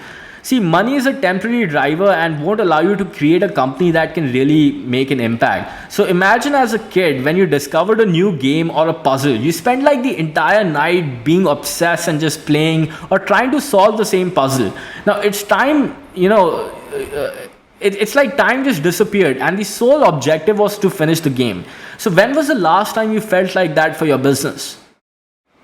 Speaker 1: See, money is a temporary driver and won't allow you to create a company that can really make an impact. So imagine as a kid, when you discovered a new game or a puzzle, you spent like the entire night being obsessed and just playing or trying to solve the same puzzle. Now it's time, it's like time just disappeared and the sole objective was to finish the game. So when was the last time you felt like that for your business?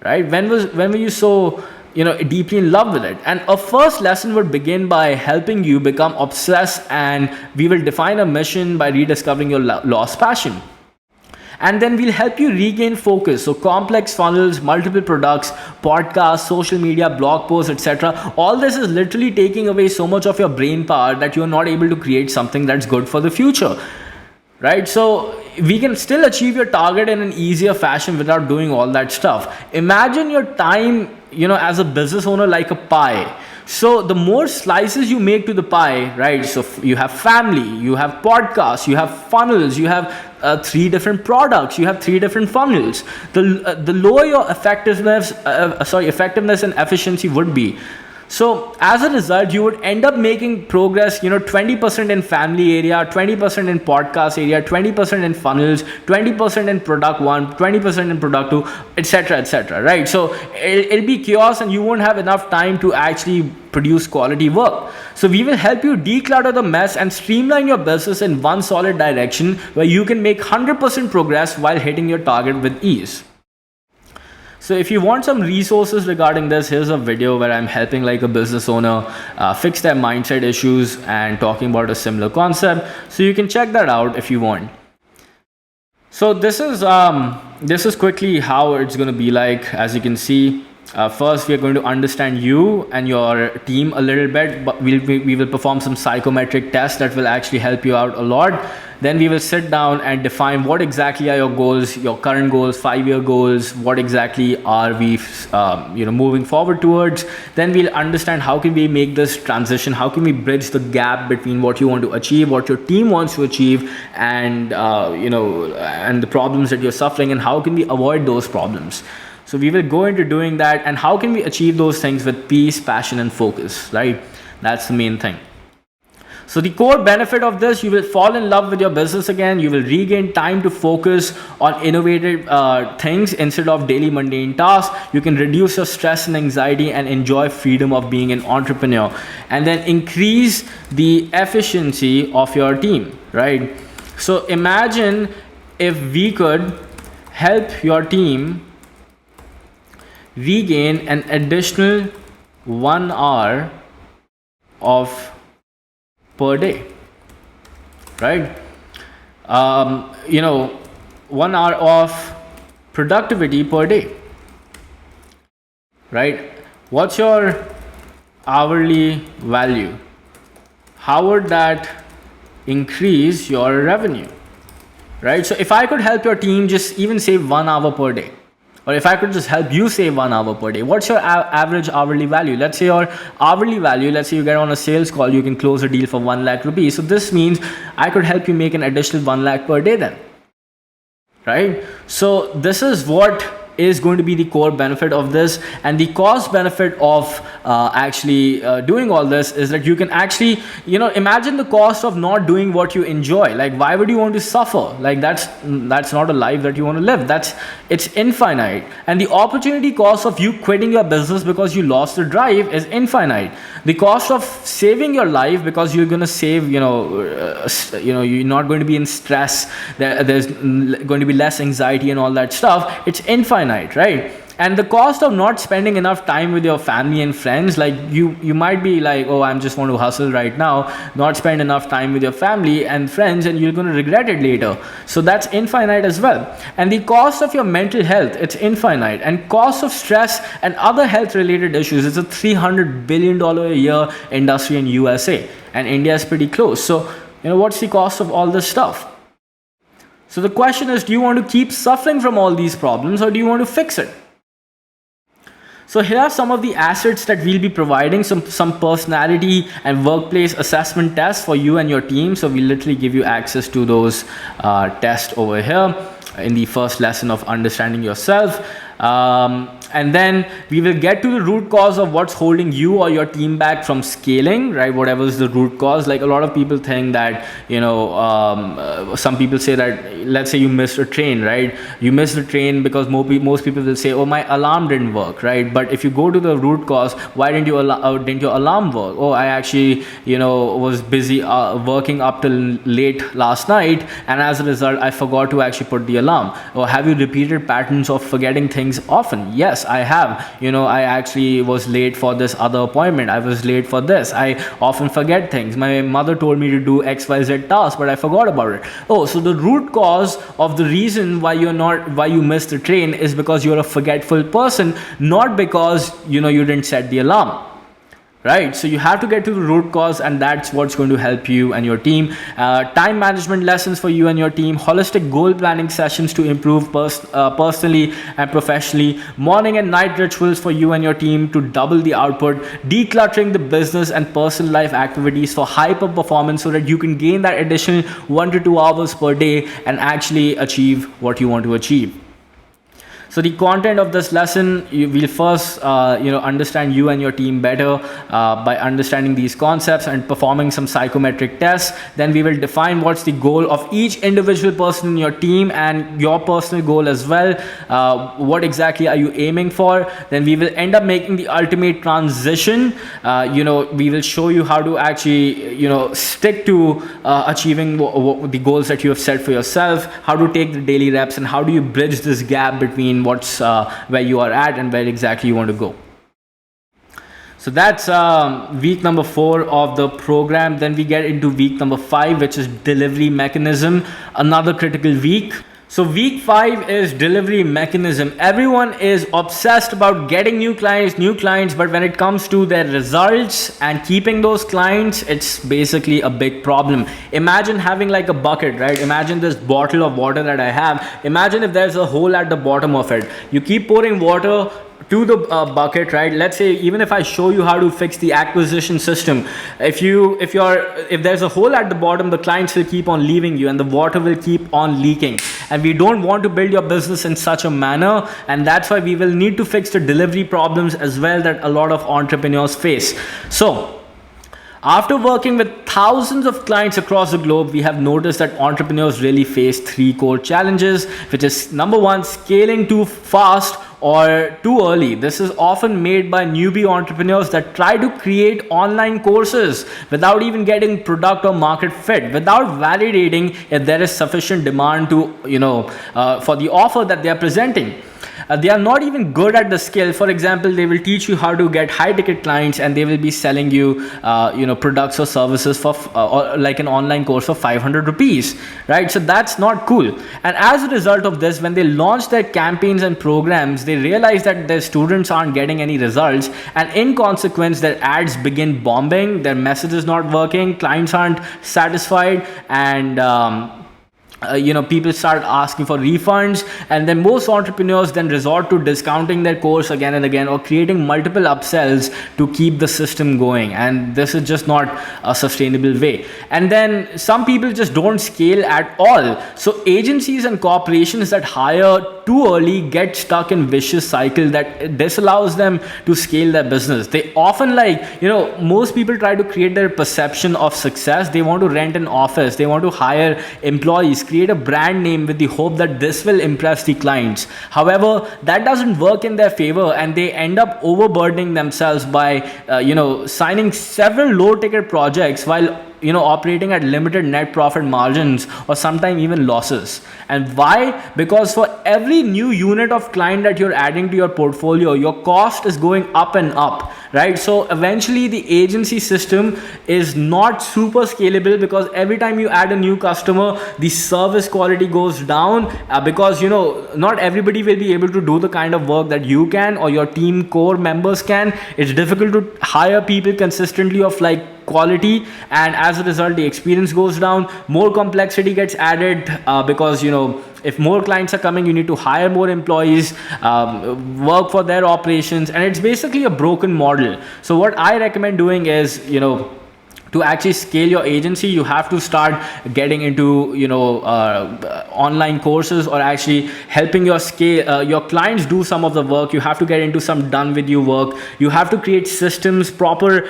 Speaker 1: Right? When were you so deeply in love with it? And a first lesson would begin by helping you become obsessed, and we will define a mission by rediscovering your lost passion. And then we'll help you regain focus. So complex funnels, multiple products, podcasts, social media, blog posts, etc. All this is literally taking away so much of your brain power that you're not able to create something that's good for the future. Right? So we can still achieve your target in an easier fashion without doing all that stuff. Imagine your time, as a business owner like a pie. So the more slices you make to the pie, right? So you have family, you have podcasts, you have funnels, you have 3 different products, you have 3 different funnels. The lower your effectiveness and efficiency would be. So as a result, you would end up making progress, 20% in family area, 20% in podcast area, 20% in funnels, 20% in product 1, 20% in product 2, etc., right? So it'll be chaos and you won't have enough time to actually produce quality work. So we will help you declutter the mess and streamline your business in one solid direction where you can make 100% progress while hitting your target with ease. So if you want some resources regarding this, here's a video where I'm helping like a business owner fix their mindset issues and talking about a similar concept. So you can check that out if you want. So this is quickly how it's going to be like. As you can see, first we are going to understand you and your team a little bit, but we will perform some psychometric tests that will actually help you out a lot. Then we will sit down and define what exactly are your goals, your current goals, 5-year goals, what exactly are we moving forward towards. Then we'll understand how can we make this transition, how can we bridge the gap between what you want to achieve, what your team wants to achieve, and and the problems that you're suffering, and how can we avoid those problems. So we will go into doing that, and how can we achieve those things with peace, passion, and focus, right? That's the main thing. So the core benefit of this, you will fall in love with your business again. You will regain time to focus on innovative things instead of daily mundane tasks. You can reduce your stress and anxiety and enjoy freedom of being an entrepreneur. And then increase the efficiency of your team, right? So imagine if we could help your team regain an additional 1 hour of per day, right? 1 hour of productivity per day, right? What's your hourly value? How would that increase your revenue, right? So if I could help your team just even save 1 hour per day, or if I could just help you save 1 hour per day, what's your average hourly value? Let's say your hourly value, let's say you get on a sales call, you can close a deal for 1 lakh rupees. So this means I could help you make an additional 1 lakh per day then, right? So this is what is going to be the core benefit of this. And the cost benefit of actually doing all this is that you can actually, imagine the cost of not doing what you enjoy. Like, why would you want to suffer? Like, that's not a life that you want to live. It's infinite. And the opportunity cost of you quitting your business because you lost the drive is infinite. The cost of saving your life because you're going to save, you're not going to be in stress. There's going to be less anxiety and all that stuff. It's infinite, right? And the cost of not spending enough time with your family and friends, like you might be like, oh, I'm just want to hustle right now, not spend enough time with your family and friends, and you're going to regret it later. So that's infinite as well. And the cost of your mental health, it's infinite. And cost of stress and other health related issues, it's a $300 billion a year industry in USA, and India is pretty close. So, what's the cost of all this stuff? So the question is, do you want to keep suffering from all these problems, or do you want to fix it? So here are some of the assets that we'll be providing, some personality and workplace assessment tests for you and your team. So we literally give you access to those tests over here in the first lesson of understanding yourself. And then we will get to the root cause of what's holding you or your team back from scaling, right? Whatever is the root cause. Like, a lot of people think that, some people say that, let's say you missed a train, right? You missed the train because most people will say, oh, my alarm didn't work, right? But if you go to the root cause, why didn't your alarm work? Oh, I actually, was busy working up till late last night, and as a result, I forgot to actually put the alarm. Or have you repeated patterns of forgetting things often? Yes, I have. I actually was late for this other appointment. I was late for this. I often forget things. My mother told me to do XYZ task, but I forgot about it. Oh, so the root cause of the reason why you missed the train is because you're a forgetful person, not because you didn't set the alarm. Right, so you have to get to the root cause, and that's what's going to help you and your team. Time management lessons for you and your team, holistic goal planning sessions to improve personally and professionally, morning and night rituals for you and your team to double the output, decluttering the business and personal life activities for hyper performance so that you can gain that additional 1 to 2 hours per day and actually achieve what you want to achieve. So the content of this lesson, we'll first, understand you and your team better by understanding these concepts and performing some psychometric tests. Then we will define what's the goal of each individual person in your team and your personal goal as well. What exactly are you aiming for? Then we will end up making the ultimate transition. We will show you how to actually, stick to achieving the goals that you have set for yourself, how to take the daily reps, and how do you bridge this gap between what's where you are at and where exactly you want to go. So that's week number 4 of the program. Then we get into week number 5, which is delivery mechanism, another critical week. So week 5 is delivery mechanism. Everyone is obsessed about getting new clients, but when it comes to their results and keeping those clients, it's basically a big problem. Imagine having like a bucket, right? Imagine this bottle of water that I have. Imagine if there's a hole at the bottom of it. You keep pouring water to the bucket, right? Let's say even if I show you how to fix the acquisition system, if there's a hole at the bottom, the clients will keep on leaving you and the water will keep on leaking. And we don't want to build your business in such a manner, and that's why we will need to fix the delivery problems as well that a lot of entrepreneurs face. So after working with thousands of clients across the globe, we have noticed that entrepreneurs really face 3 core challenges, which is number 1, scaling too fast or too early. This is often made by newbie entrepreneurs that try to create online courses without even getting product or market fit, without validating if there is sufficient demand to, for the offer that they are presenting. They are not even good at the skill. For example, they will teach you how to get high ticket clients, and they will be selling you, products or services for or like an online course for 500 rupees, right? So that's not cool. And as a result of this, when they launch their campaigns and programs, they realize that their students aren't getting any results, and in consequence, their ads begin bombing, their message is not working, clients aren't satisfied, and people start asking for refunds, and then most entrepreneurs then resort to discounting their course again and again, or creating multiple upsells to keep the system going, and this is just not a sustainable way. And then some people just don't scale at all. So agencies and corporations that hire too early get stuck in vicious cycle that disallows them to scale their business. They often, most people try to create their perception of success. They want to rent an office, they want to hire employees, create a brand name with the hope that this will impress the clients. However, that doesn't work in their favor, and they end up overburdening themselves by signing several low ticket projects while operating at limited net profit margins or sometimes even losses. And why? Because for every new unit of client that you're adding to your portfolio, your cost is going up and up, right? So eventually the agency system is not super scalable, because every time you add a new customer, the service quality goes down, because not everybody will be able to do the kind of work that you can or your team core members can. It's difficult to hire people consistently of quality, and as a result the experience goes down. More complexity gets added, because if more clients are coming, you need to hire more employees, work for their operations, and it's basically a broken model. So what I recommend doing is, to actually scale your agency, you have to start getting into online courses, or actually helping your clients do some of the work. You have to get into some done with you work. You have to create systems, proper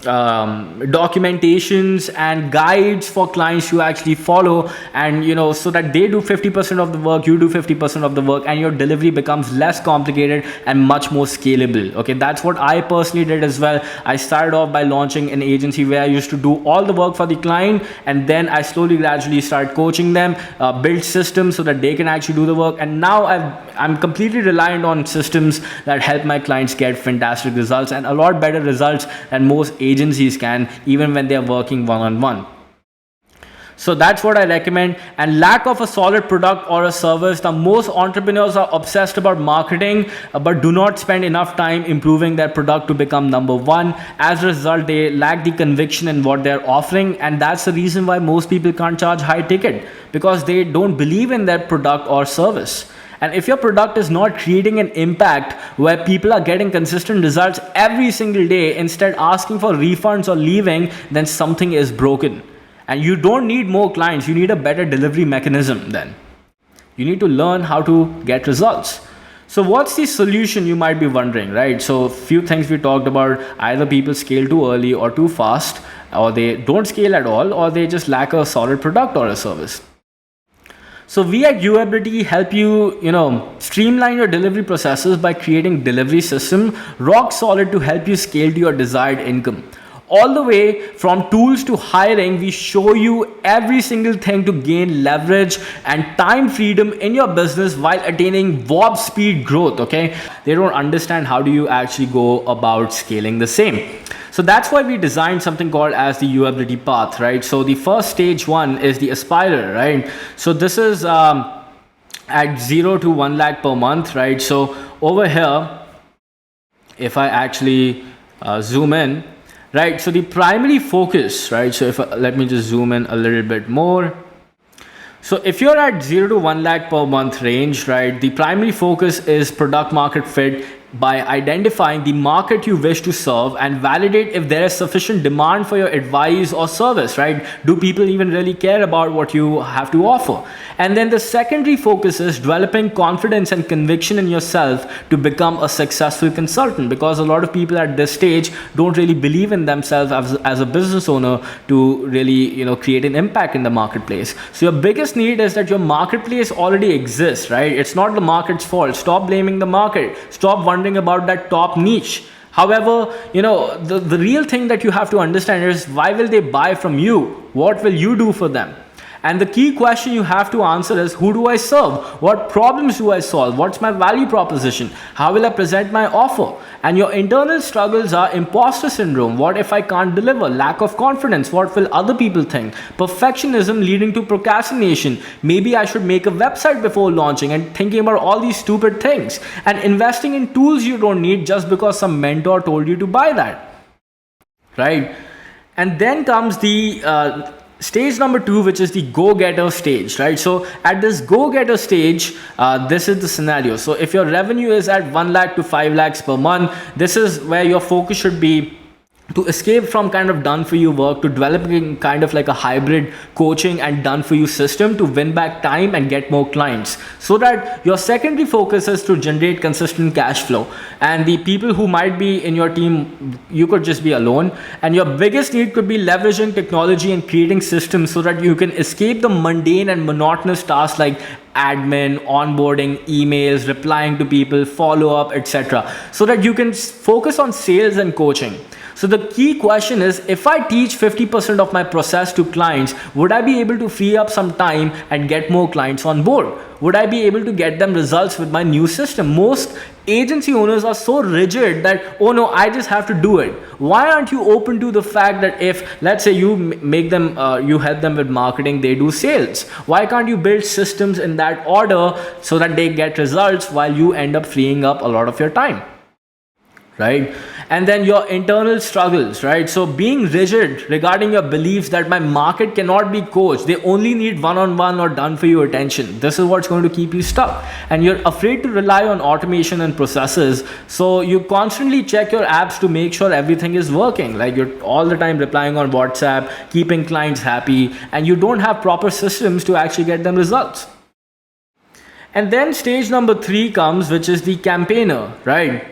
Speaker 1: documentations and guides for clients to actually follow, and so that they do 50% of the work, you do 50% of the work, and your delivery becomes less complicated and much more scalable. Okay, that's what I personally did as well. I started off by launching an agency where I used to do all the work for the client, and then I slowly gradually started coaching them, build systems so that they can actually do the work. And now I'm completely reliant on systems that help my clients get fantastic results, and a lot better results than most agencies can, even when they're working one-on-one. So that's what I recommend. And lack of a solid product or a service. The most entrepreneurs are obsessed about marketing, but do not spend enough time improving their product to become number one. As a result, they lack the conviction in what they're offering. And that's the reason why most people can't charge high ticket, because they don't believe in their product or service. And if your product is not creating an impact where people are getting consistent results every single day, instead asking for refunds or leaving, then something is broken. And you don't need more clients, you need a better delivery mechanism then. You need to learn how to get results. So what's the solution, you might be wondering, right? So a few things we talked about: either people scale too early or too fast, or they don't scale at all, or they just lack a solid product or a service. So we at UAbility help you, streamline your delivery processes by creating delivery system rock solid to help you scale to your desired income. All the way from tools to hiring, we show you every single thing to gain leverage and time freedom in your business while attaining warp speed growth. Okay, they don't understand how do you actually go about scaling the same. So that's why we designed something called as the UAbility path, right? So the first stage one is the aspirer, right? So this is at 0 to 1 lakh per month, right? So over here, if I actually zoom in, right? So the primary focus, right? So let me just zoom in a little bit more. So if you're at 0 to 1 lakh per month range, right? The primary focus is product market fit by identifying the market you wish to serve and validate if there is sufficient demand for your advice or service, right? Do people even really care about what you have to offer? And then the secondary focus is developing confidence and conviction in yourself to become a successful consultant, because a lot of people at this stage don't really believe in themselves as a business owner to really, create an impact in the marketplace. So your biggest need is that your marketplace already exists, right? It's not the market's fault. Stop blaming the market. Stop wondering about that top niche. However, the real thing that you have to understand is, why will they buy from you? What will you do for them? And the key question you have to answer is, who do I serve? What problems do I solve? What's my value proposition? How will I present my offer? And your internal struggles are imposter syndrome. What if I can't deliver? Lack of confidence. What will other people think? Perfectionism leading to procrastination. Maybe I should make a website before launching, and thinking about all these stupid things. And investing in tools you don't need just because some mentor told you to buy that. Right? And then comes the stage number 2, which is the go-getter stage, right? So at this go-getter stage, this is the scenario. So if your revenue is at 1 lakh to 5 lakhs per month, this is where your focus should be to escape from kind of done for you work to developing kind of like a hybrid coaching and done for you system to win back time and get more clients, so that your secondary focus is to generate consistent cash flow. And the people who might be in your team, you could just be alone, and your biggest need could be leveraging technology and creating systems so that you can escape the mundane and monotonous tasks like admin, onboarding, emails, replying to people, follow up, etc., so that you can focus on sales and coaching. So the key question is, if I teach 50% of my process to clients, would I be able to free up some time and get more clients on board? Would I be able to get them results with my new system? Most agency owners are so rigid that, oh no, I just have to do it. Why aren't you open to the fact that if, let's say, you make them, you help them with marketing, they do sales? Why can't you build systems in that order so that they get results while you end up freeing up a lot of your time? Right? And then your internal struggles, right? So being rigid regarding your beliefs that my market cannot be coached, they only need one-on-one or done for you attention. This is what's going to keep you stuck. And you're afraid to rely on automation and processes. So you constantly check your apps to make sure everything is working. Like you're all the time replying on WhatsApp, keeping clients happy, and you don't have proper systems to actually get them results. And then stage number 3 comes, which is the campaigner, right?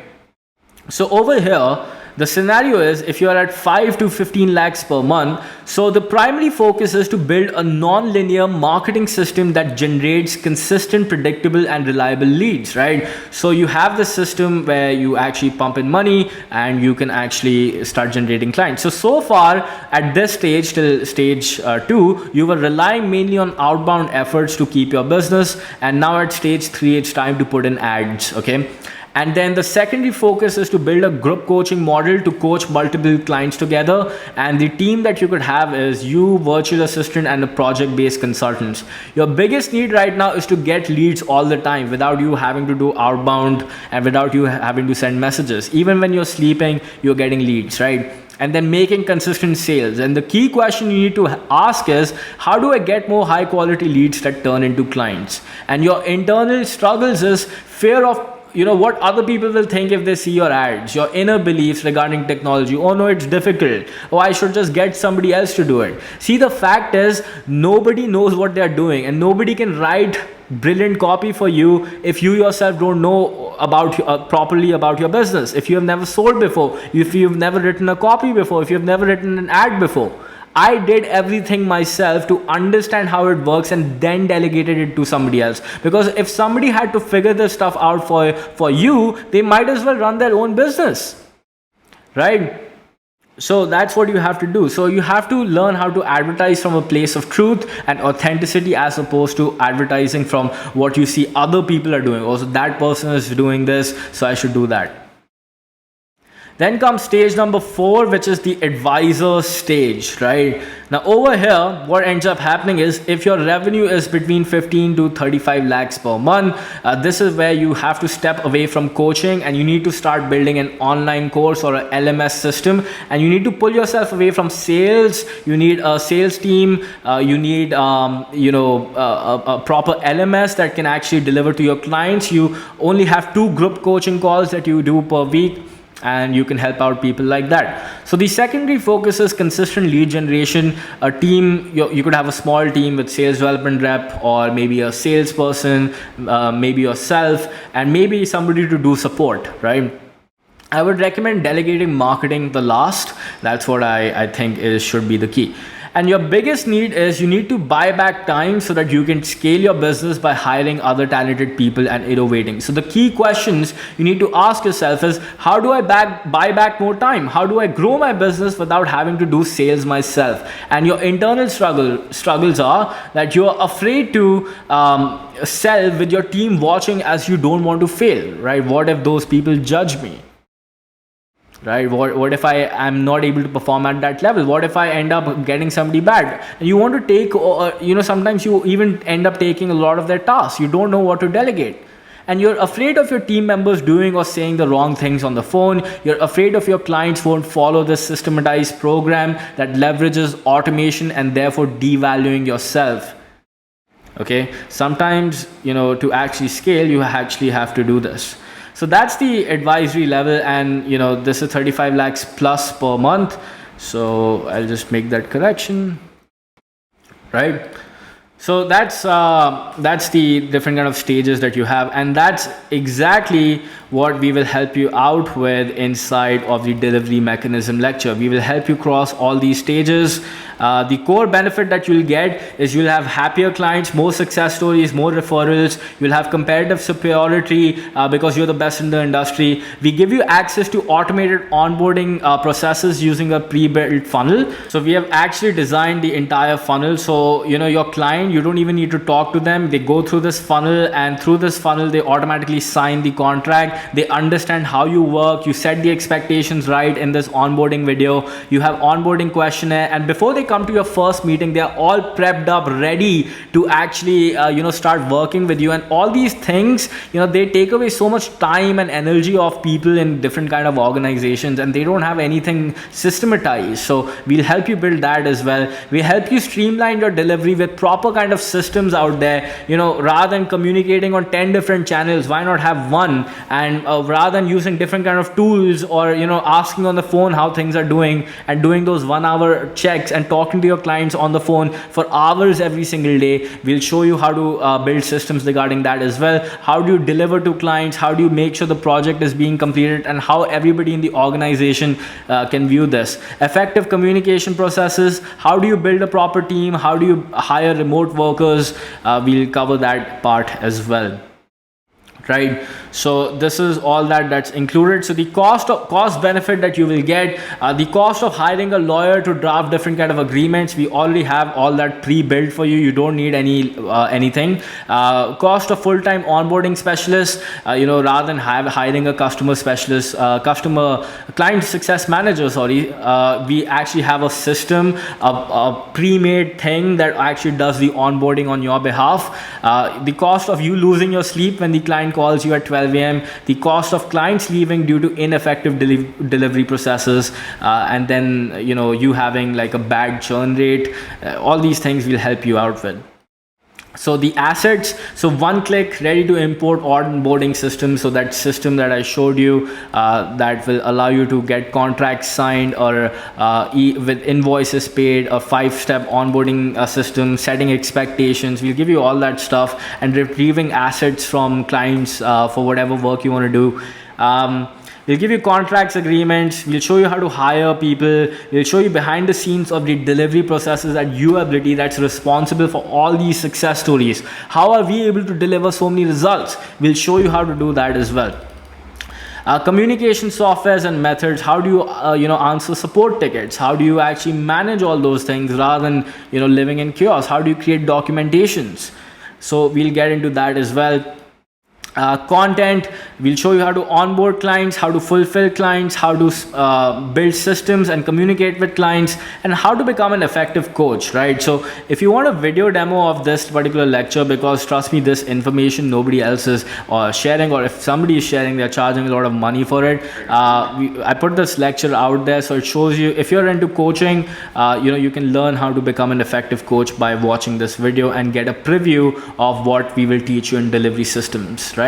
Speaker 1: So over here, the scenario is if you are at 5 to 15 lakhs per month, so the primary focus is to build a non-linear marketing system that generates consistent, predictable and reliable leads, right? So you have the system where you actually pump in money and you can actually start generating clients. So far at this stage, till stage 2, you were relying mainly on outbound efforts to keep your business, and now at stage 3, it's time to put in ads, okay? And then the secondary focus is to build a group coaching model to coach multiple clients together. And the team that you could have is you, virtual assistant, and a project-based consultants. Your biggest need right now is to get leads all the time without you having to do outbound and without you having to send messages. Even when you're sleeping, you're getting leads, right? And then making consistent sales. And the key question you need to ask is, how do I get more high quality leads that turn into clients? And your internal struggles is fear of what other people will think if they see your ads, your inner beliefs regarding technology. Oh no, it's difficult. Oh, I should just get somebody else to do it. See, the fact is, nobody knows what they're doing, and nobody can write brilliant copy for you if you yourself don't know about properly about your business. If you have never sold before, if you've never written a copy before, if you've never written an ad before. I did everything myself to understand how it works and then delegated it to somebody else. Because if somebody had to figure this stuff out for you, they might as well run their own business, right? So that's what you have to do. So you have to learn how to advertise from a place of truth and authenticity, as opposed to advertising from what you see other people are doing. Also, that person is doing this, so I should do that. Then comes stage number 4, which is the advisor stage, right? Now over here, what ends up happening is, if your revenue is between 15 to 35 lakhs per month, this is where you have to step away from coaching and you need to start building an online course or an LMS system, and you need to pull yourself away from sales. You need a sales team. You need a proper LMS that can actually deliver to your clients. You only have 2 group coaching calls that you do per week, and you can help out people like that. So the secondary focus is consistent lead generation. A team, you could have a small team with sales development rep, or maybe a salesperson, maybe yourself, and maybe somebody to do support, right? I would recommend delegating marketing the last. That's what I think should be the key. And your biggest need is, you need to buy back time so that you can scale your business by hiring other talented people and innovating. So the key questions you need to ask yourself is, how do I buy back more time? How do I grow my business without having to do sales myself? And your internal struggles are that you're afraid to sell with your team watching, as you don't want to fail, right? What if those people judge me? Right? What if I am not able to perform at that level? What if I end up getting somebody bad? And you want to take, sometimes you even end up taking a lot of their tasks. You don't know what to delegate. And you're afraid of your team members doing or saying the wrong things on the phone. You're afraid of your clients won't follow this systematized program that leverages automation and therefore devaluing yourself. Okay? Sometimes, to actually scale, you actually have to do this. So that's the advisory level, and this is 35 lakhs plus per month. So I'll just make that correction, right? So that's the different kind of stages that you have, and that's exactly what we will help you out with inside of the delivery mechanism lecture. We will help you cross all these stages. The core benefit that you'll get is you'll have happier clients, more success stories, more referrals. You'll have comparative superiority because you're the best in the industry. We give you access to automated onboarding processes using a pre-built funnel. So we have actually designed the entire funnel. So your client, you don't even need to talk to them. They go through this funnel, and through this funnel they automatically sign the contract. They understand how you work. You set the expectations right in this onboarding video. You have onboarding questionnaire, and before they come to your first meeting, they are all prepped up, ready to actually start working with you. And all these things, they take away so much time and energy of people in different kind of organizations, and they don't have anything systematized. So we'll help you build that as well. We help you streamline your delivery with proper kind of systems out there. Rather than communicating on 10 different channels, why not have one? And rather than using different kind of tools, or asking on the phone how things are doing, and doing those 1 hour checks and talking to your clients on the phone for hours every single day, we'll show you how to build systems regarding that as well. How do you deliver to clients? How do you make sure the project is being completed, and how everybody in the organization can view this? Effective communication processes. How do you build a proper team? How do you hire remote workers? We'll cover that part as well. Right, so this is all that's included. So the cost benefit that you will get, the cost of hiring a lawyer to draft different kind of agreements, we already have all that pre-built for you. You don't need anything. Cost of full-time onboarding specialist, rather than hiring a customer specialist, client success manager, we actually have a system, a pre-made thing that actually does the onboarding on your behalf. The cost of you losing your sleep when the client calls you at 12 a.m., the cost of clients leaving due to ineffective delivery processes, and then you having like a bad churn rate, all these things will help you out with. So the assets, so one click, ready to import onboarding system. So that system that I showed you, that will allow you to get contracts signed, or with invoices paid, a 5-step onboarding system, setting expectations. We'll give you all that stuff, and retrieving assets from clients for whatever work you want to do. We'll give you contracts, agreements. We'll show you how to hire people. We'll show you behind the scenes of the delivery processes at Uability that's responsible for all these success stories. How are we able to deliver so many results? We'll show you how to do that as well. Communication softwares and methods. How do you answer support tickets? How do you actually manage all those things rather than living in chaos? How do you create documentations? So we'll get into that as well. Content, we'll show you how to onboard clients, how to fulfill clients, how to build systems and communicate with clients, and how to become an effective coach, right? So if you want a video demo of this particular lecture, because trust me, this information nobody else is sharing, or if somebody is sharing, they're charging a lot of money for it. I put this lecture out there, so it shows you, if you're into coaching, you can learn how to become an effective coach by watching this video and get a preview of what we will teach you in delivery systems, right?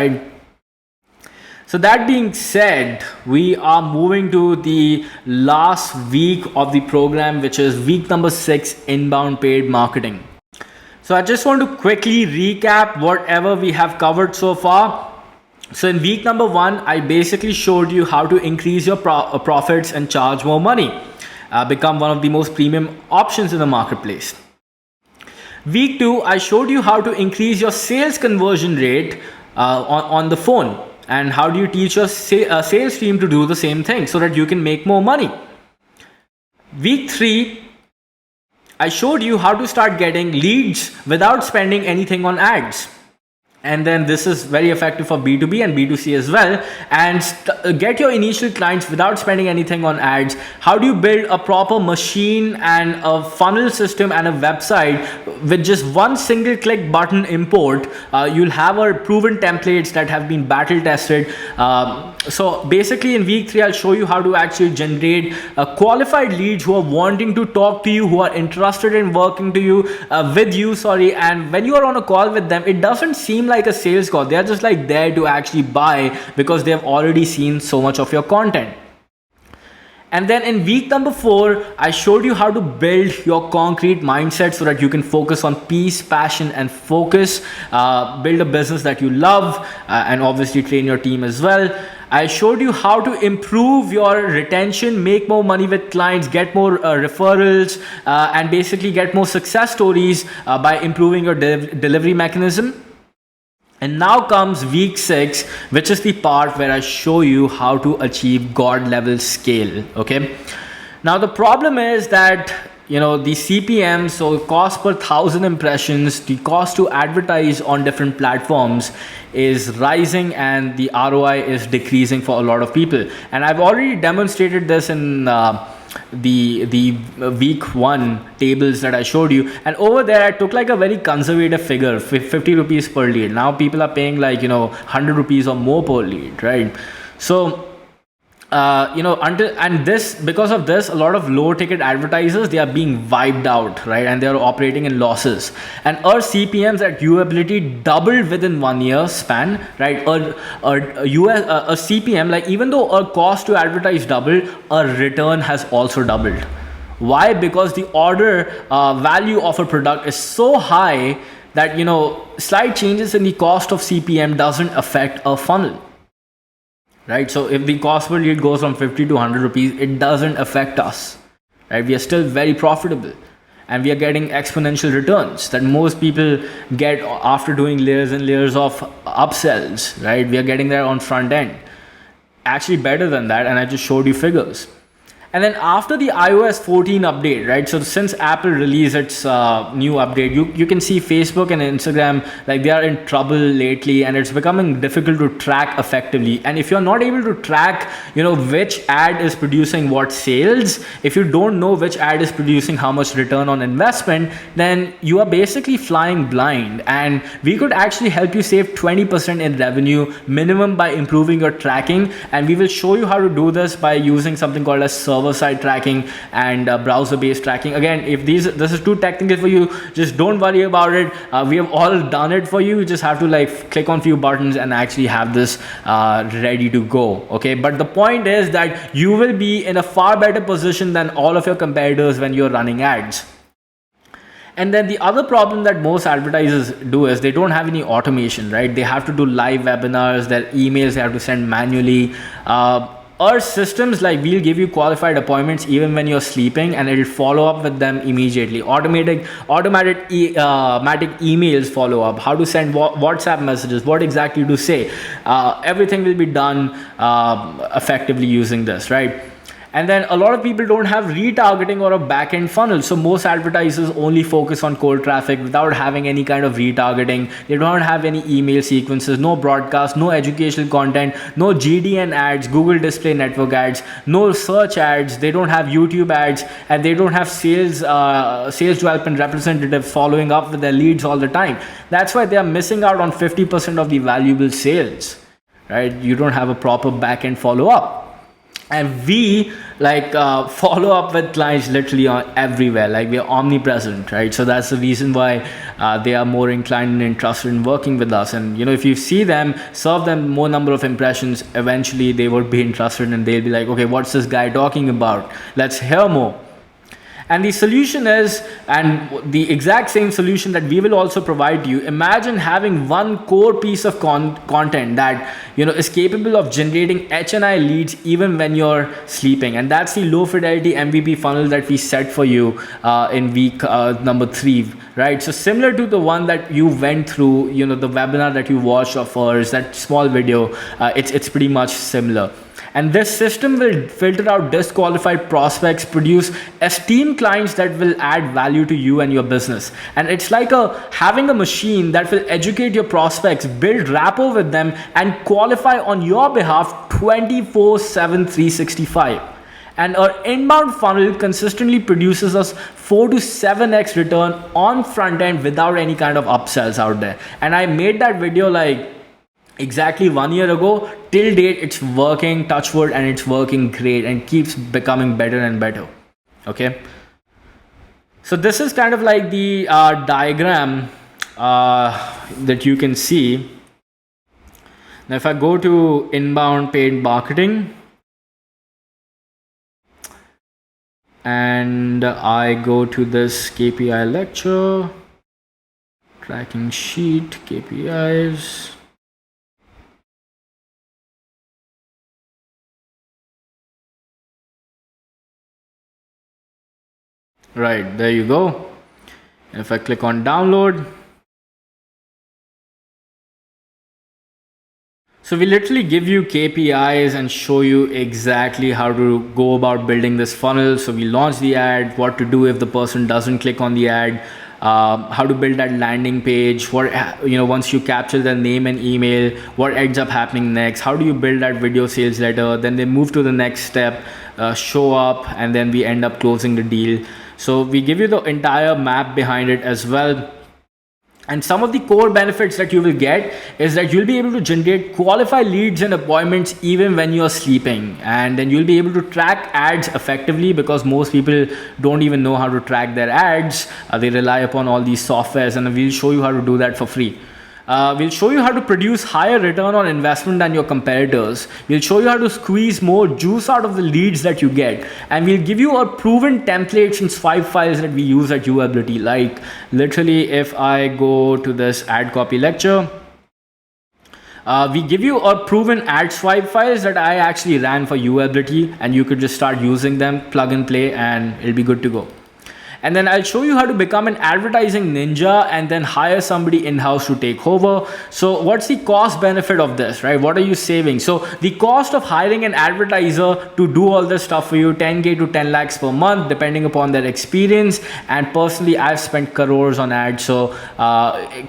Speaker 1: So that being said, we are moving to the last week of the program, which is week number 6, inbound paid marketing. So I just want to quickly recap whatever we have covered so far. So in week number 1, I basically showed you how to increase your profits and charge more money, become one of the most premium options in the marketplace. Week 2, I showed you how to increase your sales conversion rate on the phone, and how do you teach your sales team to do the same thing so that you can make more money. Week 3, I showed you how to start getting leads without spending anything on ads. And then this is very effective for B2B and B2C as well, and get your initial clients without spending anything on ads. How do you build a proper machine and a funnel system and a website with just one single click button import? You'll have our proven templates that have been battle tested. So basically in week 3, I'll show you how to actually generate qualified leads who are wanting to talk to you, who are interested in working with you, and when you are on a call with them, it doesn't seem like like a sales call. They're just like there to actually buy because they have already seen so much of your content. And then in week number 4, I showed you how to build your concrete mindset so that you can focus on peace, passion, and focus. Build a business that you love, and obviously train your team as well. I showed you how to improve your retention, make more money with clients, get more referrals, and basically get more success stories by improving your delivery mechanism. And now comes week 6, which is the part where I show you how to achieve God level scale. Okay. Now the problem is that, the CPM, so cost per 1,000 impressions, the cost to advertise on different platforms is rising and the ROI is decreasing for a lot of people. And I've already demonstrated this in the week 1 tables that I showed you, and over there I took like a very conservative figure, 50 rupees per lead. Now people are paying like 100 rupees or more per lead, right? So because of this, a lot of low ticket advertisers, they are being wiped out, right? And they are operating in losses. And our CPMs at Uability doubled within 1 year span, right? A CPM, like even though our cost to advertise doubled, our return has also doubled. Why? Because the order value of a product is so high that slight changes in the cost of CPM doesn't affect a funnel. Right, so if the cost per lead goes from 50 to 100 rupees, it doesn't affect us. Right, we are still very profitable, and we are getting exponential returns that most people get after doing layers and layers of upsells. Right, we are getting there on front end, actually better than that, and I just showed you figures. And then after the iOS 14 update, right? So since Apple released its new update, you can see Facebook and Instagram, like they are in trouble lately, and it's becoming difficult to track effectively. And if you're not able to track, which ad is producing what sales, if you don't know which ad is producing how much return on investment, then you are basically flying blind. And we could actually help you save 20% in revenue minimum by improving your tracking. And we will show you how to do this by using something called as server-side tracking and browser-based tracking. Again, if this is too technical for you, just don't worry about it. We have all done it for you. You just have to click on few buttons and actually have this ready to go. Okay, but the point is that you will be in a far better position than all of your competitors when you're running ads. And then the other problem that most advertisers do is they don't have any automation, right? They have to do live webinars, their emails they have to send manually. Our systems, we'll give you qualified appointments even when you're sleeping, and it'll follow up with them immediately. Automatic emails follow up, how to send WhatsApp messages, what exactly to say. Everything will be done effectively using this, right? And then a lot of people don't have retargeting or a back-end funnel. So most advertisers only focus on cold traffic without having any kind of retargeting. They don't have any email sequences, no broadcast, no educational content, no GDN ads, Google Display Network ads, no search ads. They don't have YouTube ads, and they don't have sales development representatives following up with their leads all the time. That's why they are missing out on 50% of the valuable sales, right? You don't have a proper back-end follow-up. And we follow up with clients literally on everywhere. We are omnipresent, right? So that's the reason why they are more inclined and interested in working with us. And if you see them, serve them more number of impressions, eventually they would be interested, and they'll be like, okay, what's this guy talking about? Let's hear more. And the solution is, and the exact same solution that we will also provide to you. Imagine having one core piece of content that is capable of generating HNI leads even when you're sleeping. And that's the low fidelity MVP funnel that we set for you in week number 3, right? So similar to the one that you went through, the webinar that you watched of ours, that small video, it's pretty much similar. And this system will filter out disqualified prospects, produce esteemed clients that will add value to you and your business. And it's like having a machine that will educate your prospects, build rapport with them, and qualify on your behalf 24/7, 365. And our inbound funnel consistently produces us 4 to 7x return on front end without any kind of upsells out there. And I made that video exactly 1 year ago. Till date, it's working, touch wood, and it's working great and keeps becoming better and better. Okay. So this is kind of like the diagram that you can see. Now, if I go to inbound paid marketing and I go to this KPI lecture, tracking sheet, KPIs. Right, there you go. And if I click on download, so we literally give you KPIs and show you exactly how to go about building this funnel. So we launch the ad, what to do if the person doesn't click on the ad, how to build that landing page, what, once you capture their name and email, what ends up happening next, how do you build that video sales letter, then they move to the next step, show up, and then we end up closing the deal. So we give you the entire map behind it as well. And some of the core benefits that you will get is that you'll be able to generate qualified leads and appointments even when you're sleeping. And then you'll be able to track ads effectively, because most people don't even know how to track their ads. They rely upon all these softwares, and we'll show you how to do that for free. We'll show you how to produce higher return on investment than your competitors. We'll show you how to squeeze more juice out of the leads that you get. And we'll give you our proven templates and swipe files that we use at Uability. Like literally, if I go to this ad copy lecture, we give you our proven ad swipe files that I actually ran for Uability, and you could just start using them, plug and play, and it'll be good to go. And then I'll show you how to become an advertising ninja and then hire somebody in-house to take over. So what's the cost benefit of this, right? What are you saving? So the cost of hiring an advertiser to do all this stuff for you, 10K to 10 lakhs per month, depending upon their experience. And personally, I've spent crores on ads. So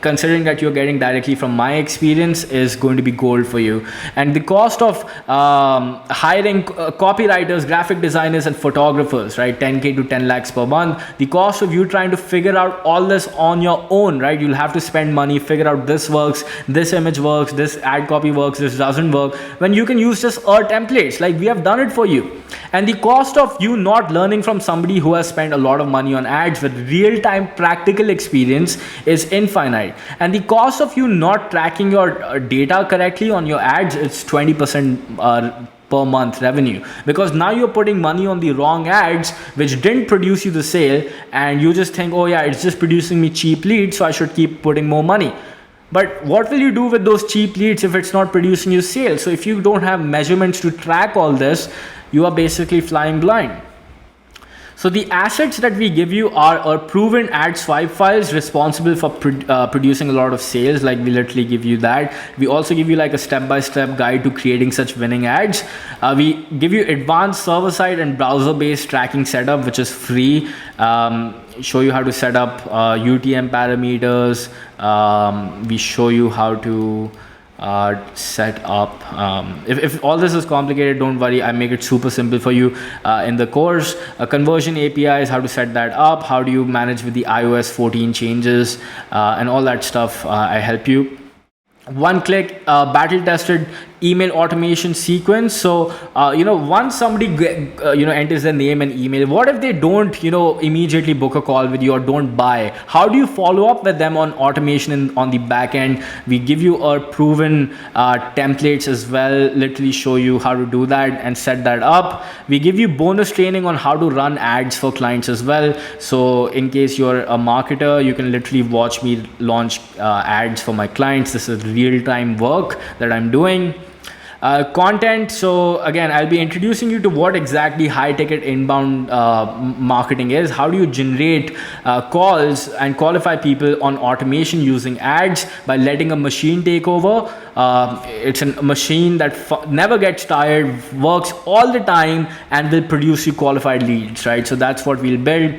Speaker 1: considering that you're getting directly from my experience is going to be gold for you. And the cost of hiring copywriters, graphic designers, and photographers, right? 10K to 10 lakhs per month. The cost of you trying to figure out all this on your own, right? You'll have to spend money, figure out this works, this image works, this ad copy works, this doesn't work, when you can use just our templates. Like we have done it for you. And the cost of you not learning from somebody who has spent a lot of money on ads with real-time practical experience is infinite. And the cost of you not tracking your data correctly on your ads, it's 20% per month revenue, because now you're putting money on the wrong ads which didn't produce you the sale, and you just think, oh yeah, it's just producing me cheap leads, so I should keep putting more money. But what will you do with those cheap leads if it's not producing you sales? So if you don't have measurements to track all this, you are basically flying blind. So the assets that we give you are our proven ad swipe files responsible for producing a lot of sales. Like we literally give you that. We also give you like a step-by-step guide to creating such winning ads. We give you advanced server-side and browser-based tracking setup, which is free. Show you how to set up UTM parameters. We show you how to set up. If all this is complicated, don't worry, I make it super simple for you in the course. Conversion APIs, how to set that up, how do you manage with the iOS 14 changes, and all that stuff. I help you. One click battle tested email automation sequence. So once somebody enters their name and email, what if they don't immediately book a call with you or don't buy? How do you follow up with them on automation on the back end? We give you our proven templates as well, literally show you how to do that and set that up. We give you bonus training on how to run ads for clients as well. So in case you're a marketer, you can literally watch me launch ads for my clients. This is real-time work that I'm doing. Content. So again, I'll be introducing you to what exactly high ticket inbound marketing is. How do you generate calls and qualify people on automation using ads by letting a machine take over. It's a machine that never gets tired, works all the time, and will produce you qualified leads, right? So that's what we'll build.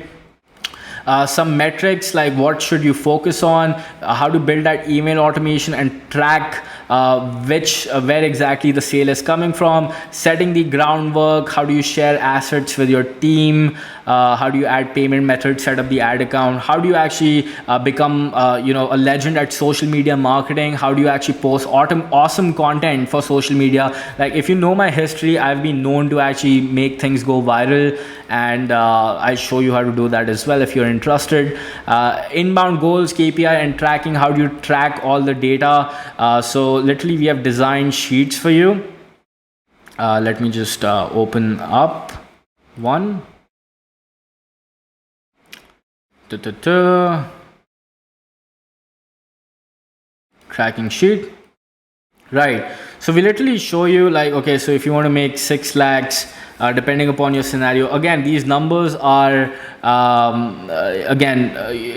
Speaker 1: Some metrics like what should you focus on, how to build that email automation and track where exactly the sale is coming from, setting the groundwork, how do you share assets with your team, how do you add payment methods, set up the ad account, how do you actually become a legend at social media marketing, how do you actually post awesome content for social media. Like, if you know my history, I've been known to actually make things go viral, and I show you how to do that as well if you're interested. Inbound goals, KPI, and tracking, how do you track all the data. So literally we have designed sheets for you. Let me just open up one. Tracking sheet. Right. So we literally show you, like, okay, so if you want to make 6 lakhs, depending upon your scenario, again, these numbers are,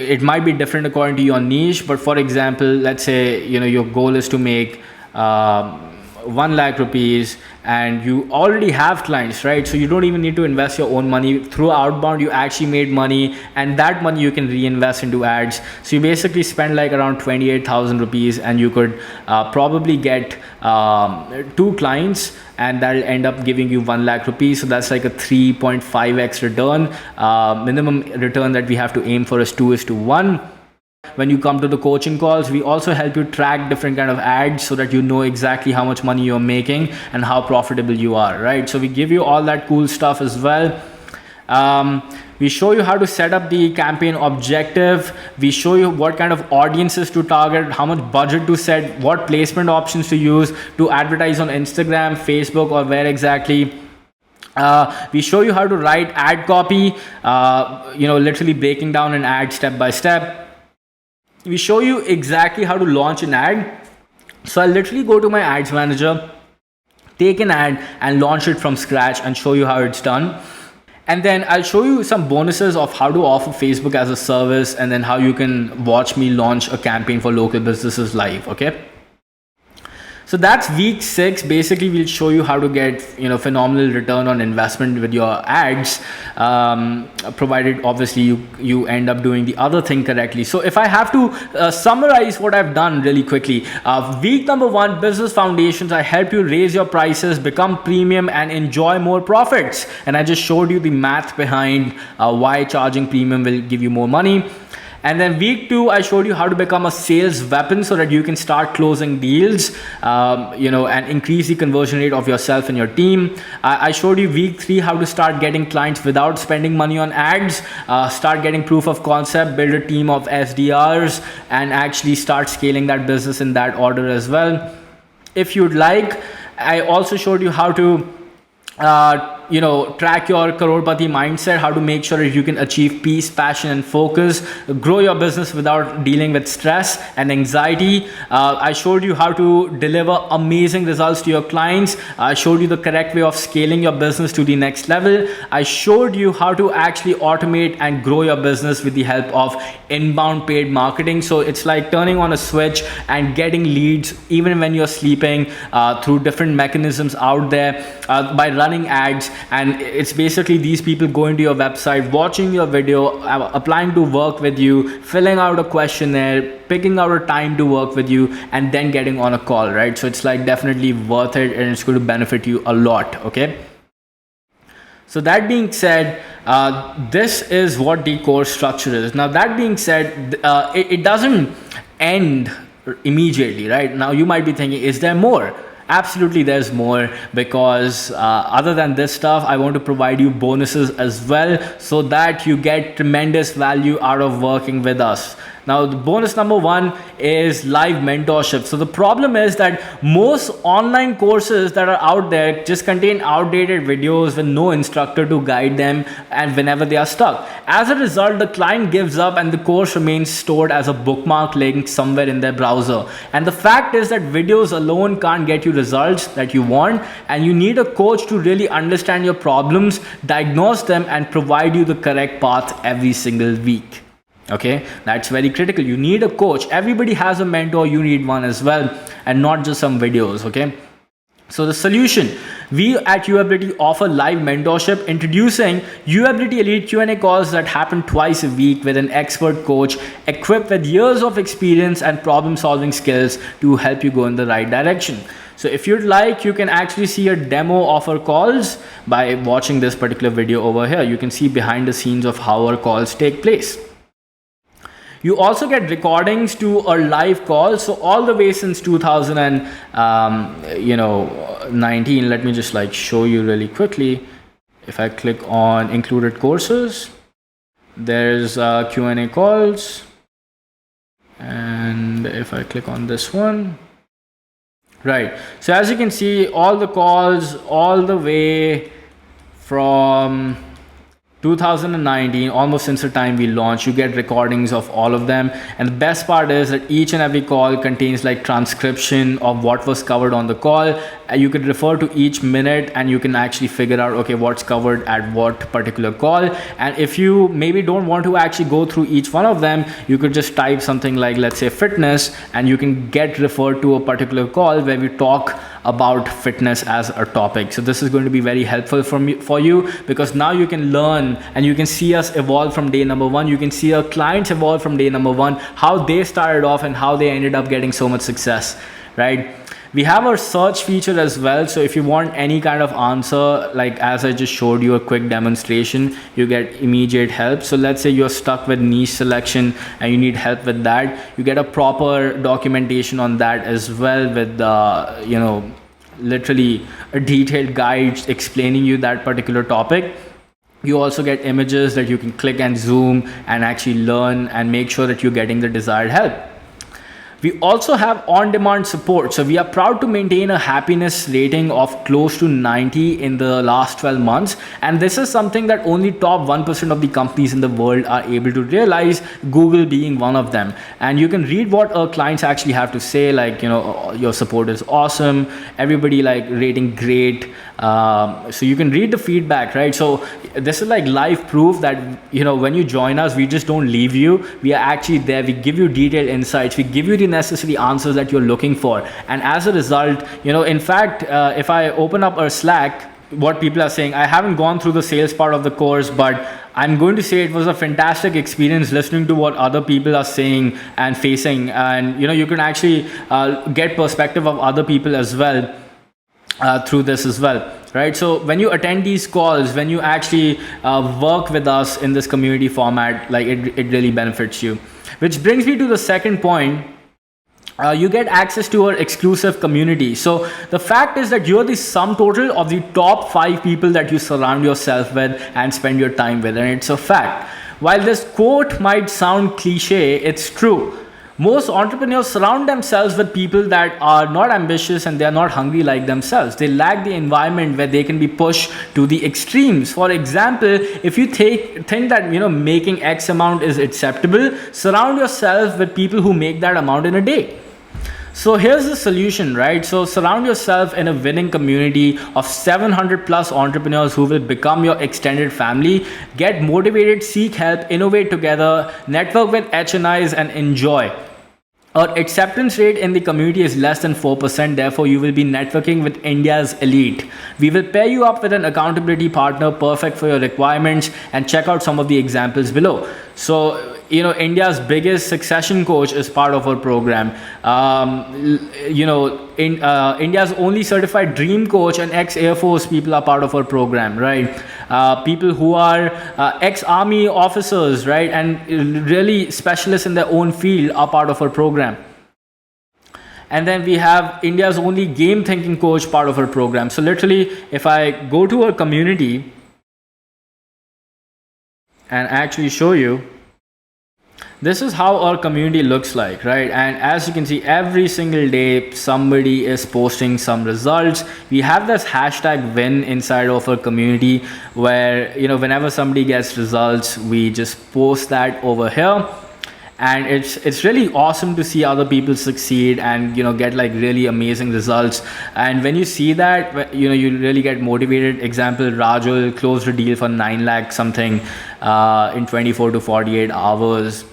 Speaker 1: it might be different according to your niche, but for example, let's say, your goal is to make 1 lakh rupees, and you already have clients, right? So you don't even need to invest your own money. Through outbound, you actually made money, and that money you can reinvest into ads. So you basically spend like around 28,000 rupees, and you could probably get 2 clients, and that'll end up giving you 1 lakh rupees. So that's like a 3.5x return. Minimum return that we have to aim for is 2:1. When you come to the coaching calls, we also help you track different kind of ads so that you know exactly how much money you're making and how profitable you are, right? So we give you all that cool stuff as well. We show you how to set up the campaign objective. We show you what kind of audiences to target, how much budget to set, what placement options to use to advertise on Instagram, Facebook, or where exactly. We show you how to write ad copy, literally breaking down an ad step by step. We show you exactly how to launch an ad. So I'll literally go to my ads manager, take an ad and launch it from scratch and show you how it's done. And then I'll show you some bonuses of how to offer Facebook as a service, and then how you can watch me launch a campaign for local businesses live. Okay. So that's week 6. Basically, we'll show you how to get phenomenal return on investment with your ads, provided obviously you end up doing the other thing correctly. So if I have to summarize what I've done really quickly, week number 1, business foundations. I help you raise your prices, become premium, and enjoy more profits. And I just showed you the math behind why charging premium will give you more money. And then week 2, I showed you how to become a sales weapon so that you can start closing deals, and increase the conversion rate of yourself and your team. I showed you week 3 how to start getting clients without spending money on ads, start getting proof of concept, build a team of SDRs, and actually start scaling that business in that order as well. If you'd like, I also showed you how to track your crorepati mindset, how to make sure that you can achieve peace, passion, and focus, grow your business without dealing with stress and anxiety. I showed you how to deliver amazing results to your clients. I showed you the correct way of scaling your business to the next level. I showed you how to actually automate and grow your business with the help of inbound paid marketing. So it's like turning on a switch and getting leads even when you're sleeping, through different mechanisms out there, by running ads. And it's basically these people going to your website, watching your video, applying to work with you, filling out a questionnaire, picking out a time to work with you, and then getting on a call, right? So it's like definitely worth it, and it's going to benefit you a lot. Okay. So that being said, this is what the course structure is. Now, that being said, it doesn't end immediately, right? Now you might be thinking, is there more? Absolutely, there's more, because other than this stuff, I want to provide you bonuses as well, so that you get tremendous value out of working with us. Now, the bonus number 1 is live mentorship. So the problem is that most online courses that are out there just contain outdated videos with no instructor to guide them, and whenever they are stuck. As a result, the client gives up and the course remains stored as a bookmark link somewhere in their browser. And the fact is that videos alone can't get you results that you want, and you need a coach to really understand your problems, diagnose them, and provide you the correct path every single week. Okay, that's very critical. You need a coach. Everybody has a mentor. You need one as well, and not just some videos. Okay. So the solution, we at Uability offer live mentorship introducing Uability Elite Q&A calls that happen twice a week with an expert coach equipped with years of experience and problem solving skills to help you go in the right direction. So if you'd like, you can actually see a demo of our calls by watching this particular video over here. You can see behind the scenes of how our calls take place. You also get recordings to our live calls. So all the way since 2019, let me just like show you really quickly. If I click on included courses, there's Q&A calls. And if I click on this one, right. So as you can see, all the calls all the way from 2019, almost since the time we launched, you get recordings of all of them. And the best part is that each and every call contains like transcription of what was covered on the call. You could refer to each minute and you can actually figure out, okay, what's covered at what particular call. And if you maybe don't want to actually go through each one of them, you could just type something like, let's say, fitness, and you can get referred to a particular call where we talk about fitness as a topic. So this is going to be very helpful for you, because now you can learn and you can see us evolve from day number one. You can see our clients evolve from day number one, how they started off and how they ended up getting so much success, right? We have our search feature as well. So if you want any kind of answer, like as I just showed you a quick demonstration, you get immediate help. So let's say you're stuck with niche selection and you need help with that. You get a proper documentation on that as well, with literally a detailed guide explaining you that particular topic. You also get images that you can click and zoom and actually learn and make sure that you're getting the desired help. We also have on-demand support. So we are proud to maintain a happiness rating of close to 90 in the last 12 months. And this is something that only top 1% of the companies in the world are able to realize, Google being one of them. And you can read what our clients actually have to say, like, your support is awesome, everybody like rating great. So you can read the feedback, right? So this is like live proof that, when you join us, we just don't leave you. We are actually there. We give you detailed insights. We give you the necessary answers that you're looking for. And as a result, in fact, if I open up our Slack, what people are saying, I haven't gone through the sales part of the course, but I'm going to say it was a fantastic experience listening to what other people are saying and facing. And, you can actually get perspective of other people as well. Through this as well, right? So when you attend these calls, when you actually work with us in this community format, like it really benefits you. Which brings me to the second point. You get access to our exclusive community. So the fact is that you're the sum total of the top 5 people that you surround yourself with and spend your time with, and it's a fact. While this quote might sound cliche, it's true. Most entrepreneurs surround themselves with people that are not ambitious and they are not hungry like themselves. They lack the environment where they can be pushed to the extremes. For example, if you think that making X amount is acceptable, surround yourself with people who make that amount in a day. So here's the solution, right? So surround yourself in a winning community of 700 plus entrepreneurs who will become your extended family. Get motivated, seek help, innovate together, network with HNIs, and enjoy. Our acceptance rate in the community is less than 4%. Therefore, you will be networking with India's elite. We will pair you up with an accountability partner perfect for your requirements, and check out some of the examples below. So, India's biggest succession coach is part of our program. India's only certified dream coach and ex-Air Force people are part of our program, right? People who are ex-army officers, right? And really specialists in their own field are part of our program. And then we have India's only game thinking coach part of our program. So literally, if I go to our community and actually show you, this is how our community looks like, right? And as you can see, every single day somebody is posting some results. We have this hashtag win inside of our community where, whenever somebody gets results, we just post that over here. And it's really awesome to see other people succeed and get like really amazing results. And when you see that, you really get motivated. Example, Rajul closed a deal for 9 lakh something in 24 to 48 hours.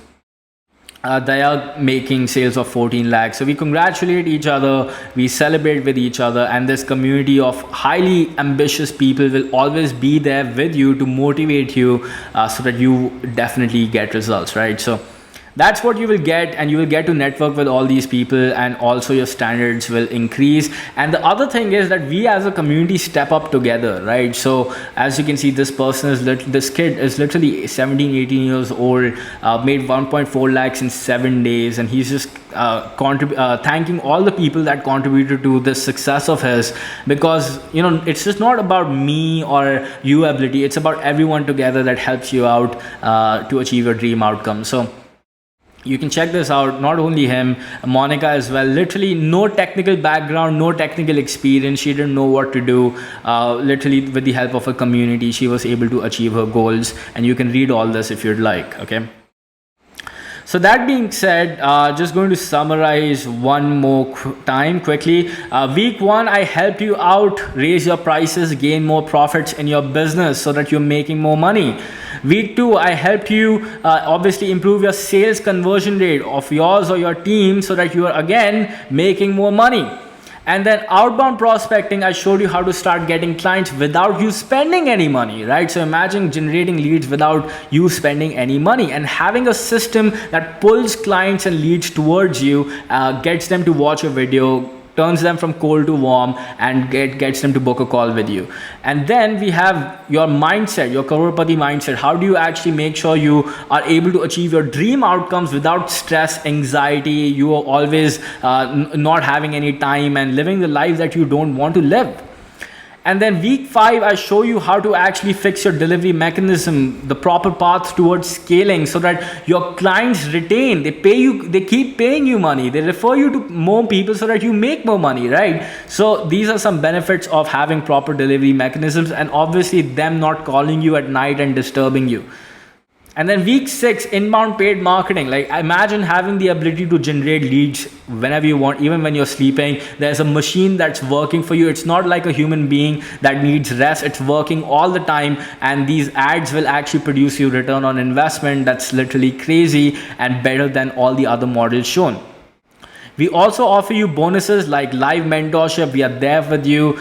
Speaker 1: they are making sales of 14 lakhs. So we congratulate each other, we celebrate with each other, and this community of highly ambitious people will always be there with you to motivate you, so that you definitely get results, right? So that's what you will get, and you will get to network with all these people, and also your standards will increase. And the other thing is that we as a community step up together, right? So as you can see, this person is this kid is literally 17, 18 years old, made 1.4 lakhs in 7 days, and he's just thanking all the people that contributed to the success of his, because it's just not about me or you ability, it's about everyone together that helps you out to achieve your dream outcome. So you can check this out. Not only him, Monica as well. Literally no technical background, no technical experience. She didn't know what to do. Literally with the help of a community, she was able to achieve her goals. And you can read all this if you'd like, okay? So that being said, just going to summarize one more time quickly. Week 1, I helped you out, raise your prices, gain more profits in your business so that you're making more money. Week 2, I helped you obviously improve your sales conversion rate of yours or your team so that you are again making more money. And then outbound prospecting, I showed you how to start getting clients without you spending any money, right? So imagine generating leads without you spending any money, and having a system that pulls clients and leads towards you, gets them to watch a video, turns them from cold to warm, and gets them to book a call with you. And then we have your mindset, your Crorepati mindset. How do you actually make sure you are able to achieve your dream outcomes without stress, anxiety? You are always not having any time and living the life that you don't want to live. And then week 5, I show you how to actually fix your delivery mechanism, the proper path towards scaling, so that your clients retain, they pay you, they keep paying you money, they refer you to more people so that you make more money, right? So these are some benefits of having proper delivery mechanisms, and obviously them not calling you at night and disturbing you. And then week 6, inbound paid marketing. Like, imagine having the ability to generate leads whenever you want, even when you're sleeping. There's a machine that's working for you. It's not like a human being that needs rest. It's working all the time. And these ads will actually produce you return on investment that's literally crazy and better than all the other models shown. We also offer you bonuses like live mentorship. We are there with you.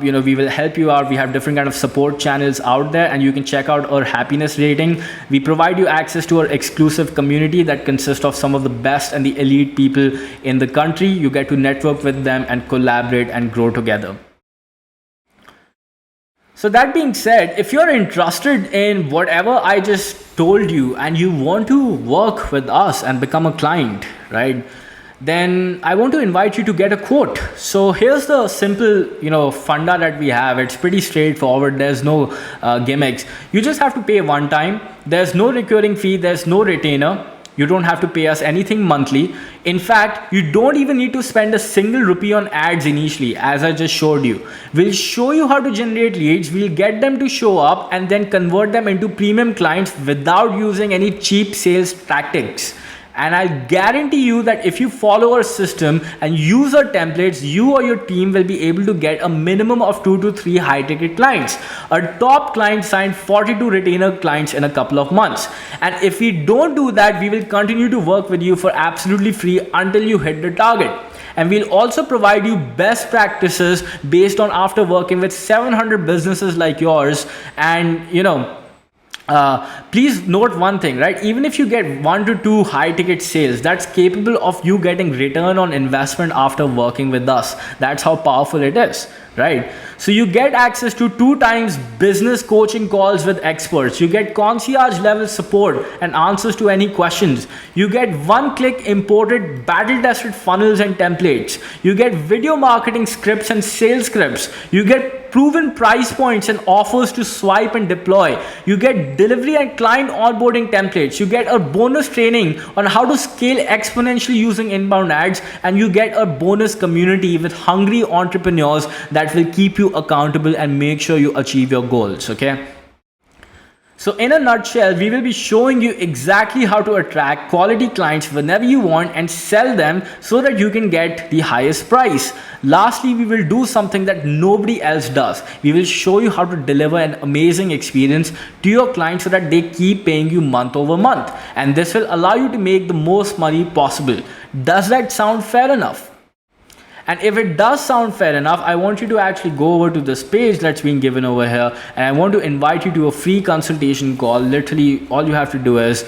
Speaker 1: We will help you out. We have different kind of support channels out there, and you can check out our happiness rating. We provide you access to our exclusive community that consists of some of the best and the elite people in the country. You get to network with them and collaborate and grow together. So that being said, if you're interested in whatever I just told you and you want to work with us and become a client, right? Then I want to invite you to get a quote. So here's the simple, funda that we have. It's pretty straightforward. There's no gimmicks. You just have to pay one time. There's no recurring fee. There's no retainer. You don't have to pay us anything monthly. In fact, you don't even need to spend a single rupee on ads initially, as I just showed you. We'll show you how to generate leads. We'll get them to show up and then convert them into premium clients without using any cheap sales tactics. And I guarantee you that if you follow our system and use our templates, you or your team will be able to get a minimum of 2 to 3 high ticket clients. Our top client signed 42 retainer clients in a couple of months. And if we don't do that, we will continue to work with you for absolutely free until you hit the target. And we'll also provide you best practices based on after working with 700 businesses like yours. And please note one thing, right? Even if you get 1 to 2 high ticket sales, that's capable of you getting return on investment after working with us. That's how powerful it is, right? So you get access to 2 times business coaching calls with experts. You get concierge level support and answers to any questions. You get 1-click imported battle tested funnels and templates. You get video marketing scripts and sales scripts. You get proven price points and offers to swipe and deploy. You get delivery and client onboarding templates. You get a bonus training on how to scale exponentially using inbound ads, and you get a bonus community with hungry entrepreneurs that will keep you accountable and make sure you achieve your goals, okay? So in a nutshell, we will be showing you exactly how to attract quality clients whenever you want and sell them so that you can get the highest price. Lastly, we will do something that nobody else does. We will show you how to deliver an amazing experience to your clients so that they keep paying you month over month. And this will allow you to make the most money possible. Does that sound fair enough? And if it does sound fair enough, I want you to actually go over to this page that's being given over here, and I want to invite you to a free consultation call. Literally, all you have to do is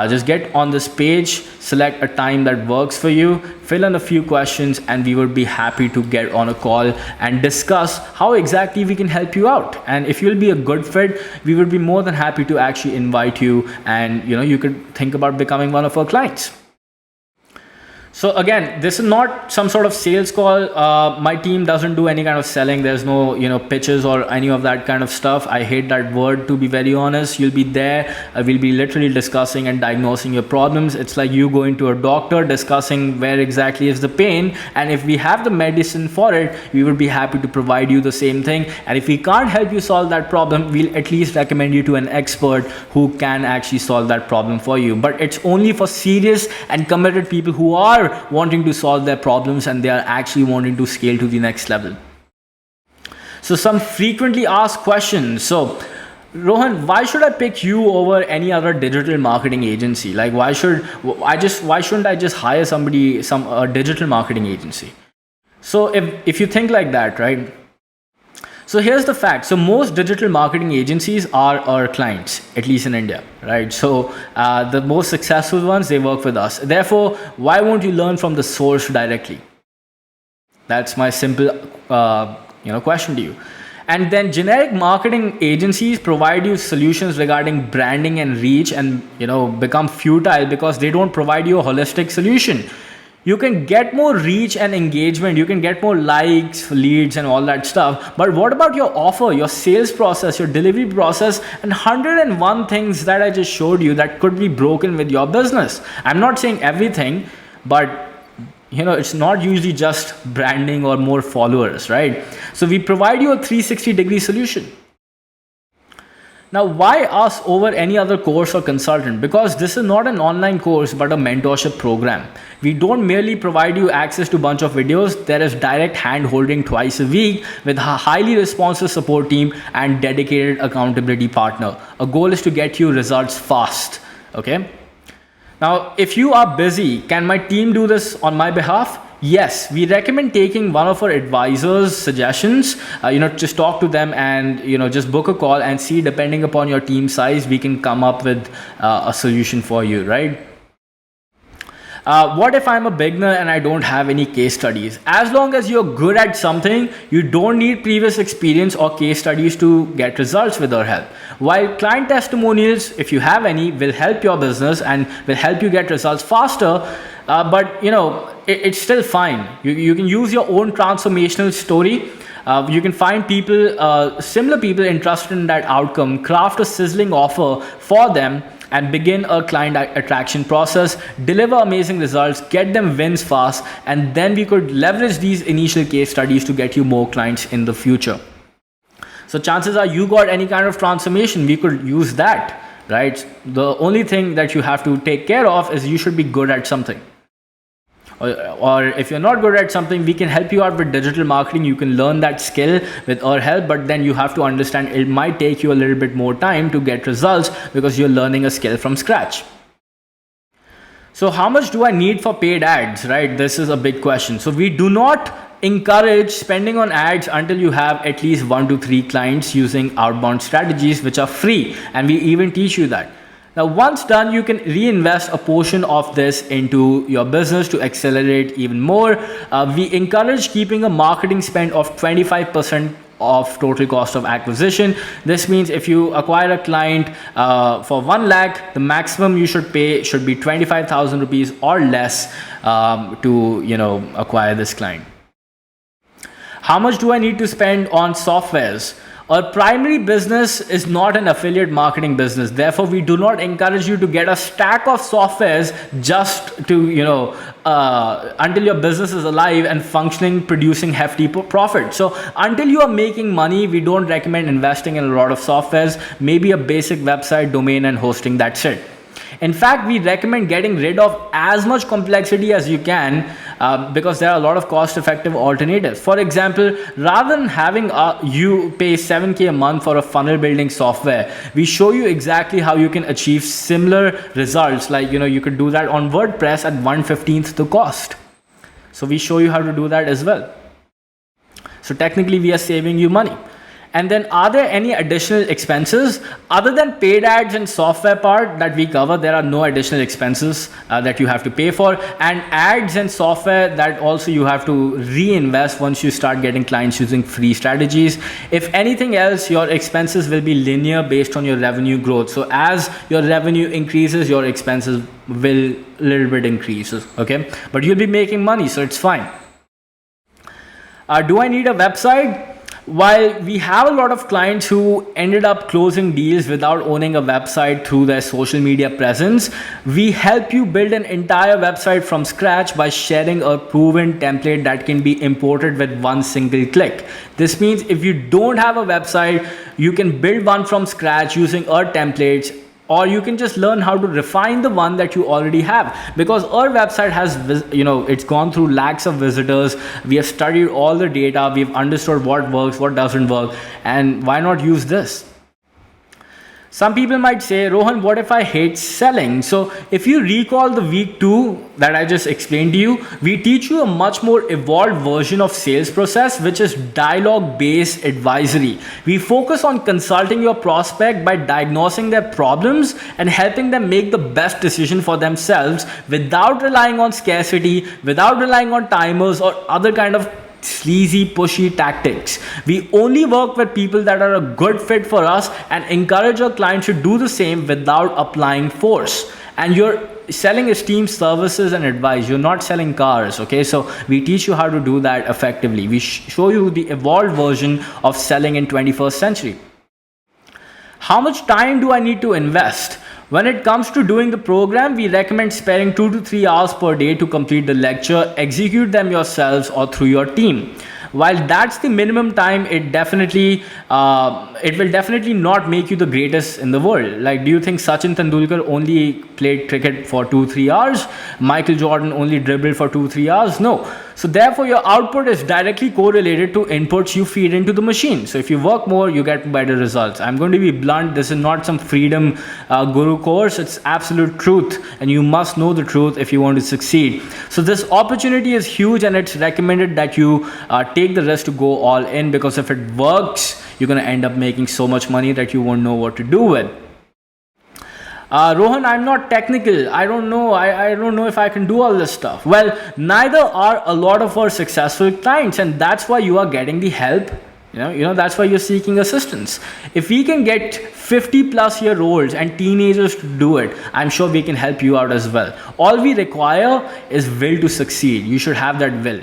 Speaker 1: just get on this page, select a time that works for you, fill in a few questions, and we would be happy to get on a call and discuss how exactly we can help you out. And if you'll be a good fit, we would be more than happy to actually invite you, and you could think about becoming one of our clients. So again, this is not some sort of sales call. My team doesn't do any kind of selling. There's no, pitches or any of that kind of stuff. I hate that word, to be very honest. You'll be there. We'll be literally discussing and diagnosing your problems. It's like you going to a doctor, discussing where exactly is the pain. And if we have the medicine for it, we would be happy to provide you the same thing. And if we can't help you solve that problem, we'll at least recommend you to an expert who can actually solve that problem for you. But it's only for serious and committed people who are wanting to solve their problems and they are actually wanting to scale to the next level. So some frequently asked questions. So Rohan, why should I pick you over any other digital marketing agency? Like why shouldn't I just hire a digital marketing agency? So if you think like that, right? So here's the fact. So most digital marketing agencies are our clients, at least in India, right? So the most successful ones, they work with us. Therefore, why won't you learn from the source directly? That's my simple, question to you. And then generic marketing agencies provide you solutions regarding branding and reach, and become futile because they don't provide you a holistic solution. You can get more reach and engagement, you can get more likes, leads, and all that stuff. But what about your offer, your sales process, your delivery process, and 101 things that I just showed you that could be broken with your business? I'm not saying everything, but it's not usually just branding or more followers, right? So we provide you a 360-degree solution. Now, why us over any other course or consultant? Because this is not an online course, but a mentorship program. We don't merely provide you access to a bunch of videos. There is direct hand-holding twice a week with a highly responsive support team and dedicated accountability partner. Our goal is to get you results fast, okay? Now, if you are busy, can my team do this on my behalf? Yes, we recommend taking one of our advisors' suggestions, just talk to them and, just book a call and see, depending upon your team size, we can come up with a solution for you, right? What if I'm a beginner and I don't have any case studies? As long as you're good at something, you don't need previous experience or case studies to get results with our help. While client testimonials, if you have any, will help your business and will help you get results faster, but it's still fine. You can use your own transformational story. You can find people, similar people interested in that outcome, craft a sizzling offer for them, and begin a client attraction process, deliver amazing results, get them wins fast, and then we could leverage these initial case studies to get you more clients in the future. So chances are you got any kind of transformation, we could use that, right? The only thing that you have to take care of is you should be good at something. Or if you're not good at something, we can help you out with digital marketing. You can learn that skill with our help, but then you have to understand it might take you a little bit more time to get results because you're learning a skill from scratch. So how much do I need for paid ads, right? This is a big question. So we do not encourage spending on ads until you have at least 1 to 3 clients using outbound strategies, which are free. And we even teach you that. Now, once done, you can reinvest a portion of this into your business to accelerate even more. We encourage keeping a marketing spend of 25% of total cost of acquisition. This means if you acquire a client for 1 lakh, the maximum you should pay should be 25,000 rupees or less to acquire this client. How much do I need to spend on softwares?
Speaker 2: Our primary business is not an affiliate marketing business. Therefore, we do not encourage you to get a stack of softwares just to, until your business is alive and functioning, producing hefty profit. So until you are making money, we don't recommend investing in a lot of softwares, maybe a basic website, domain and hosting, that's it. In fact, we recommend getting rid of as much complexity as you can because there are a lot of cost-effective alternatives. For example, rather than having you pay $7K a month for a funnel building software, we show you exactly how you can achieve similar results. Like, you could do that on WordPress at 1/15th the cost. So we show you how to do that as well. So technically, we are saving you money. And then are there any additional expenses other than paid ads and software part that we cover? There are no additional expenses that you have to pay for, and ads and software that also you have to reinvest once you start getting clients using free strategies. If anything else, your expenses will be linear based on your revenue growth. So as your revenue increases, your expenses will a little bit increases. Okay, but you'll be making money, so it's fine. Do I need a website? While we have a lot of clients who ended up closing deals without owning a website through their social media presence, we help you build an entire website from scratch by sharing a proven template that can be imported with one single click. This means if you don't have a website, you can build one from scratch using our templates, or you can just learn how to refine the one that you already have, because our website has, it's gone through lakhs of visitors. We have studied all the data. We've understood what works, what doesn't work, and why not use this? Some people might say, Rohan, what if I hate selling? So if you recall the week 2 that I just explained to you, we teach you a much more evolved version of sales process, which is dialogue-based advisory. We focus on consulting your prospect by diagnosing their problems and helping them make the best decision for themselves without relying on scarcity, without relying on timers or other kind of sleazy, pushy tactics. We only work with people that are a good fit for us and encourage our clients to do the same without applying force. And you're selling esteemed services and advice. You're not selling cars, okay? So we teach you how to do that effectively. We show you the evolved version of selling in 21st century. How much time do I need to invest? When it comes to doing the program, we recommend sparing 2 to 3 hours per day to complete the lecture, execute them yourselves or through your team. While that's the minimum time, it will definitely not make you the greatest in the world. Like, do you think Sachin Tendulkar only played cricket for 2-3 hours? Michael Jordan only dribbled for 2-3 hours? No. So therefore, your output is directly correlated to inputs you feed into the machine. So if you work more, you get better results. I'm going to be blunt. This is not some freedom guru course. It's absolute truth. And you must know the truth if you want to succeed. So this opportunity is huge, and it's recommended that you take the risk to go all in, because if it works, you're going to end up making so much money that you won't know what to do with. Rohan, I'm not technical. I don't know. I don't know if I can do all this stuff. Well, neither are a lot of our successful clients, and that's why you are getting the help. That's why you're seeking assistance. If we can get 50-plus-year-olds and teenagers to do it, I'm sure we can help you out as well. All we require is will to succeed. You should have that will.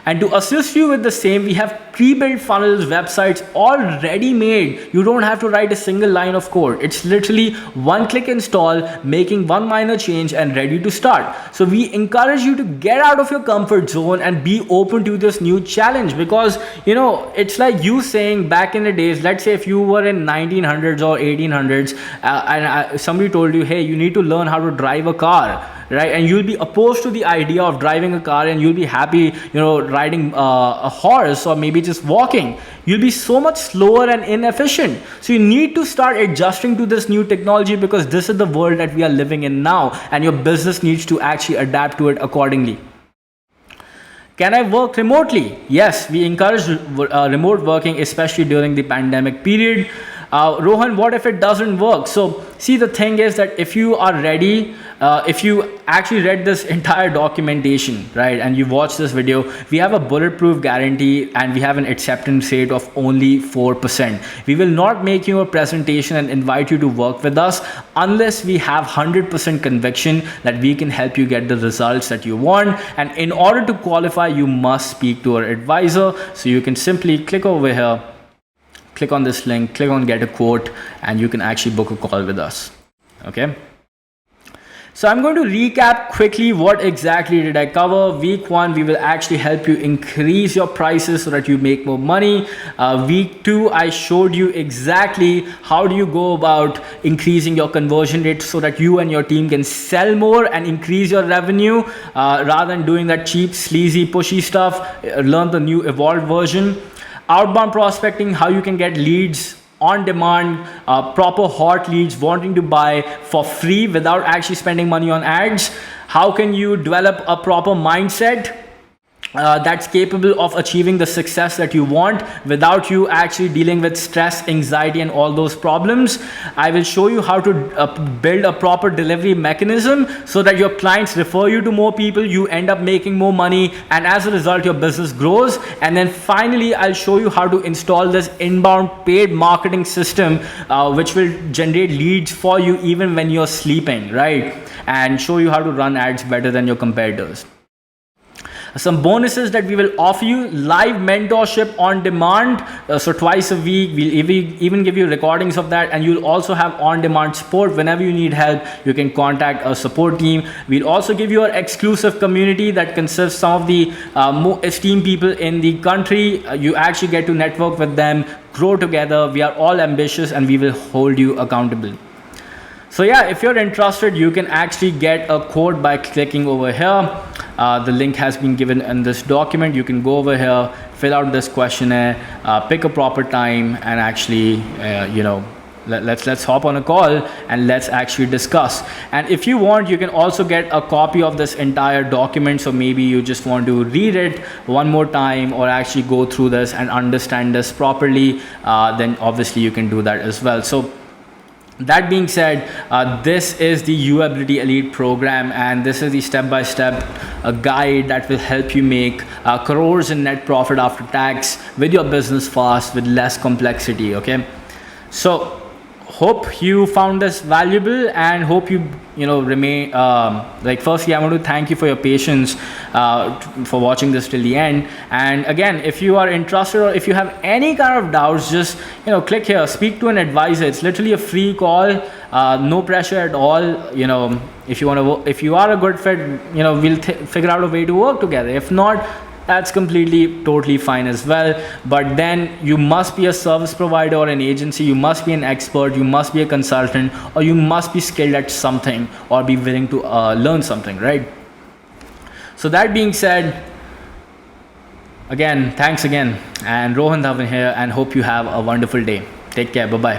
Speaker 2: And to assist you with the same, we have pre-built funnels, websites, all ready made. You don't have to write a single line of code. It's literally one-click install, making one minor change and ready to start. So we encourage you to get out of your comfort zone and be open to this new challenge, because, it's like you saying back in the days, let's say if you were in 1900s or 1800s and somebody told you, hey, you need to learn how to drive a car. Right, and you'll be opposed to the idea of driving a car, and you'll be happy, riding a horse or maybe just walking. You'll be so much slower and inefficient. So you need to start adjusting to this new technology, because this is the world that we are living in now, and your business needs to actually adapt to it accordingly. Can I work remotely? Yes, we encourage remote working, especially during the pandemic period. Rohan, what if it doesn't work? So see, the thing is that if you are ready, if you actually read this entire documentation, right, and you watch this video, we have a bulletproof guarantee and we have an acceptance rate of only 4%. We will not make you a presentation and invite you to work with us unless we have 100% conviction that we can help you get the results that you want. And in order to qualify, you must speak to our advisor. So you can simply click over here, click on this link, click on get a quote, and you can actually book a call with us. Okay. So I'm going to recap quickly what exactly did I cover. Week 1, we will actually help you increase your prices so that you make more money. Week 2, I showed you exactly how do you go about increasing your conversion rate so that you and your team can sell more and increase your revenue rather than doing that cheap, sleazy, pushy stuff. Learn the new evolved version. Outbound prospecting, how you can get leads on demand, proper hot leads wanting to buy for free without actually spending money on ads. How can you develop a proper mindset that's capable of achieving the success that you want without you actually dealing with stress, anxiety, and all those problems. I will show you how to build a proper delivery mechanism so that your clients refer you to more people, you end up making more money, and as a result your business grows. And then finally I'll show you how to install this inbound paid marketing system which will generate leads for you even when you're sleeping, right? And show you how to run ads better than your competitors. Some bonuses that we will offer you: live mentorship on demand, so twice a week. We'll even give you recordings of that, and you'll also have on-demand support. Whenever you need help, you can contact our support team. We'll also give you an exclusive community that consists some of the more esteemed people in the country. You actually get to network with them, grow together. We are all ambitious and we will hold you accountable. So yeah, if you're interested, you can actually get a quote by clicking over here. The link has been given in this document. You can go over here, fill out this questionnaire, pick a proper time, and actually, let's hop on a call and let's actually discuss. And if you want, you can also get a copy of this entire document. So maybe you just want to read it one more time or actually go through this and understand this properly. Then obviously you can do that as well. So that being said, this is the U-Ability Elite program, and this is the step-by-step guide that will help you make crores in net profit after tax with your business fast, with less complexity. Okay, so hope you found this valuable, and hope you remain firstly I want to thank you for your patience for watching this till the end. And again, if you are interested or if you have any kind of doubts, just click here, speak to an advisor. It's literally a free call, no pressure at all. If you are a good fit, we'll figure out a way to work together. If not, that's completely totally fine as well. But then you must be a service provider or an agency, you must be an expert, you must be a consultant, or you must be skilled at something or be willing to learn something, right? So that being said, again, thanks again, and Rohan Dhawan here, and hope you have a wonderful day. Take care. Bye bye.